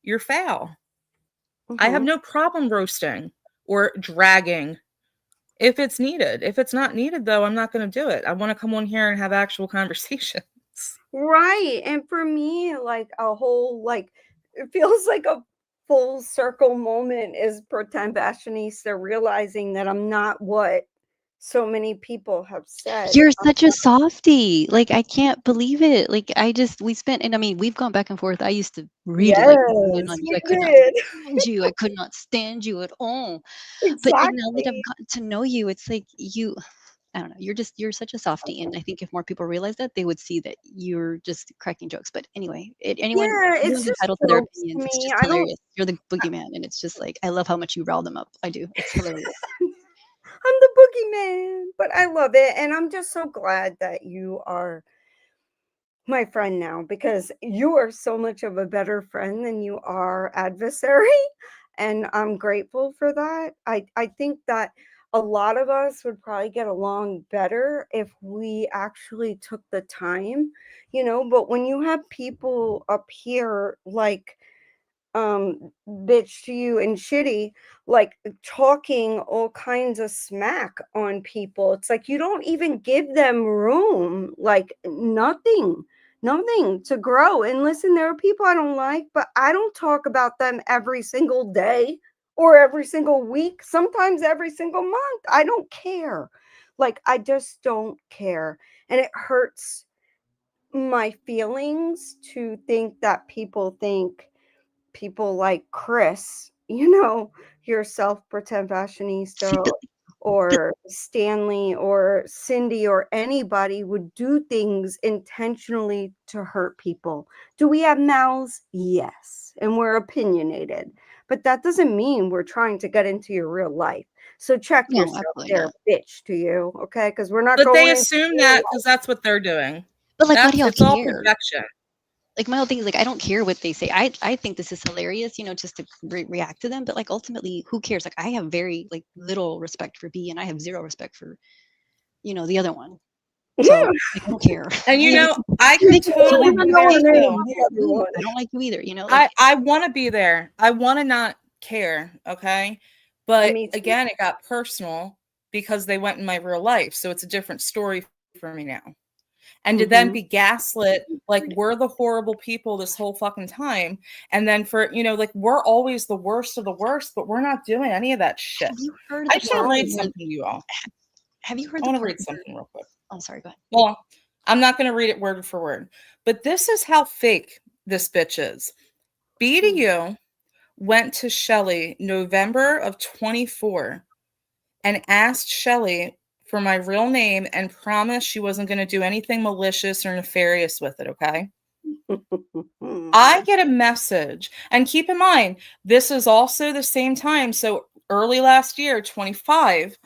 You're foul. I have no problem roasting or dragging if it's needed. If it's not needed, though, I'm not going to do it. I want to come on here and have actual conversations. Right. And for me, like a whole, like, it feels like a full circle moment is pretend fashionista realizing that I'm not what so many people have said. You're such a softie. Like, I can't believe it. Like, I just, we spent, and I mean, we've gone back and forth. I used to really like comment Yes, on you. we I could not did. stand you. I could not stand you at all. But like now that I've Exactly. gotten to know you, it's like you, I don't know, you're such a softie. And I think if more people realize that, they would see that you're just cracking jokes. But anyway, Yeah, it's everyone's just entitled to their jokes to opinions. It's me. just I don't hilarious. You're the boogeyman. And it's just like, I love how much you rile them up. I do. It's hilarious. I'm the boogeyman, but I love it. And I'm just so glad that you are my friend now because you are so much of a better friend than you are adversary. And I'm grateful for that. I think that a lot of us would probably get along better if we actually took the time, but when you have people up here like bitch to you and shitty, like talking all kinds of smack on people. It's like you don't even give them room, like nothing to grow. And listen, there are people I don't like, but I don't talk about them every single day or every single week, sometimes every single month. I don't care. Like, I just don't care. And it hurts my feelings to think that people think people like Chris, yourself, pretend See, fashionista, but or Stanley, or Cindy, or anybody would do things intentionally to hurt people. Do we have mouths? Yes. And we're opinionated. But that doesn't mean we're trying to get into your real life. So check no, yourself absolutely there, not. bitch, to you. Okay. Because we're not But they going into assume your that life. because that's what they're doing. But like, why do y'all It's all care? projection. Like, my whole thing is like, I don't care what they say. I think this is hilarious, just to react to them. But like, ultimately, who cares? Like, I have very like little respect for B, and I have zero respect for the other one. So like, I don't care. And I You can make me feel totally bad. be know there her I name, too. the other one. don't like you either. Like, I want to be there. I want to not care, okay? But Me too. again, it got personal because they went in my real life, so it's a different story for me now. And to then be gaslit like we're the horrible people this whole fucking time, and then for like we're always the worst of the worst, but we're not doing any of that shit. have you heard I the just want to part read where, something to you all. have you heard I the want to part read where, something real quick. oh, sorry, go ahead. Well, I'm not going to read it word for word, but this is how fake this bitch is. BDU went to Shelley November of 24 and asked Shelley for my real name and promised she wasn't going to do anything malicious or nefarious with it, okay? I get a message, and keep in mind, this is also the same time, so early last year, 25,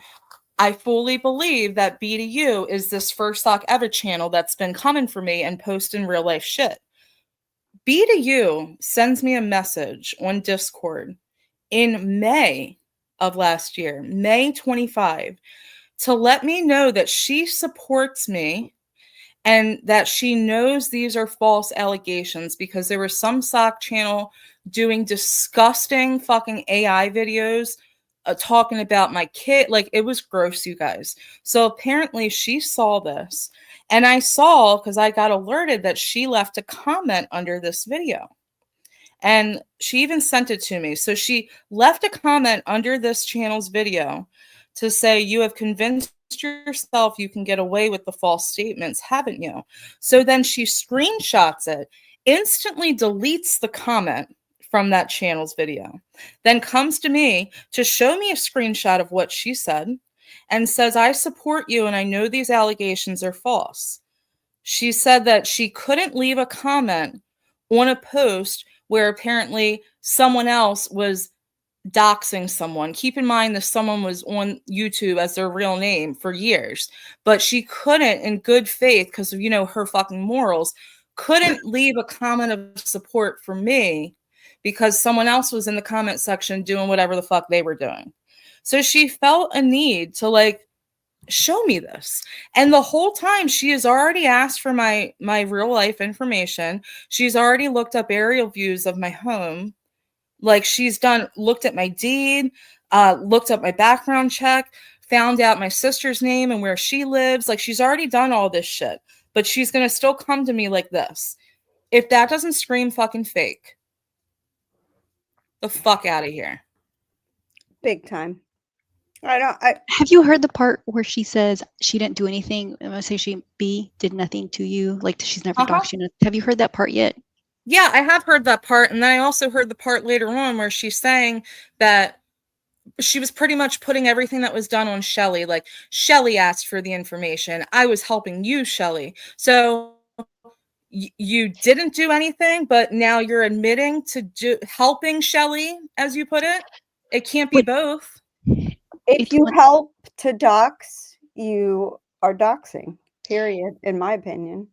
I fully believe that BDU is this first stock ever channel that's been coming for me and posting real life shit. BDU sends me a message on Discord in May of last year, May 25, to let me know that she supports me and that she knows these are false allegations, because there was some sock channel doing disgusting fucking AI videos talking about my kid. Like, it was gross, you guys. So apparently she saw this, and I saw, because I got alerted that she left a comment under this video, and she even sent it to me. So she left a comment under this channel's video to say, you have convinced yourself you can get away with the false statements, haven't you? So then she screenshots it, instantly deletes the comment from that channel's video, then comes to me to show me a screenshot of what she said and says, I support you and I know these allegations are false. She said that she couldn't leave a comment on a post where apparently someone else was doxing someone. Keep in mind that someone was on YouTube as their real name for years, but she couldn't, in good faith, because of, her fucking morals, couldn't leave a comment of support for me because someone else was in the comment section doing whatever the fuck they were doing. So she felt a need to show me this. And the whole time she has already asked for my real life information. She's already looked up aerial views of my home. Like, she's looked at my deed, looked up my background check, found out my sister's name and where she lives. Like, she's already done all this shit, but she's going to still come to me like this. If that doesn't scream fucking fake, the fuck out of here. Big time. Have you heard the part where she says she didn't do anything? I'm gonna say B did nothing to you, like she's never doxed you. Have you heard that part yet? Yeah, I have heard that part, and then I also heard the part later on where she's saying that she was pretty much putting everything that was done on Shelley. Like, Shelley asked for the information. I was helping you, Shelley. So you didn't do anything, but now you're admitting to helping Shelley, as you put it. It can't be both. If you help to dox, you are doxing, period, in my opinion.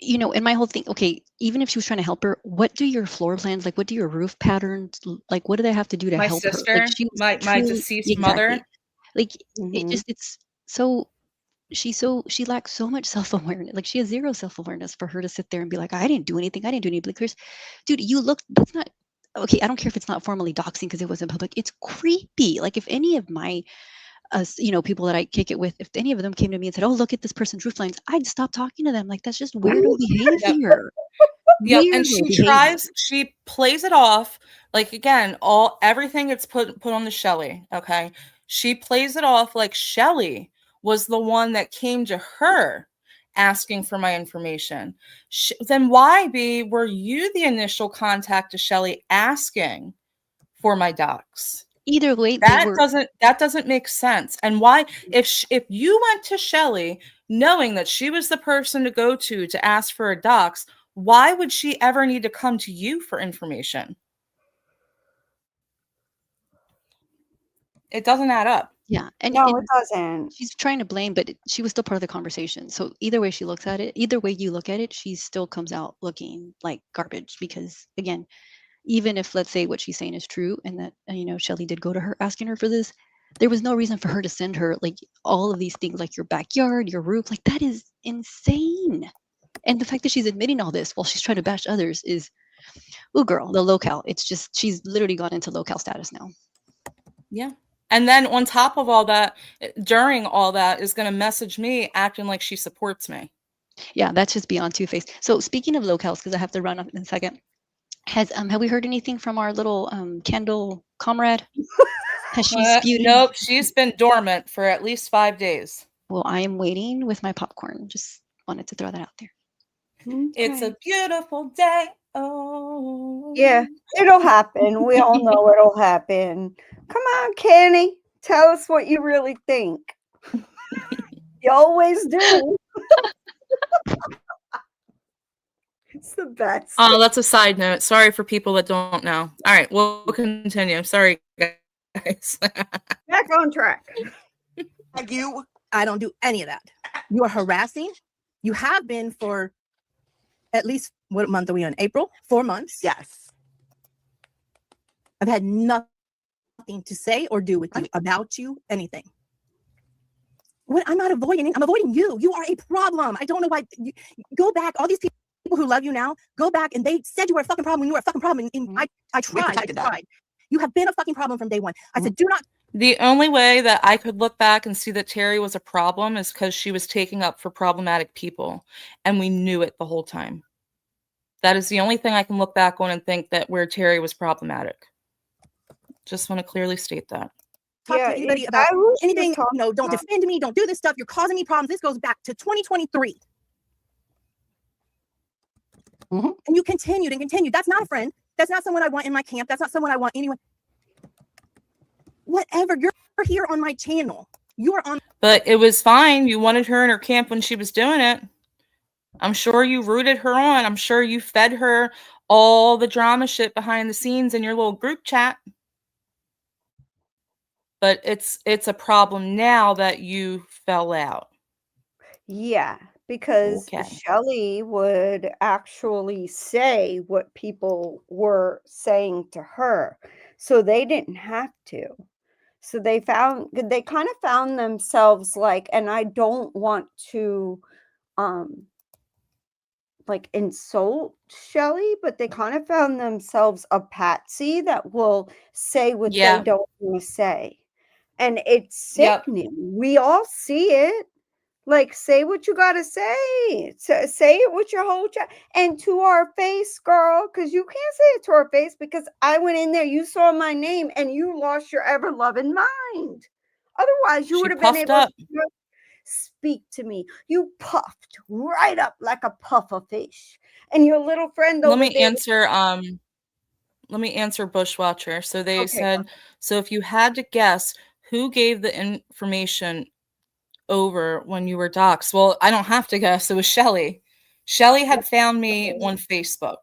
And my whole thing, okay, even if she was trying to help her, what do your floor plans, like, what do your roof patterns, like, what do they have to do to help her? Sister, like, my deceased mother. Like, she lacks so much self-awareness. Like, she has zero self-awareness for her to sit there and be like, I didn't do anything. Like, Chris, dude, that's not, okay, I don't care if it's not formally doxing because it was in public. It's creepy. Like, if any of my people that I kick it with, if any of them came to me and said, oh, look at this person's roof lines, I'd stop talking to them. Like, that's just weirdo behavior. Yeah, and she plays it off. Like, again, everything gets put on the Shelley, okay? She plays it off like Shelley was the one that came to her asking for my information. Then why, B, were you the initial contact to Shelley asking for my docs? Either way, that doesn't make sense. And why, if you went to Shelley knowing that she was the person to go to ask for a docs, why would she ever need to come to you for information? It doesn't add up. Yeah, it doesn't. She's trying to blame, but she was still part of the conversation. So either way she looks at it, either way you look at it, she still comes out looking like garbage. Because again, even if, let's say, what she's saying is true and that Shelley did go to her asking her for this, there was no reason for her to send her like all of these things, like your backyard, your roof. Like, that is insane. And the fact that she's admitting all this while she's trying to bash others is, oh girl, the locale. It's just, she's literally gone into locale status now. Yeah. And then on top of all that, during all that, is going to message me acting like she supports me. Yeah, that's just beyond two-faced. So speaking of locales, because I have to run up in a second, have we heard anything from our little Kendall comrade? Has she spewed? Nope, she's been dormant for at least 5 days. Well, I am waiting with my popcorn. Just wanted to throw that out there. Okay. It's a beautiful day. Oh. Yeah, it'll happen. We all know it'll happen. Come on, Kenny. Tell us what you really think. You always do. It's the best. Oh, that's a side note. Sorry for people that don't know. All right, we'll continue. Sorry, guys. Back on track. Thank you. I don't do any of that. You are harassing. You have been for at least, what month are we on? April? 4 months. Yes. I've had nothing to say or do with you, about you, anything. When I'm not avoiding, I'm avoiding you. You are a problem. I don't know why. Go back. All these people who love you now, go back, and they said you were a fucking problem when you were a fucking problem. And I tried. You have been a fucking problem from day one. I said, do not. The only way that I could look back and see that Terry was a problem is because she was taking up for problematic people, and we knew it the whole time. That is the only thing I can look back on and think that where Terry was problematic. Just want to clearly state that. Talk to anybody about anything, don't defend me, don't do this stuff. You're causing me problems. This goes back to 2023. And you continued and continued. That's not a friend. That's not someone I want in my camp. That's not someone I want anyone. Whatever. You're here on my channel. You're on. But it was fine. You wanted her in her camp when she was doing it. I'm sure you rooted her on. I'm sure you fed her all the drama shit behind the scenes in your little group chat. But it's a problem now that you fell out. Yeah, because Shelley would actually say what people were saying to her. So they didn't have to. So they kind of found themselves like, and I don't want to like insult Shelley, but they kind of found themselves a patsy that will say what they don't want to say. And it's sickening. We all see it. Like, say what you got to say. Say it with your whole chat. And to our face, girl, because you can't say it to our face because I went in there, you saw my name, and you lost your ever-loving mind. Otherwise, you would have been able to speak to me. You puffed right up like a puffer fish. And your little friend over there. Let me answer Bushwatcher. So they said, so if you had to guess who gave the information over when you were doxxed, well, I don't have to guess. It was Shelley. Shelley had found me on Facebook.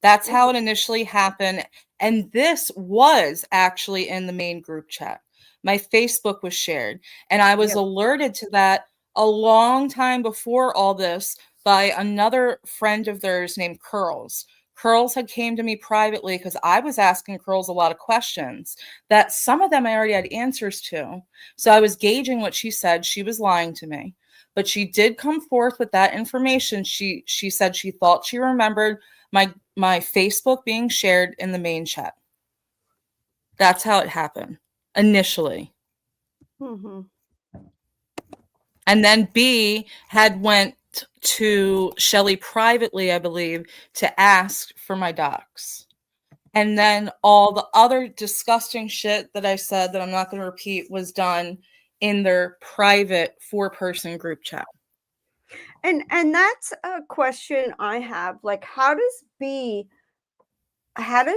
That's how it initially happened. And this was actually in the main group chat. My Facebook was shared. And I was alerted to that a long time before all this by another friend of theirs named Curls. Curls had came to me privately because I was asking Curls a lot of questions that some of them I already had answers to. So I was gauging what she said. She was lying to me, but she did come forth with that information. She said she thought she remembered my Facebook being shared in the main chat. That's how it happened initially. And then B had went to Shelley privately, I believe, to ask for my docs. And then all the other disgusting shit that I said that I'm not going to repeat was done in their private 4-person group chat. And that's a question I have. Like, how does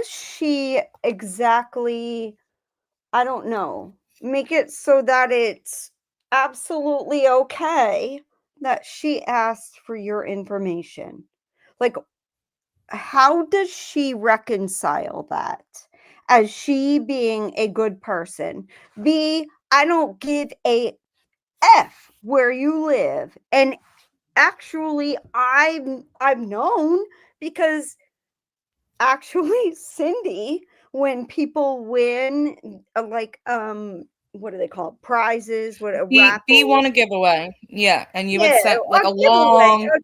she exactly, I don't know, make it so that it's absolutely okay that she asked for your information? Like, how does she reconcile that as she being a good person? B, I don't give a F where you live. And actually, I've known, because actually Cindy, when people win like what do they call it? Prizes, B won a giveaway. Yeah. And you had sent like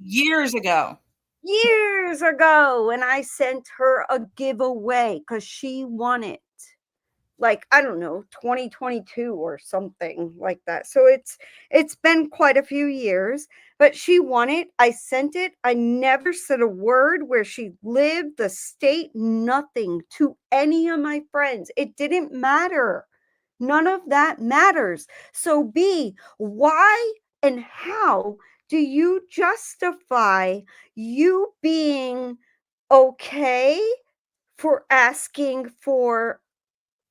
years ago. Years ago, and I sent her a giveaway because she won it. Like, I don't know, 2022 or something like that. So it's been quite a few years, but she won it. I sent it. I never said a word where she lived, the state, nothing to any of my friends. It didn't matter. None of that matters. So B, why and how do you justify you being okay for asking for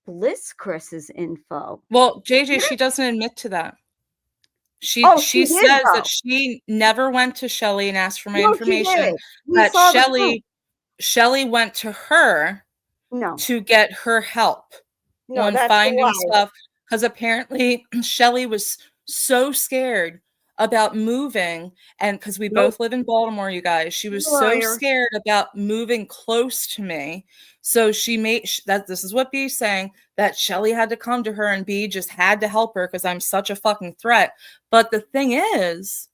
Bliss Chris's info? Well, JJ, she doesn't admit to that. She says that she never went to Shelley and asked for my information. That Shelley went to her to get her help on finding stuff, because apparently Shelley was so scared about moving, and because we Nope. both live in Baltimore, you guys, she was so Liar. scared about moving close to me. So she made that, this is what B's saying, that Shelley had to come to her and B just had to help her because I'm such a fucking threat. But the thing is,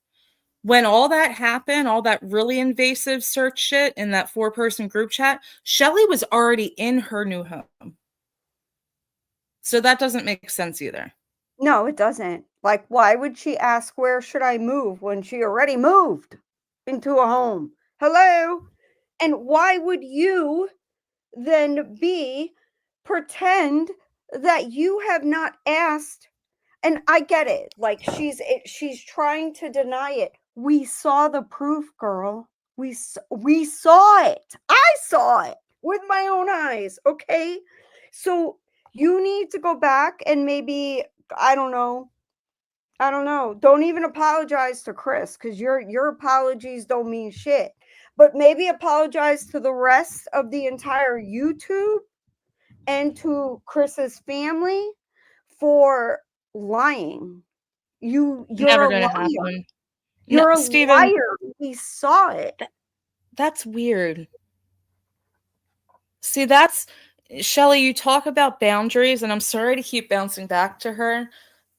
when all that happened, all that really invasive search shit in that 4-person group chat, Shelley was already in her new home. So that doesn't make sense either. No, it doesn't. Like, why would she ask where should I move when she already moved into a home? Hello? And why would you then pretend that you have not asked? And I get it. Like, she's trying to deny it. We saw the proof, girl. We saw it. I saw it with my own eyes. Okay. So you need to go back and maybe, I don't know. Don't even apologize to Chris, because your apologies don't mean shit. But maybe apologize to the rest of the entire YouTube and to Chris's family for lying. You're Never a gonna liar. happen. You're a Steven, liar. We saw it. that's weird. See, that's Shelley, you talk about boundaries, and I'm sorry to keep bouncing back to her.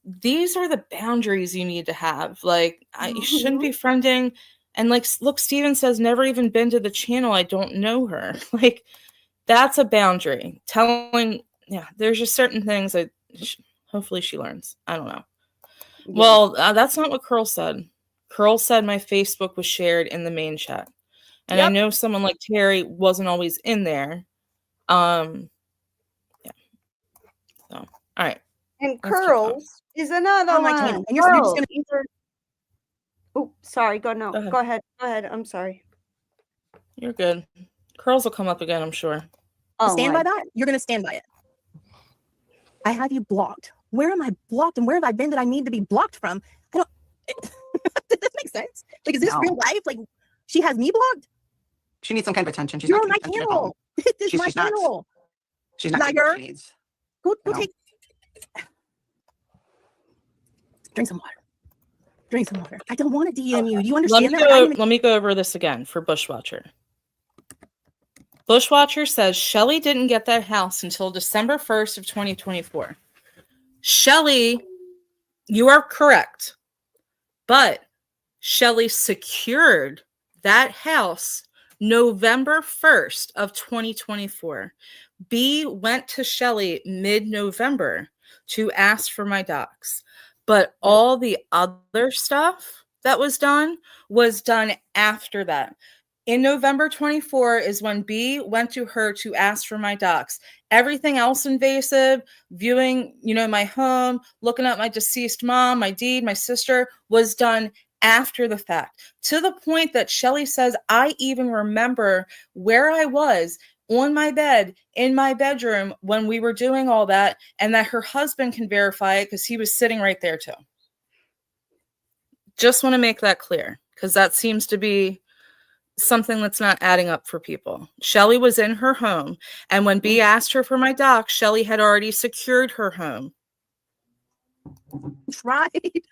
These are the boundaries you need to have. Like, you shouldn't be friending. And like, look, Steven says, never even been to the channel. I don't know her. Like, that's a boundary. Telling, yeah, there's just certain things that hopefully she learns. I don't know. Yeah. Well, that's not what Curl said. Curl said my Facebook was shared in the main chat. And I know someone like Terry wasn't always in there. Yeah. So, all right. And Curls is another on my one. channel, and you're just gonna Oh, sorry. Go ahead. I'm sorry. You're good. Curls will come up again, I'm sure. Stand by that. You're gonna stand by it. I have you blocked. Where am I blocked, and where have I been that I need to be blocked from? I don't. Does this make sense? Like, is this real life? Like, she has me blocked. She needs some kind of attention. She's You're not on my getting attention at home. channel. This is my She's not. channel. She's not getting what she needs. Go No. take. Drink some water. Drink some water. I don't want to DM you. Do you understand that? Let me go over this again for Bushwatcher. Bushwatcher says Shelley didn't get that house until December 1st of 2024. Shelley, you are correct. But Shelley secured that house November 1st of 2024. B went to Shelley mid-November to ask for my docs. But all the other stuff that was done after that. In November 24 is when B went to her to ask for my docs. Everything else invasive, viewing, my home, looking at my deceased mom, my deed, my sister, was done after the fact. To the point that Shelley says, I even remember where I was on my bed in my bedroom when we were doing all that, and that her husband can verify it because he was sitting right there too. Just want to make that clear, because that seems to be something that's not adding up for people. Shelley was in her home, and when B asked her for my docs, Shelley had already secured her home. Right.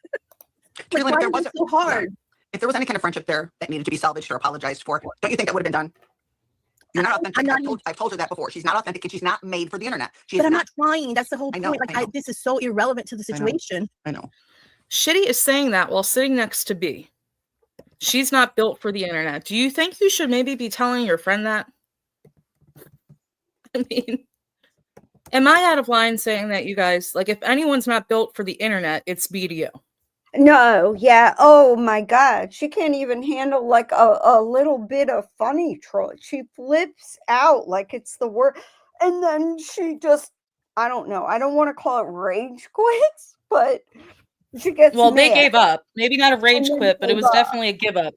Like, why is it so hard? If there was any kind of friendship there that needed to be salvaged or apologized for, don't you think that would have been done? You're not authentic. I've told her that before. She's not authentic, and she's not made for the internet. But I'm not trying. That's the whole point. Like, this is so irrelevant to the situation. I know. Shitty is saying that while sitting next to B. She's not built for the internet. Do you think you should maybe be telling your friend that? I mean, am I out of line saying that, you guys? Like, if anyone's not built for the internet, it's BDO. No, yeah. Oh my God. She can't even handle like a little bit of funny troll. She flips out like it's the word. And then she just, I don't know. I don't want to call it rage quits, but she gets Well, they mad. gave up. Maybe not a rage quit, but it was definitely a give up.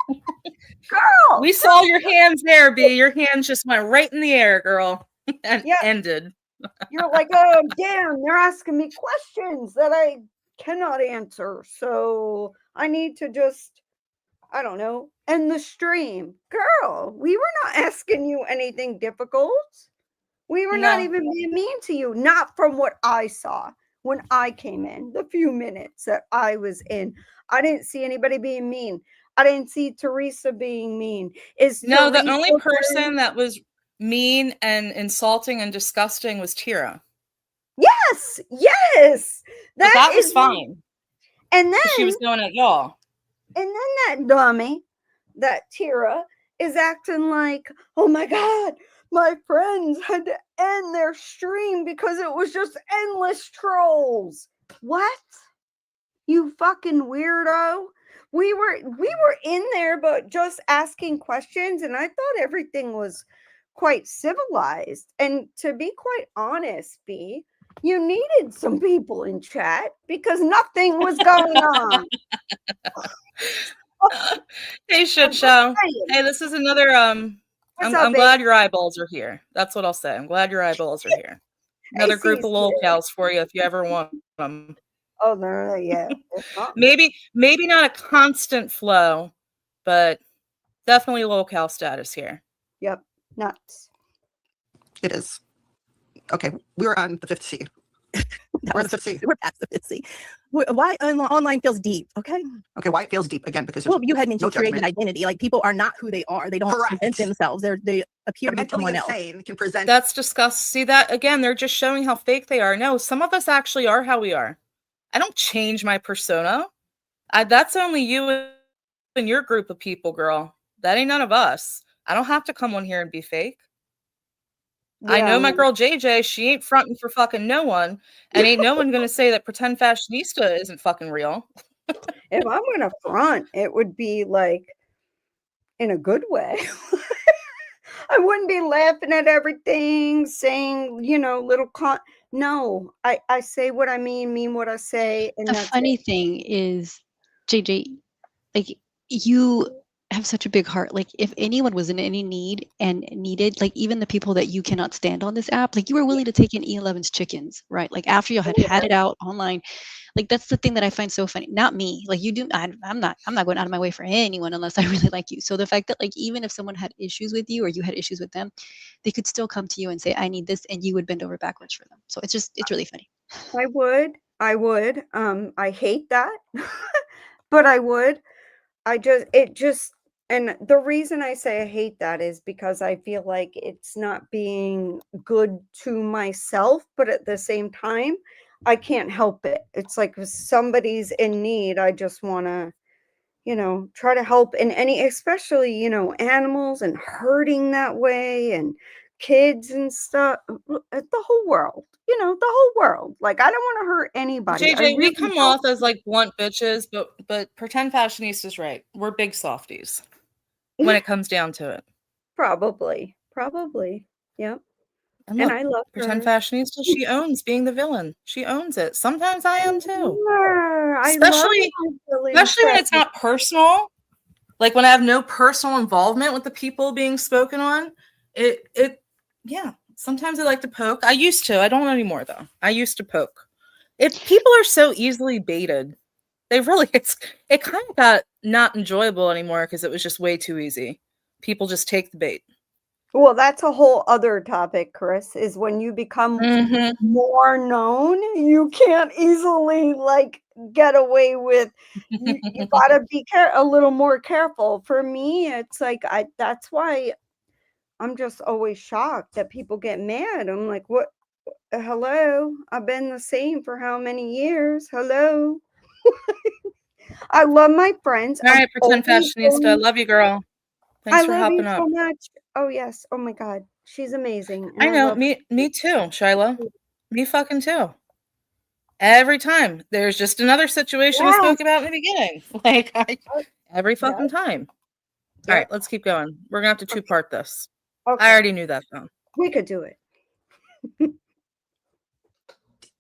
Girl, we saw your hands there, B. Your hands just went right in the air, girl, and ended. You're like, oh, damn, they're asking me questions that I cannot answer. So I need to just, I don't know, end the stream. Girl, we were not asking you anything difficult. We were not even being mean to you. Not from what I saw. when I came in, the few minutes that I was in. I didn't see anybody being mean. I didn't see Teresa being mean. No, the only Teresa person that was mean and insulting and disgusting was Tira. Yes, yes. But that was is fine. And then She was going at y'all. And then that dummy, that Tira, is acting like, oh my God, my friends had to end their stream because it was just endless trolls. What? You fucking weirdo. We were in there, but just asking questions, and I thought everything was quite civilized. And to be quite honest, B, you needed some people in chat because nothing was going on. Hey, shit show. Hey, this is another I'm glad your eyeballs are here. That's what I'll say. I'm glad your eyeballs are here. Another group of lolcows for you if you ever want them. Oh no, yeah. maybe not a constant flow, but definitely lolcow status here. Yep, nuts. It is. Okay, we were on the fifth C. We're on the fifth C. We're past the fifth C. Why online feels deep, okay? Okay, why it feels deep again? Because you had mentioned created identity. Like people are not who they are. They don't present themselves. They appear to be someone else. Can present. That's disgusting. See that again? They're just showing how fake they are. No, some of us actually are how we are. I don't change my persona. That's only you and your group of people, girl. That ain't none of us. I don't have to come on here and be fake. Yeah, I know my girl JJ, she ain't fronting for fucking no one, and ain't no one gonna say that pretend fashionista isn't fucking real. If I'm gonna front, it would be like in a good way. I wouldn't be laughing at everything, saying, little no, I say what I mean what I say. And the funny thing is, JJ, like you have such a big heart. Like if anyone was in any need and needed, like even the people that you cannot stand on this app, like you were willing to take in E11's chickens, right? Like after you had it out online. Like that's the thing that I find so funny. Not me. Like you do. I'm not going out of my way for anyone unless I really like you. So the fact that like even if someone had issues with you or you had issues with them, they could still come to you and say, "I need this," and you would bend over backwards for them. So it's really funny. I would. I hate that, but I would. And the reason I say I hate that is because I feel like it's not being good to myself, but at the same time, I can't help it. It's like if somebody's in need, I just want to, try to help in especially, animals and hurting that way and kids and stuff, the whole world, the whole world. Like, I don't want to hurt anybody. JJ, we come off as like blunt bitches, but pretend fashionista's right. We're big softies when it comes down to it. Probably. Yep. And I love pretend her. fashionista. She owns being the villain. She owns it. Sometimes I am too. Especially when it's not personal. Like when I have no personal involvement with the people being spoken on. Yeah. Sometimes I like to poke. I used to. I don't anymore though. I used to poke. People are so easily baited. They really. It kind of got not enjoyable anymore because it was just way too easy. People just take the bait. Well, that's a whole other topic, Chris, is when you become more known, you can't easily like get away with, you gotta be a little more careful. For me, it's like, that's why I'm just always shocked that people get mad. I'm like, what? Hello? I've been the same for how many years? Hello? I love my friends. All right, pretend fashionista. Love you, girl. Thanks for hopping up. So much. Oh yes. Oh my God. She's amazing. I know. Me too, Shiloh. Me fucking too. Every time. There's just another situation we spoke about in the beginning. Like every fucking time. All right, let's keep going. We're gonna have to two-part this. Okay. I already knew that though. We could do it.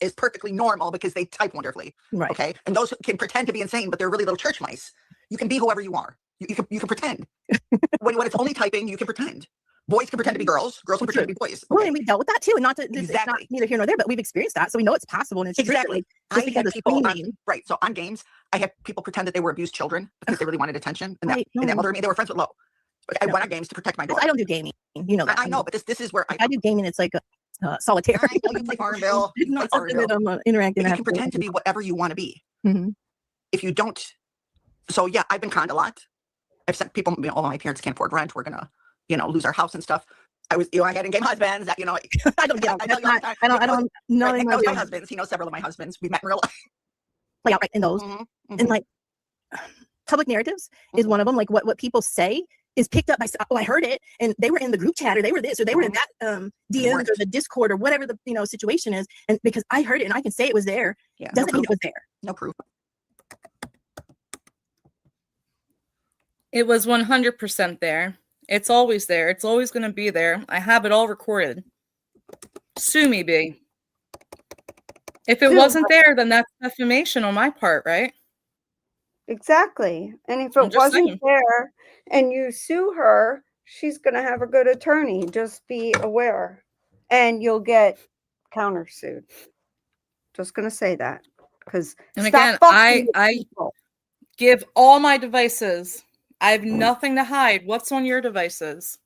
Is perfectly normal because they type wonderfully. Right. Okay. And those can pretend to be insane, but they're really little church mice. You can be whoever you are. You can pretend. when it's only typing, you can pretend. Boys can pretend to be girls. Girls can pretend to be boys. Okay. Well, and we dealt with that too. And not to it's not neither here nor there, but we've experienced that. So we know it's possible and it's exactly. True. I had people right. So on games, I had people pretend that they were abused children because they really wanted attention. And that mother me, they were friends with Lo. I went on games to protect my daughter. I don't do gaming. You know that. I know, but this is where I do gaming. It's like solitaire. I know you play Farmville. It's You play not something Farmville. that I'm interacting. But I you have can to- pretend to be whatever you want to be. Mhm. If you don't, so yeah, I've been conned a lot. I've said people, oh, my parents can't afford rent. We're gonna, lose our house and stuff. I was, I had engaged husbands that, I don't get it. I tell you all the time. I don't know. Right, Nick knows my husbands. He knows several of my husbands. We met in real life. Play out right in those. And like public narratives is one of them. Like what people say is picked up by, oh, I heard it, and they were in the group chat, or they were this, or they were in that DMs or the Discord or whatever the situation is, and because I heard it and I can say it was there, doesn't mean it was there. No proof. It was 100% there. It's always there. It's always going to be there. I have it all recorded. Sue me, B. If it wasn't there, then that's defamation on my part, right? Exactly. And if it wasn't there and you sue her, she's going to have a good attorney. Just be aware. And you'll get countersued. Just going to say that. Because and again, I give all my devices. I have nothing to hide. What's on your devices?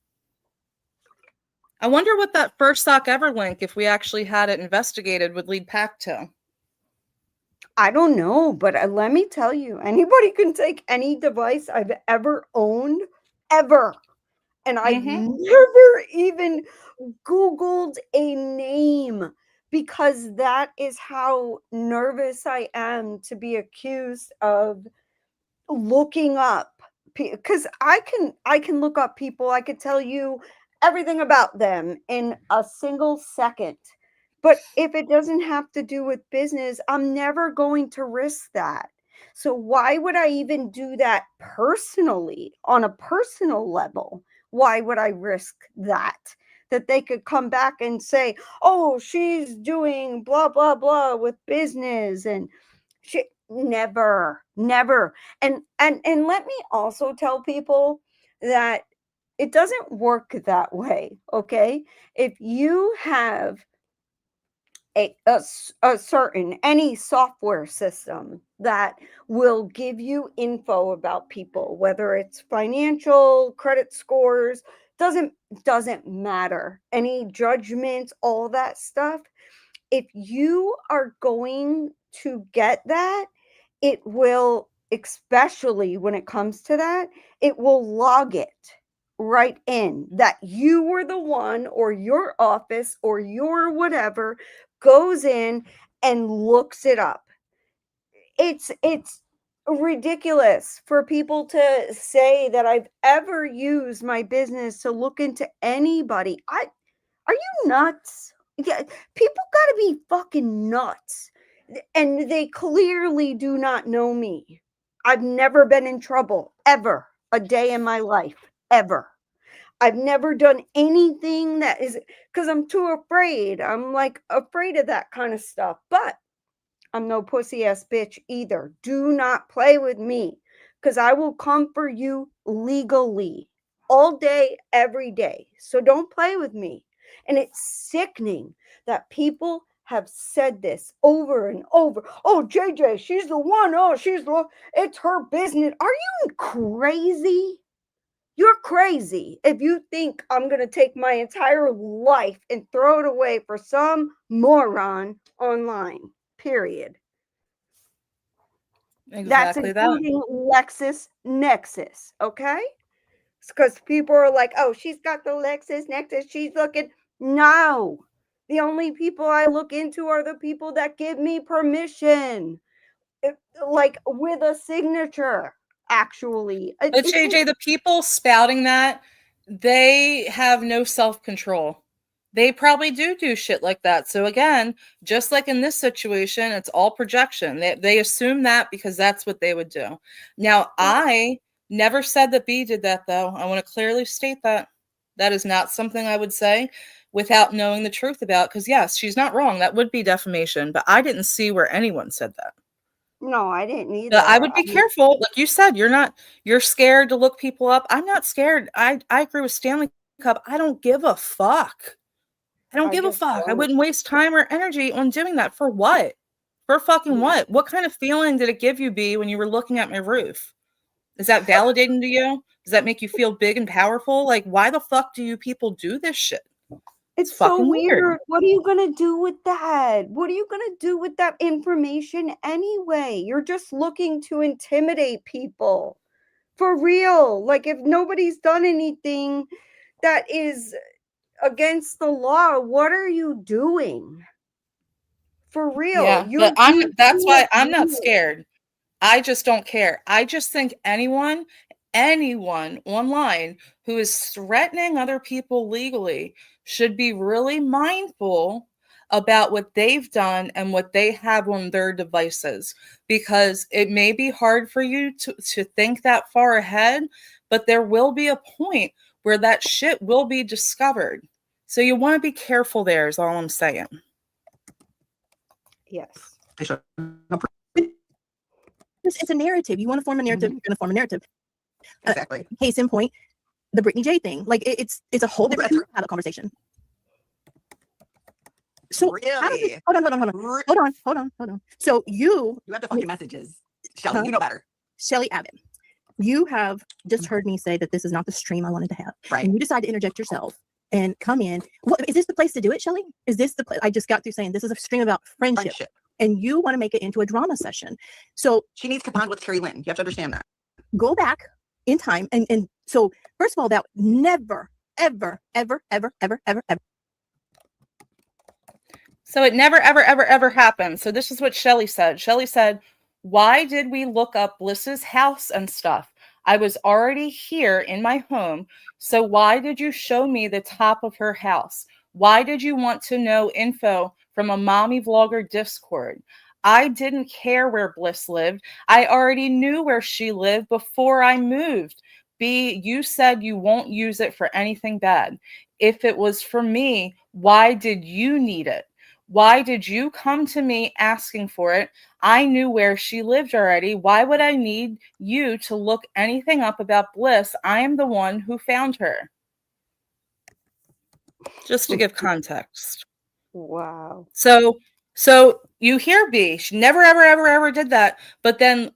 I wonder what that first stock ever link, if we actually had it investigated, would lead back to. I don't know, but let me tell you, anybody can take any device I've ever owned, ever. And I've never even Googled a name, because that is how nervous I am to be accused of looking up. Because I can look up people. I could tell you everything about them in a single second. But if it doesn't have to do with business, I'm never going to risk that. So why would I even do that personally, on a personal level? Why would I risk that? That they could come back and say, oh, she's doing blah, blah, blah with business. And she never. And let me also tell people that it doesn't work that way. Okay. If you have a certain any software system that will give you info about people, whether it's financial, credit scores, doesn't matter, any judgments, all that stuff, if you are going to get that, it will, especially when it comes to that, it will log it right in that you were the one, or your office or your whatever goes in and looks it up. It's ridiculous for people to say that I've ever used my business to look into anybody. Are you nuts? Yeah, people got to be fucking nuts. And they clearly do not know me. I've never been in trouble ever a day in my life, ever. I've never done anything that is, because I'm too afraid. I'm like afraid of that kind of stuff. But I'm no pussy ass bitch either. Do not play with me, because I will come for you legally all day, every day. So don't play with me. And it's sickening that people have said this over and over. Oh, JJ, she's the one. Oh, it's her business. Are you crazy? You're crazy if you think I'm going to take my entire life and throw it away for some moron online, period. Exactly. That's including LexisNexis, okay? Because people are like, oh, she's got the LexisNexis. She's looking. No. The only people I look into are the people that give me permission, like with a signature. Actually, but JJ, the people spouting that, they have no self-control. They probably do shit like that. So again, just like in this situation, it's all projection. They assume that because that's what they would do. Now, I never said that B did that, though. I want to clearly state that. That is not something I would say without knowing the truth about, because yes, she's not wrong. That would be defamation, but I didn't see where anyone said that. No, I didn't either. I would be careful. Like you said, you're scared to look people up. I'm not scared. I agree with Stanley Cup. I don't give a fuck. I wouldn't waste time or energy on doing that. For what? For fucking what? What kind of feeling did it give you, B, when you were looking at my roof? Is that validating to you? Does that make you feel big and powerful? Like, why the fuck do you people do this shit? It's so fucking weird. What are you going to do with that? What are you going to do with that information anyway? You're just looking to intimidate people. For real. Like, if nobody's done anything that is against the law, what are you doing? For real. Yeah, You're but that's why being I'm not weird. scared. I just don't care. I just think anyone online who is threatening other people legally should be really mindful about what they've done and what they have on their devices, because it may be hard for you to think that far ahead, but there will be a point where that shit will be discovered. So you want to be careful there is all I'm saying. Yes. It's a narrative. You want to form a narrative, you're going to form a narrative. Exactly. Case in point, the Brittany J thing. Like it's a whole different kind of conversation. So Really? hold on. So you have the fucking messages. Shelley, you know better. Shelley Abbott, you have just heard me say that this is not the stream I wanted to have. Right. And you decide to interject yourself and come in. What is this the place to do it, Shelley? Is this the place? I just got through saying this is a stream about friendship. And you want to make it into a drama session. So she needs to bond with Terry Lynn. You have to understand that. Go back in time. And so first of all, that never, ever. So it never, ever happened. So this is what Shelley said. Shelley said, why did we look up Bliss's house and stuff? I was already here in my home. So why did you show me the top of her house? Why did you want to know info from a mommy vlogger Discord? I didn't care where Bliss lived. I already knew where she lived before I moved. B, you said you won't use it for anything bad. If it was for me, why did you need it? Why did you come to me asking for it? I knew where she lived already. Why would I need you to look anything up about Bliss? I am the one who found her. Just to give context. Wow. So you hear B. She never, ever did that. But then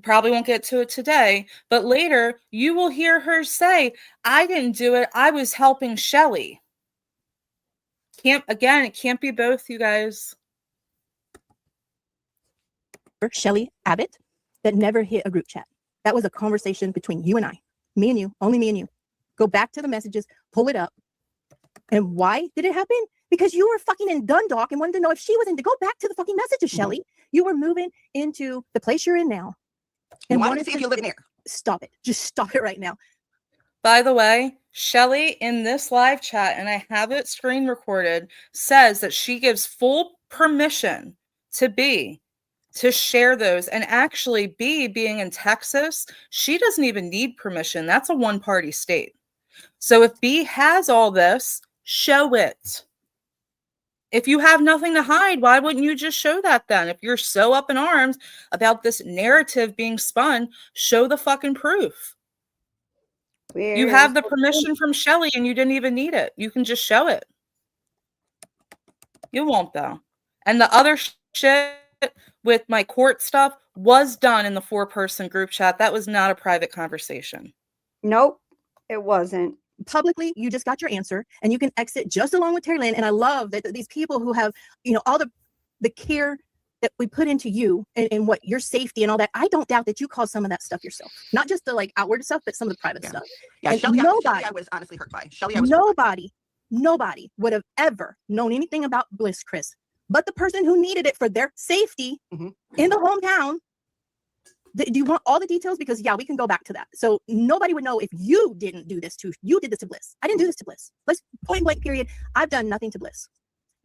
probably won't get to it today. But later you will hear her say, I didn't do it. I was helping Shelley. It can't be both, you guys. Shelley Abbott that never hit a group chat. That was a conversation between you and I. Me and you, only me and you. Go back to the messages, pull it up. And why did it happen? Because you were fucking in Dundalk and wanted to know if she was in. To go back to the fucking messages, Shelley. You were moving into the place you're in now. And wanted to see if you live in here. Stop it. Just stop it right now. By the way, Shelley in this live chat, and I have it screen recorded, says that she gives full permission to B to share those. And actually, B being in Texas, she doesn't even need permission. That's a one-party state. So if B has all this, show it. If you have nothing to hide, why wouldn't you just show that then? If you're so up in arms about this narrative being spun, show the fucking proof. You have the permission from Shelley and you didn't even need it. You can just show it. You won't though. And the other shit with my court stuff was done in the 4-person group chat. That was not a private conversation. Nope, it wasn't. Publicly, you just got your answer and you can exit just along with Terry Lynn. And I love that these people who have, all the care that we put into you and what your safety and all that. I don't doubt that you caused some of that stuff yourself. Not just the outward stuff, but some of the private stuff. Yeah, and Shelley, I was honestly hurt by. Shelley, I was nobody would have ever known anything about Bliss, Chris, but the person who needed it for their safety in the hometown. Do you want all the details? Because we can go back to that. So nobody would know if you didn't do this you did this to Bliss. I didn't do this to Bliss. Let's point blank period. I've done nothing to Bliss.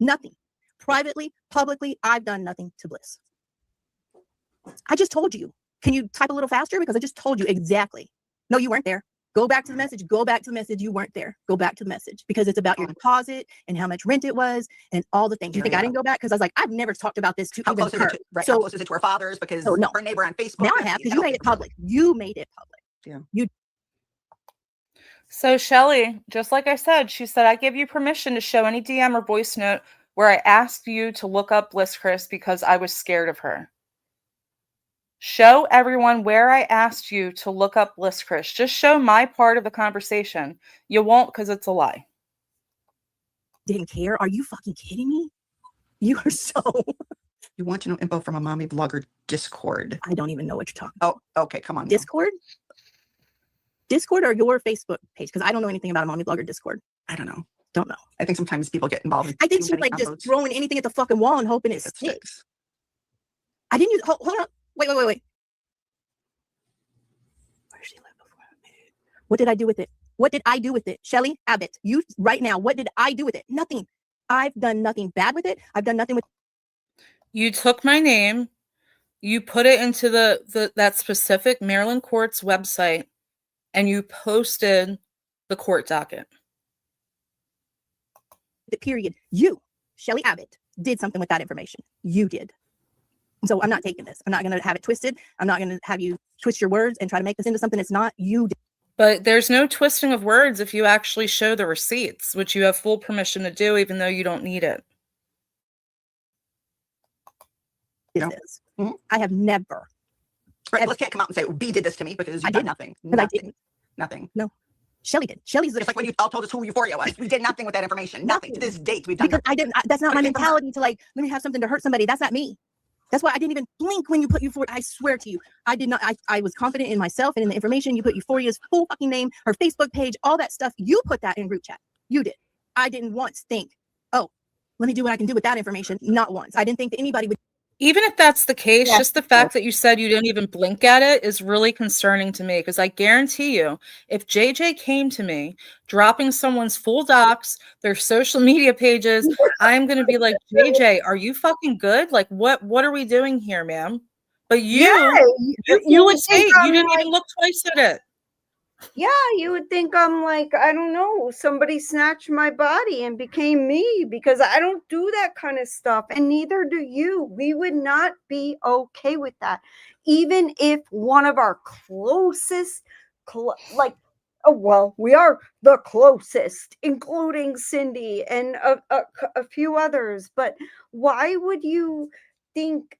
Nothing. Privately, publicly, I've done nothing to Bliss. I just told you. Can you type a little faster? Because I just told you exactly. No, you weren't there. Go back to the message. Go back to the message. You weren't there. Go back to the message because it's about your deposit and how much rent it was and all the things. You think I didn't go back? Because I was like, I've never talked about this to how even close her. Is it to, right, how close is it to her father's? Because her neighbor on Facebook. Now I have, because you made it public. You made it public. Yeah. So Shelley, just like I said, she said, I give you permission to show any DM or voice note where I asked you to look up Bliss Chris because I was scared of her. Show everyone where I asked you to look up Bliss Chris. Just show my part of the conversation. You won't because it's a lie. didn't care. Are you fucking kidding me? You are so. You want to know info from a mommy blogger Discord? I don't even know what you're talking Oh, okay. Come on. now. Discord? Discord or your Facebook page? Because I don't know anything about a mommy blogger Discord. I don't know. Don't know. I think sometimes people get involved. In I think too she's many like just uploads. throwing anything at the fucking wall and hoping it It sticks. sticks. I didn't use. Hold on. Wait. Where did she live before I made it? What did I do with it? What did I do with it? Shelley Abbott, you right now, what did I do with it? Nothing. I've done nothing bad with it. I've done nothing with. You took my name, you put it into that specific Maryland court's website, and you posted the court docket. The period. You, Shelley Abbott, did something with that information. You did. So I'm not taking this. I'm not going to have it twisted. I'm not going to have you twist your words and try to make this into something it's not. You did. But there's no twisting of words if you actually show the receipts, which you have full permission to do, even though you don't need it. I have never. Right, let's can't come out and say B did this to me because you did nothing. But I didn't. Nothing. No. Shelley did. Shelley's just like when you all told us who Euphoria was. We did nothing with that information. Nothing to this date. We've done because I didn't. That's not my mentality to like. Let me have something to hurt somebody. That's not me. That's why I didn't even blink when you put Euphoria. I swear to you, I did not. I was confident in myself and in the information. You put Euphoria's full fucking name, her Facebook page, all that stuff. You put that in group chat. You did. I didn't once think, oh, let me do what I can do with that information. Not once. I didn't think that anybody would. Even if that's the case, just the fact that you said you didn't even blink at it is really concerning to me, because I guarantee you, if JJ came to me dropping someone's full docs, their social media pages, I'm going to be like, JJ, are you fucking good? Like, what are we doing here, ma'am? But you would say you didn't even look twice at it. Yeah, you would think I'm like, I don't know, somebody snatched my body and became me, because I don't do that kind of stuff, and neither do you. We would not be okay with that. Even if one of our closest, we are the closest, including Cindy and a few others. But why would you think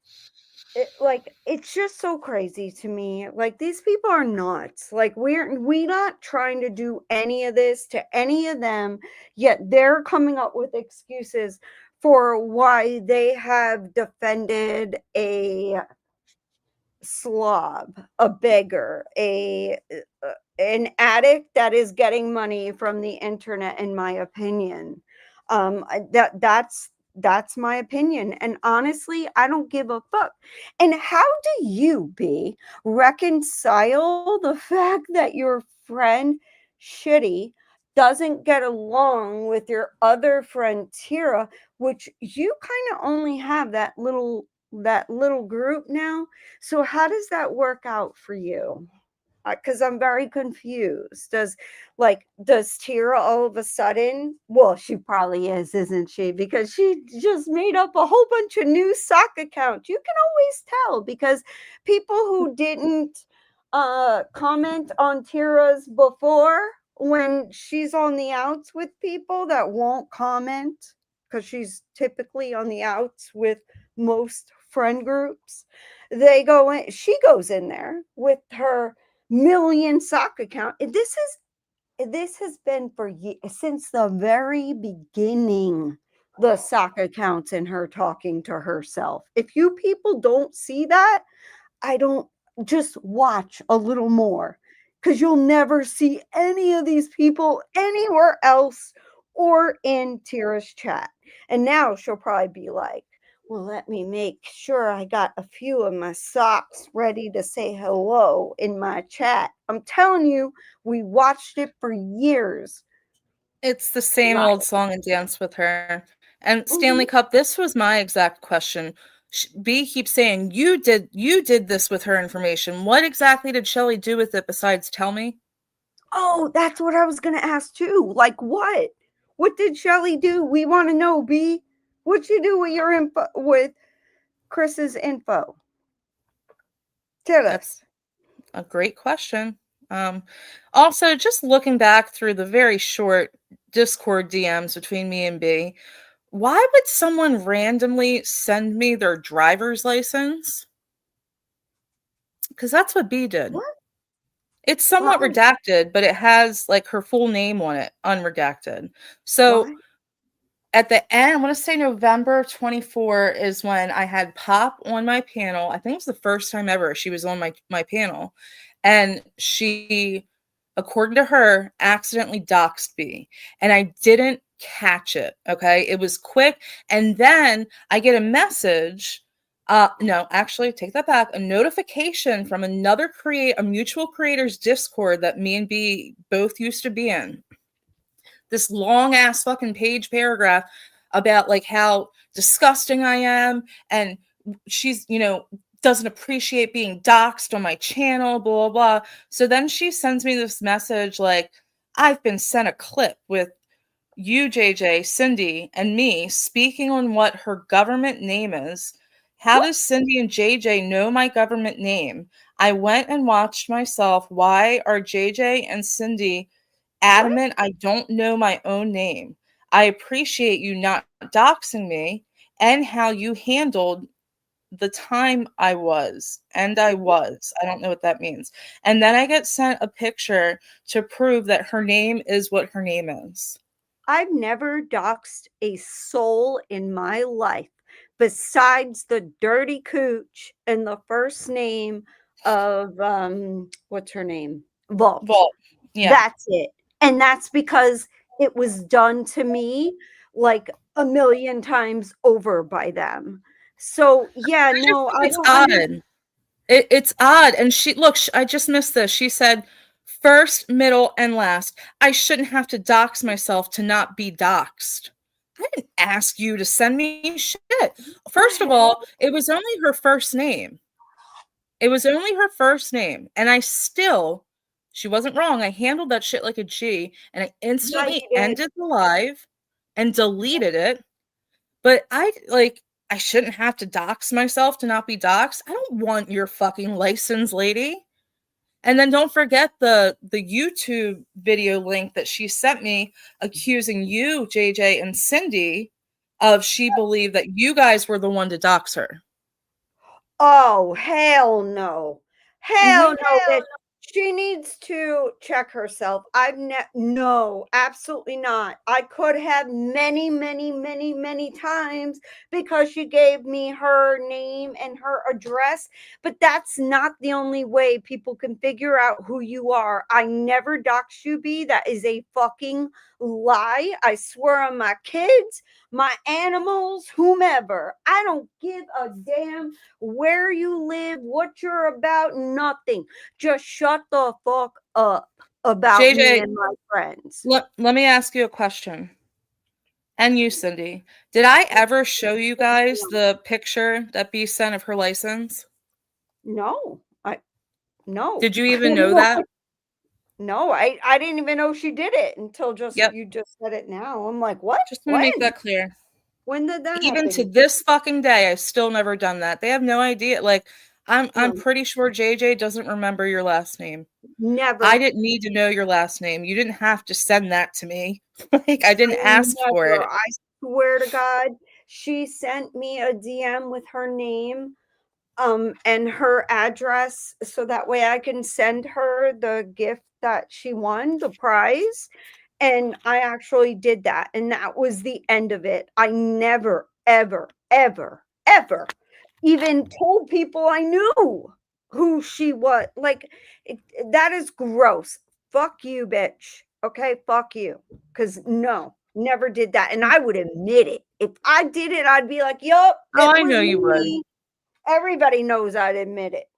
it's just so crazy to me. Like, these people are nuts. Like, we're not trying to do any of this to any of them, yet they're coming up with excuses for why they have defended a slob, a beggar, an addict that is getting money from the internet, in my opinion. That's my opinion. And honestly, I don't give a fuck. And how do you, B, reconcile the fact that your friend Shitty doesn't get along with your other friend Tira, which you kind of only have that little group now? So how does that work out for you? Because I'm very confused. Does Tira all of a sudden, well, she probably is, isn't she? Because she just made up a whole bunch of new sock accounts. You can always tell, because people who didn't comment on Tira's before, when she's on the outs with people that won't comment, because she's typically on the outs with most friend groups, they go in, she goes in there with her million sock account. This has been for years, since the very beginning, the sock accounts and her talking to herself. If you people don't see that, just watch a little more, because you'll never see any of these people anywhere else or in Tira's chat. And now she'll probably be like, well, let me make sure I got a few of my socks ready to say hello in my chat. I'm telling you, we watched it for years. It's the same old song and dance with her. And Stanley Cup, this was my exact question. B keeps saying, you did this with her information. What exactly did Shelley do with it besides tell me? Oh, that's what I was going to ask too. Like, what? What did Shelley do? We want to know, B. What'd you do with your info, with Chris's info? Tell us. That's a great question. Also, just looking back through the very short Discord DMs between me and B, why would someone randomly send me their driver's license? Because that's what B did. What? It's somewhat redacted, but it has like her full name on it, unredacted. So at the end, I want to say November 24 is when I had Pop on my panel. I think it was the first time ever she was on my panel. And she, according to her, accidentally doxed me. And I didn't catch it. Okay. It was quick. And then I get a message. No, actually, take that back. A notification from another a mutual creators Discord that me and B both used to be in. This long ass fucking page paragraph about like how disgusting I am, and she's, doesn't appreciate being doxxed on my channel, blah, blah, blah. So then she sends me this message like, I've been sent a clip with you, JJ, Cindy, and me speaking on what her government name is. How does Cindy and JJ know my government name? I went and watched myself. Why are JJ and Cindy adamant I don't know my own name? I appreciate you not doxing me and how you handled the time I was. I don't know what that means. And then I get sent a picture to prove that her name is what her name is. I've never doxed a soul in my life besides the dirty cooch and the first name of what's her name? Vault. Yeah. That's it. And that's because it was done to me like a million times over by them. So yeah, no, I It's don't odd. It's odd. And I just missed this. She said first, middle, and last. I shouldn't have to dox myself to not be doxed. I didn't ask you to send me shit. First of all, it was only her first name. And she wasn't wrong. I handled that shit like a G, and I instantly ended the live and deleted it. But I shouldn't have to dox myself to not be doxed. I don't want your fucking license, lady. And then don't forget the YouTube video link that she sent me accusing you, JJ, and Cindy of she believed that you guys were the one to dox her. Oh, hell no. Hell no, bitch. She needs to check herself. No, absolutely not. I could have many, many, many, many times because she gave me her name and her address, but that's not the only way people can figure out who you are. I never doxed you, B. That is a fucking lie. I swear on my kids, my animals, whomever. I don't give a damn where you live, what you're about, nothing. Just shut the fuck up about JJ, me and my friends. Let me ask you a question. And you, Cindy. Did I ever show you guys the picture that B sent of her license? No. No. Did you even know that? No, I didn't even know she did it until you just said it now. I'm like, what? Just want to make that clear. When did that Even happen? to this fucking day, I've still never done that. They have no idea. Like, I'm pretty sure JJ doesn't remember your last name. Never. I didn't need to know your last name. You didn't have to send that to me. Like, I didn't ask for it. I swear to God, she sent me a DM with her name and her address so that way I can send her the gift that she won, the prize. And I actually did that. And that was the end of it. I never, ever, ever, ever even told people I knew who she was. Like, that is gross. Fuck you, bitch. Okay, fuck you. Because no, never did that. And I would admit it. If I did it, I'd be like, yup. Oh, I know you would. Everybody knows I'd admit it.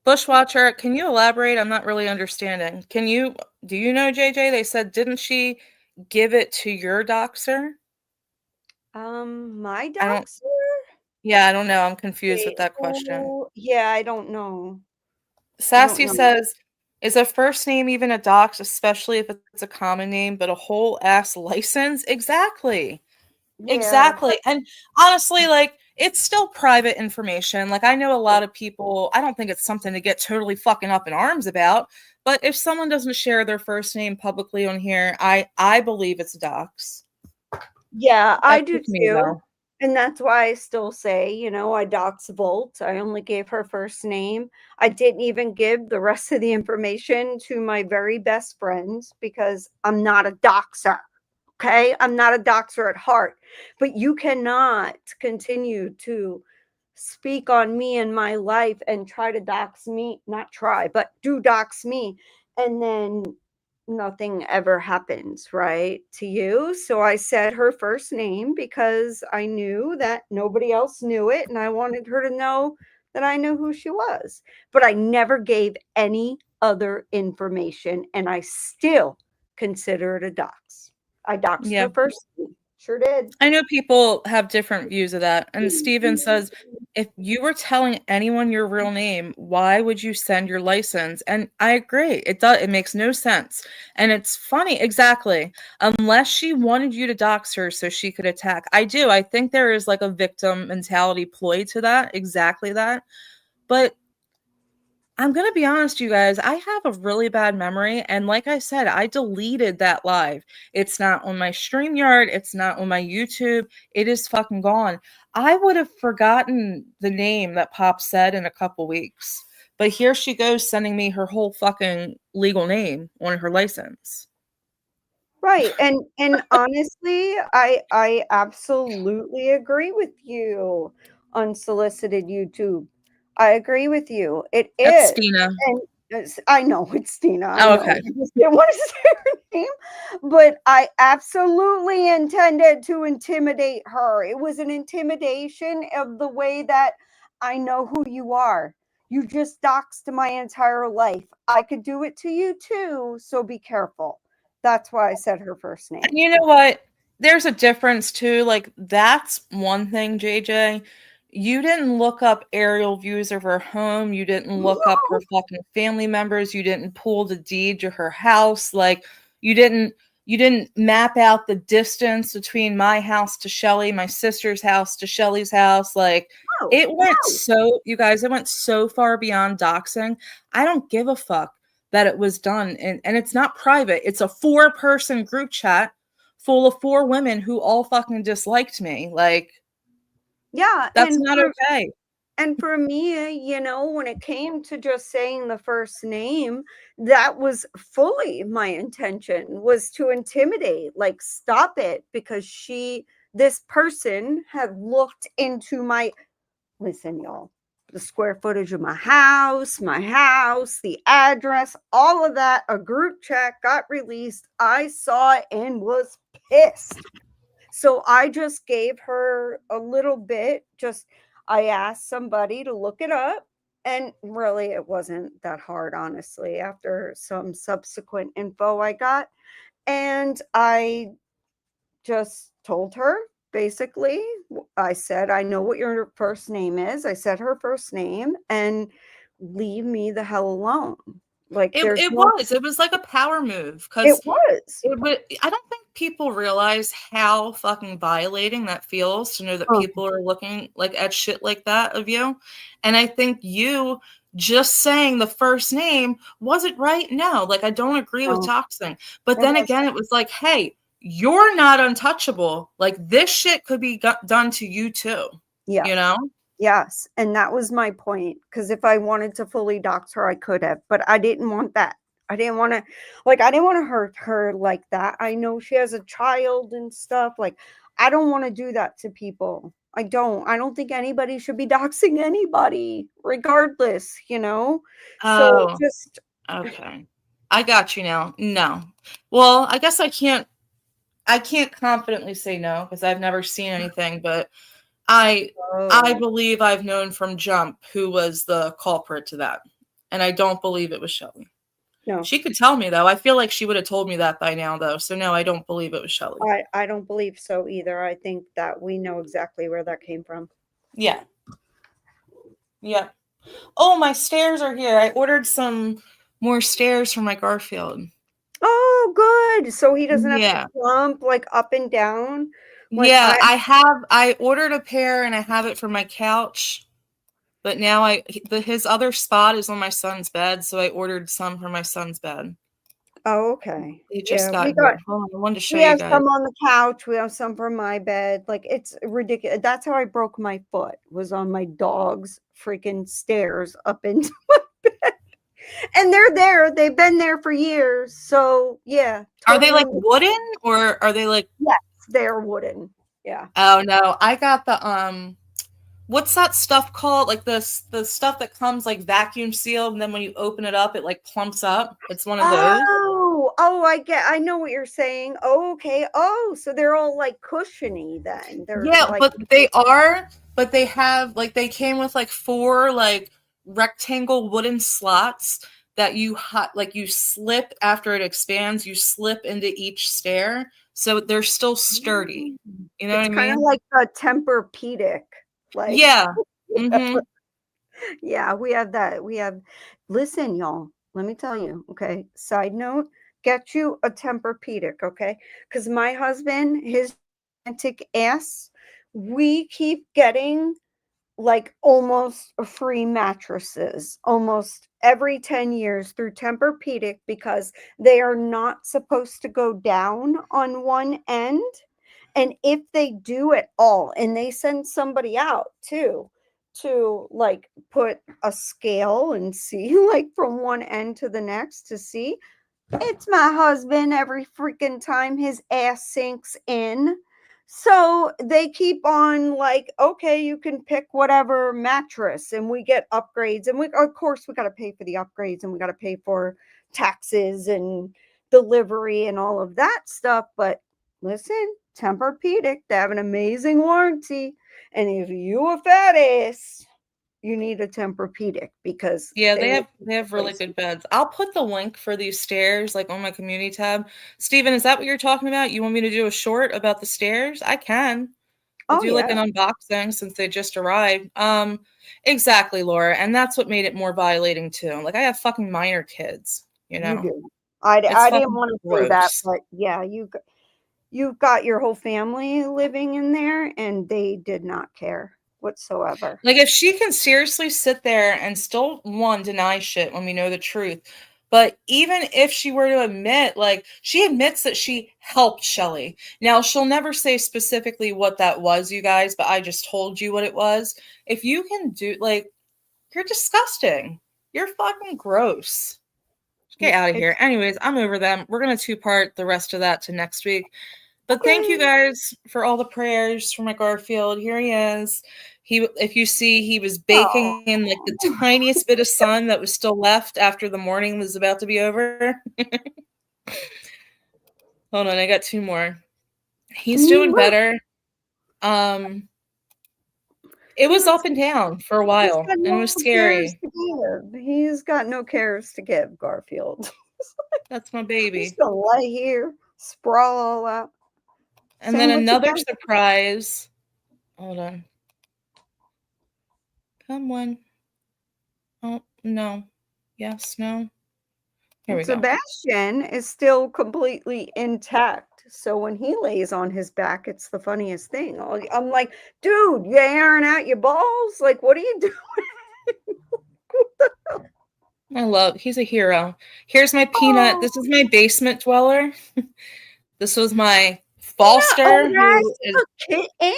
Bushwatcher, can you elaborate? I'm not really understanding. Do you know, JJ? They said, didn't she give it to your doxer? My doxer? Yeah, I don't know. I'm confused with that question. Yeah, I don't know. Sassy says, is a first name even a dox, especially if it's a common name, but a whole ass license? Exactly. Yeah. Exactly. And honestly, like, it's still private information. Like, I know a lot of people, I don't think it's something to get totally fucking up in arms about, but if someone doesn't share their first name publicly on here, I believe it's a dox. Yeah, I do too. And that's why I still say, I dox Volt. I only gave her first name. I didn't even give the rest of the information to my very best friends because I'm not a doxer. Okay. I'm not a doxer at heart, but you cannot continue to speak on me and my life and try to dox me, not try, but do dox me. And then nothing ever happens, right, to you. So I said her first name because I knew that nobody else knew it. And I wanted her to know that I knew who she was. But I never gave any other information. And I still consider it a dox. I doxed Yeah. her first name. Sure did. I know people have different views of that. And Steven says, if you were telling anyone your real name, why would you send your license? And I agree. It makes no sense. And it's funny, exactly. Unless she wanted you to dox her so she could attack. I do. I think there is like a victim mentality ploy to that. Exactly that. But I'm going to be honest, you guys, I have a really bad memory. And like I said, I deleted that live. It's not on my StreamYard. It's not on my YouTube. It is fucking gone. I would have forgotten the name that Pop said in a couple weeks. But here she goes sending me her whole fucking legal name on her license. Right. And honestly, I absolutely agree with you. Unsolicited YouTube. I agree with you. It That's is. Stina. And I know it's Tina. I Oh, know. okay. I just didn't want to say her name, but I absolutely intended to intimidate her. It was an intimidation of the way that I know who you are. You just doxed my entire life. I could do it to you too, so be careful. That's why I said her first name. And you know what? There's a difference too. Like, that's one thing, JJ. You didn't look up aerial views of her home. You didn't look up her fucking family members. You didn't pull the deed to her house. Like, you didn't map out the distance between my house to Shelley, my sister's house to Shelley's house. Like, it went you guys, it went so far beyond doxing. I don't give a fuck that it was done. And it's not private. It's a 4-person group chat full of 4 women who all fucking disliked me. Like, yeah, that's not okay. And for me, when it came to just saying the first name, that was fully my intention, was to intimidate, like, stop it, because this person had looked into listen, y'all, the square footage of my house, the address, all of that. A group chat got released. I saw it and was pissed. So I just gave her a little bit. I asked somebody to look it up. And really, it wasn't that hard, honestly, after some subsequent info I got. And I just told her, basically, I said, I know what your first name is. I said her first name, and leave me the hell alone. Like, It was like a power move, it because was. I don't think people realize how fucking violating that feels to know that people are looking like at shit like that of you. And I think you just saying the first name wasn't right. No, like, I don't agree with doxing. But then again, it was like, hey, you're not untouchable. Like, this shit could be done to you too. Yeah. You know? Yes. And that was my point. Because if I wanted to fully dox her, I could have. But I didn't want that. I didn't want to hurt her like that. I know she has a child and stuff. Like, I don't want to do that to people. I don't think anybody should be doxing anybody, regardless, So just. Okay. I got you now. No. Well, I guess I can't confidently say no, because I've never seen anything, but I believe I've known from jump who was the culprit to that. And I don't believe it was Shelley. No. She could tell me, though. I feel like she would have told me that by now, though. So no, I don't believe it was Shelley. I don't believe so either. I think that we know exactly where that came from. Yeah. Yeah. Oh, my stairs are here. I ordered some more stairs for my Garfield. Oh, good. So he doesn't have to jump like up and down. I ordered a pair and I have it for my couch. But now his other spot is on my son's bed, so I ordered some for my son's bed. Oh, okay. He just got here. I wanted to show we you have guys. some on the couch. We have some for my bed. Like, it's ridiculous. That's how I broke my foot, was on my dog's freaking stairs up into my bed. And they're there. They've been there for years. So yeah. Are they like totally. wooden or are they like? Yes, they're wooden. Yeah. Oh no, I got the what's that stuff called? Like the stuff that comes like vacuum sealed, and then when you open it up, it like plumps up. It's one of those. Oh, I know what you're saying. Oh, okay. Oh, so they're all like cushiony then. They're Yeah, like, but they have like they came with like 4 like rectangle wooden slots that you like you slip after it expands, you slip into each stair, so they're still sturdy. You know it's what I kind of mean? like a Tempur-Pedic. Like, Yeah. Mm-hmm. yeah, we have that. Listen, y'all, let me tell you, okay? Side note, get you a Tempur-Pedic, okay? Because my husband, his gigantic ass, we keep getting like almost free mattresses almost every 10 years through Tempur-Pedic because they are not supposed to go down on one end. And if they do at all, and they send somebody out too to like put a scale and see like from one end to the next to see, it's my husband every freaking time his ass sinks in. So they keep on like, okay, you can pick whatever mattress and we get upgrades. And we, of course, we got to pay for the upgrades and we got to pay for taxes and delivery and all of that stuff. But listen, Tempur-Pedic, they have an amazing warranty. And if you a fat ass, you need a Tempur-Pedic because Yeah, they will they have really replace good you. beds. I'll put the link for these stairs like on my community tab. Steven, is that what you're talking about? You want me to do a short about the stairs? I can. We'll Oh, do like yeah. an unboxing since they just arrived. Exactly, Laura. And that's what made it more violating too. Like I have fucking minor kids, you You know. do. I It's didn't fucking want to say that, gross. but yeah, you've got your whole family living in there, and they did not care whatsoever. Like if she can seriously sit there and still one deny shit when we know the truth. But even if she were to admit, like she admits that she helped Shelley. Now she'll never say specifically what that was, you guys, but I just told you what it was. If you can do like you're disgusting. You're fucking gross. Get out of here. Anyways, I'm over them. We're gonna 2-part the rest of that to next week. But thank you Okay. guys for all the prayers for my Garfield. Here he is. If you see, he was baking in like the tiniest bit of sun that was still left after the morning was about to be over. Hold on, I got 2 more. He's doing better. It was up and down for a He's while, got and it no was cares scary. to give. He's got no cares to give, Garfield. That's my He's baby. gonna lay here, sprawl all out. And then Same with your another dad. surprise. Hold on. Come on. Oh, no. Yes, no. Here we go. Sebastian is still completely intact. So when he lays on his back, it's the funniest thing. I'm like, dude, you airing out your balls? Like, what are you doing? He's a hero. Here's my Peanut. This is my basement dweller. This was my Foster, who is a kitten?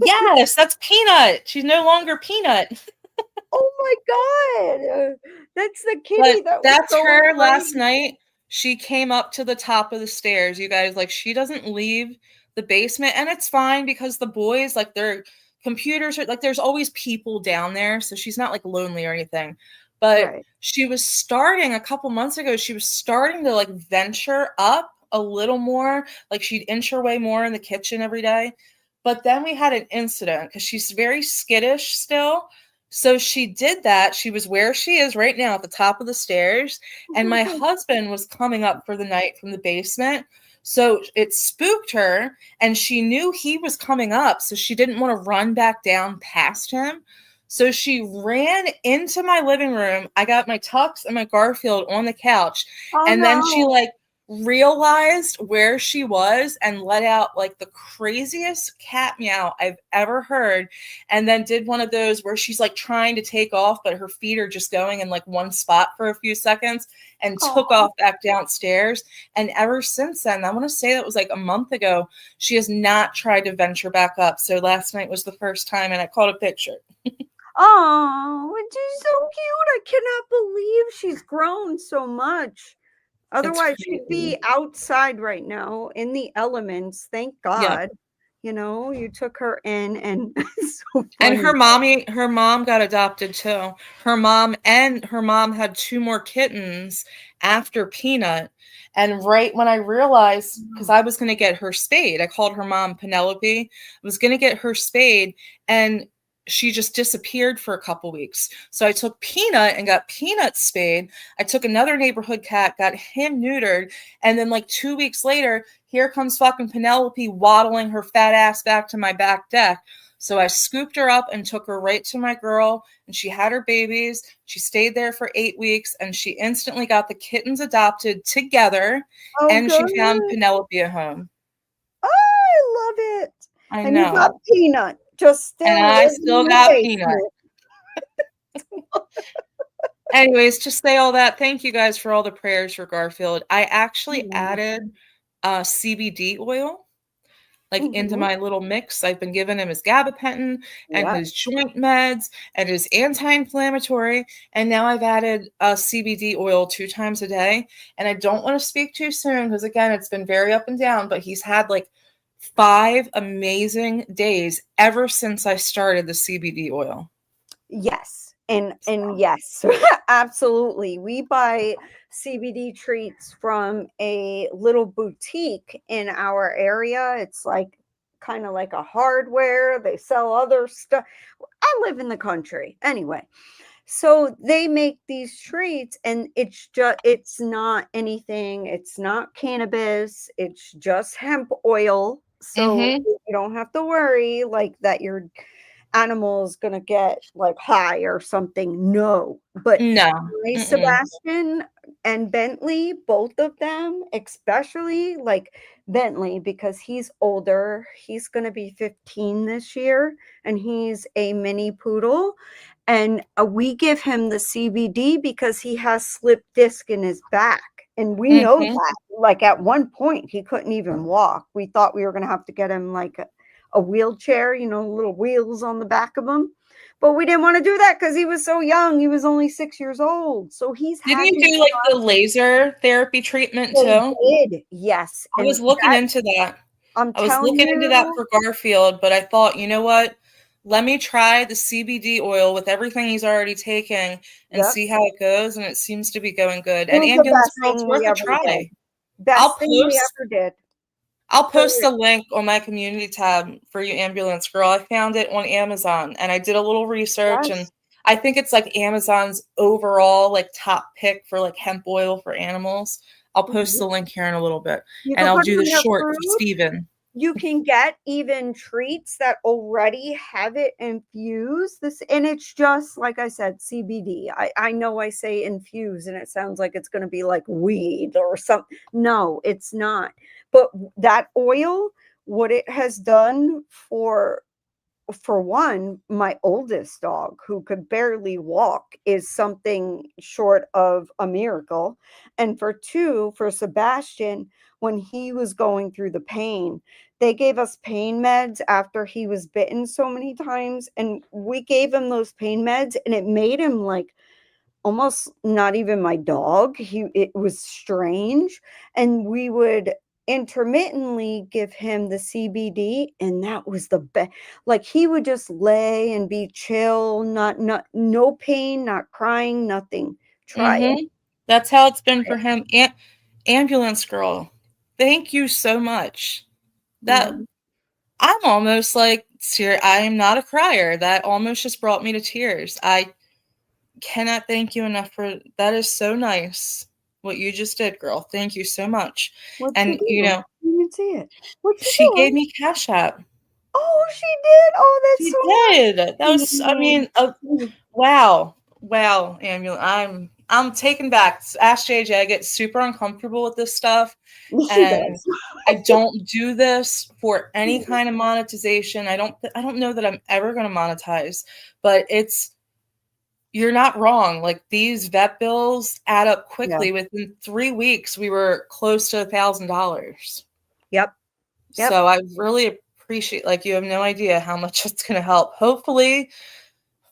yes, that's Peanut. She's no longer Peanut. Oh my god, that's the kitty But that was that's so her afraid. last night. She came up to the top of the stairs. You guys, like she doesn't leave the basement, and it's fine because the boys, like their computers are like there's always people down there, so she's not like lonely or anything. But Right. she was starting a couple months ago, she was starting to like venture up a little more. Like she'd inch her way more in the kitchen every day. But then we had an incident because she's very skittish still. So she did that. She was where she is right now at the top of the stairs. And my husband was coming up for the night from the basement. So it spooked her and she knew he was coming up. So she didn't want to run back down past him. So she ran into my living room. I got my Tux and my Garfield on the couch. Oh, And then she no. like realized where she was and let out like the craziest cat meow I've ever heard. And then did one of those where she's like trying to take off, but her feet are just going in like one spot for a few seconds and took off back downstairs. And ever since then, I want to say that was like a month ago, she has not tried to venture back up. So last night was the first time and I caught a picture. Oh, she's so cute. I cannot believe she's grown so much. It's Otherwise, she'd be crazy. outside right now in the elements. Thank Yep. God. You know, you took her in, and it's so And funny. her mom got adopted too. Her mom had 2 more kittens after Peanut. And right when I realized, because I was going to get her spayed, I called her mom Penelope. I was going to get her spayed, and she just disappeared for a couple weeks. So I took Peanut and got Peanut spayed. I took another neighborhood cat, got him neutered, and then like 2 weeks later, here comes fucking Penelope waddling her fat ass back to my back deck. So I scooped her up and took her right to my girl, and she had her babies. She stayed there for 8 weeks, and she instantly got the kittens adopted together, Oh, and she found good. Penelope a home. Oh, I love it. I And you got know. Peanut just And still I living still in got the Peanut. basement. Anyways, to say all that, thank you guys for all the prayers for Garfield. I actually Mhm. added CBD oil into Mhm. my little mix. I've been giving him his gabapentin and Yeah. his joint meds and his anti-inflammatory, and now I've added CBD oil 2 times a day. And I don't want to speak too soon because again, it's been very up and down, but he's had like 5 amazing days ever since I started the CBD oil. Yes. And yes, absolutely. We buy CBD treats from a little boutique in our area. It's like kind of like a hardware. They sell other stuff. I live in the country. Anyway, so they make these treats and it's not anything. It's not cannabis. It's just hemp oil. So Mm-hmm. you don't have to worry like that your animal's gonna get like high or something. No, but No. my Mm-mm. Sebastian and Bentley, both of them, especially like Bentley, because he's older. He's gonna be 15 this year, and he's a mini poodle. And we give him the CBD because he has slip disc in his back. And we know Mm-hmm. that. Like at one point, he couldn't even walk. We thought we were going to have to get him like a wheelchair, little wheels on the back of him. But we didn't want to do that because he was so young. He was only 6 years old. So he's Didn't had you these. do like the laser therapy treatment They too? did, yes. I And was looking that, into that. I'm I was telling looking into that you, for Garfield, but I thought, you know what? Let me try the CBD oil with everything he's already taking and yep, see how it goes. And it seems to be going good. it And was the ambulance best girl, it's thing we worth a ever did. try. I'll Best thing we post ever did. I'll For post real. the link on my community tab for you, ambulance girl. I found it on Amazon and I did a little research, and Yes. I think it's like Amazon's overall like top pick for like hemp oil for animals. I'll post Mhm. the link here in a little bit, You and can I'll put it do the in your short for fruit. Steven. You can get even treats that already have it infused. This, and it's just like I said, CBD. I know I say infused and it sounds like it's going to be like weed or something. No, it's not. But that oil, what it has done for one, my oldest dog who could barely walk is something short of a miracle. And for two, for Sebastian, when he was going through the pain, they gave us pain meds after he was bitten so many times. And we gave him those pain meds, and it made him like almost not even my dog. It was strange. And we would intermittently give him the CBD, and that was the best. Like he would just lay and be chill, not no pain, not crying, nothing. Try it. That's how it's been Try for him. Ambulance girl, thank you so much. it. That I'm almost like I am not a crier. That almost just brought me to tears. I cannot thank you enough for that. Is so nice what you just did, girl. Thank you so much. What'd she And do? You can see it. What'd she she gave do? me Cash App. Oh, she did. Oh, that's She so did. That was, I nice. mean, wow, Ambulance. I'm taken back. Ask JJ. I get super uncomfortable with this stuff, She and does. I don't do this for any kind of monetization. I don't know that I'm ever going to monetize, but you're not wrong. Like these vet bills add up Yeah. quickly. Within 3 weeks, we were close to $1,000. Yep. So I really appreciate, like, you have no idea how much it's going to help. Hopefully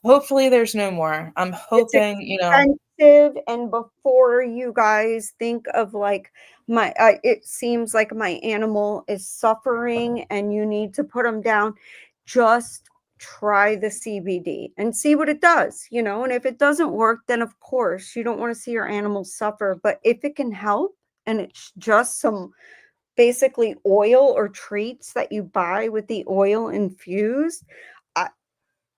hopefully there's no more. I'm hoping, expensive, and before you guys think of like it seems like my animal is suffering and you need to put them down, just try the CBD and see what it does, and if it doesn't work, then of course you don't want to see your animal suffer. But if it can help, and it's just some basically oil or treats that you buy with the oil infused,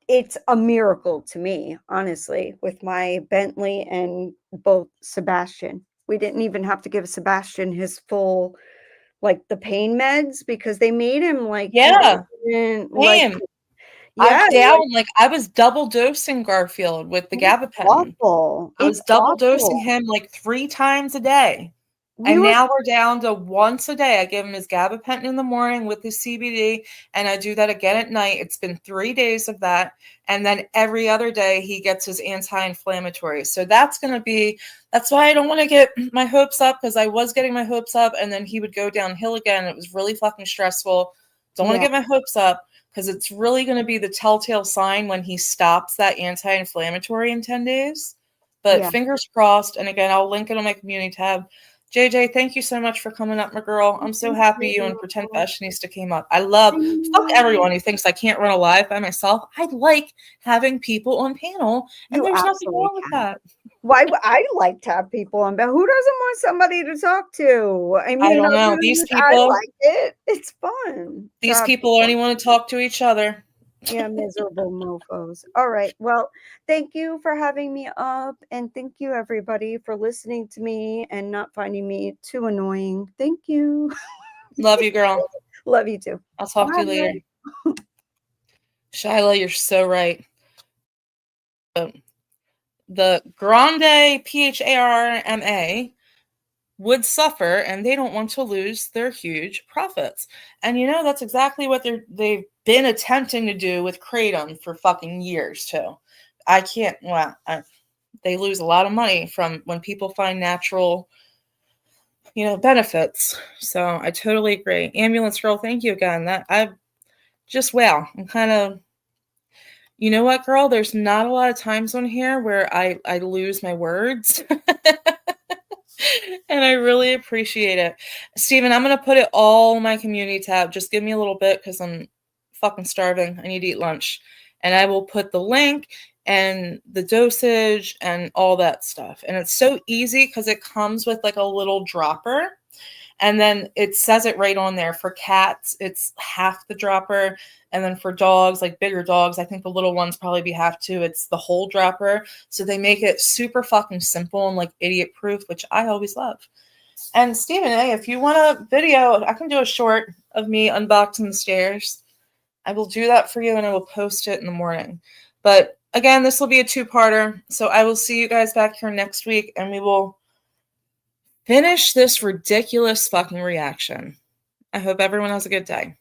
it's a miracle to me, honestly, with my Bentley and both Sebastian. We didn't even have to give Sebastian his full, like, the pain meds, because they made him like, Yeah, like, same. yeah, I'm down. Like, I was double dosing Garfield with the gabapentin. awful. I was It's double awful. dosing him like 3 times a day. And now we're down to once a day. I give him his gabapentin in the morning with his CBD, and I do that again at night. It's been 3 days of that. And then every other day he gets his anti-inflammatory. So that's why I don't want to get my hopes up, because I was getting my hopes up and then he would go downhill again. It was really fucking stressful. Don't want to get my hopes up, because it's really going to be the telltale sign when he stops that anti-inflammatory in 10 days. But fingers crossed. And again, I'll link it on my community tab. JJ, thank you so much for coming up, my girl. I'm so happy you and Pretend Fashionista came up. Fuck everyone who thinks I can't run a live by myself. I like having people on panel, and there's nothing wrong with that. Why I like to have people on, but who doesn't want somebody to talk to? I mean, I don't know. These people, I like it. It's fun. These people only want to talk to each other. Yeah, miserable mofos. All right. Well, thank you for having me up, and thank you everybody for listening to me and not finding me too annoying. Thank you. Love you, girl. Love you too. I'll talk to you later. Shyla, you're so right. The Grande PHARMA would suffer, and they don't want to lose their huge profits. And that's exactly what they've been attempting to do with Kratom for fucking years too. They lose a lot of money from when people find natural, benefits. So I totally agree. Ambulance girl, thank you again. I'm kind of, you know what, girl? There's not a lot of times on here where I lose my words. And I really appreciate it. Steven, I'm going to put it all in my community tab. Just give me a little bit, because I'm fucking starving. I need to eat lunch. And I will put the link and the dosage and all that stuff. And it's so easy because it comes with like a little dropper. And then it says it right on there. For cats, it's half the dropper. And then for dogs, like bigger dogs, I think the little ones probably be half too. It's the whole dropper. So they make it super fucking simple and like idiot proof, which I always love. And Stephen, hey, if you want a video, I can do a short of me unboxing the stairs. I will do that for you, and I will post it in the morning. But again, this will be a 2-parter. So I will see you guys back here next week, and we will finish this ridiculous fucking reaction. I hope everyone has a good day.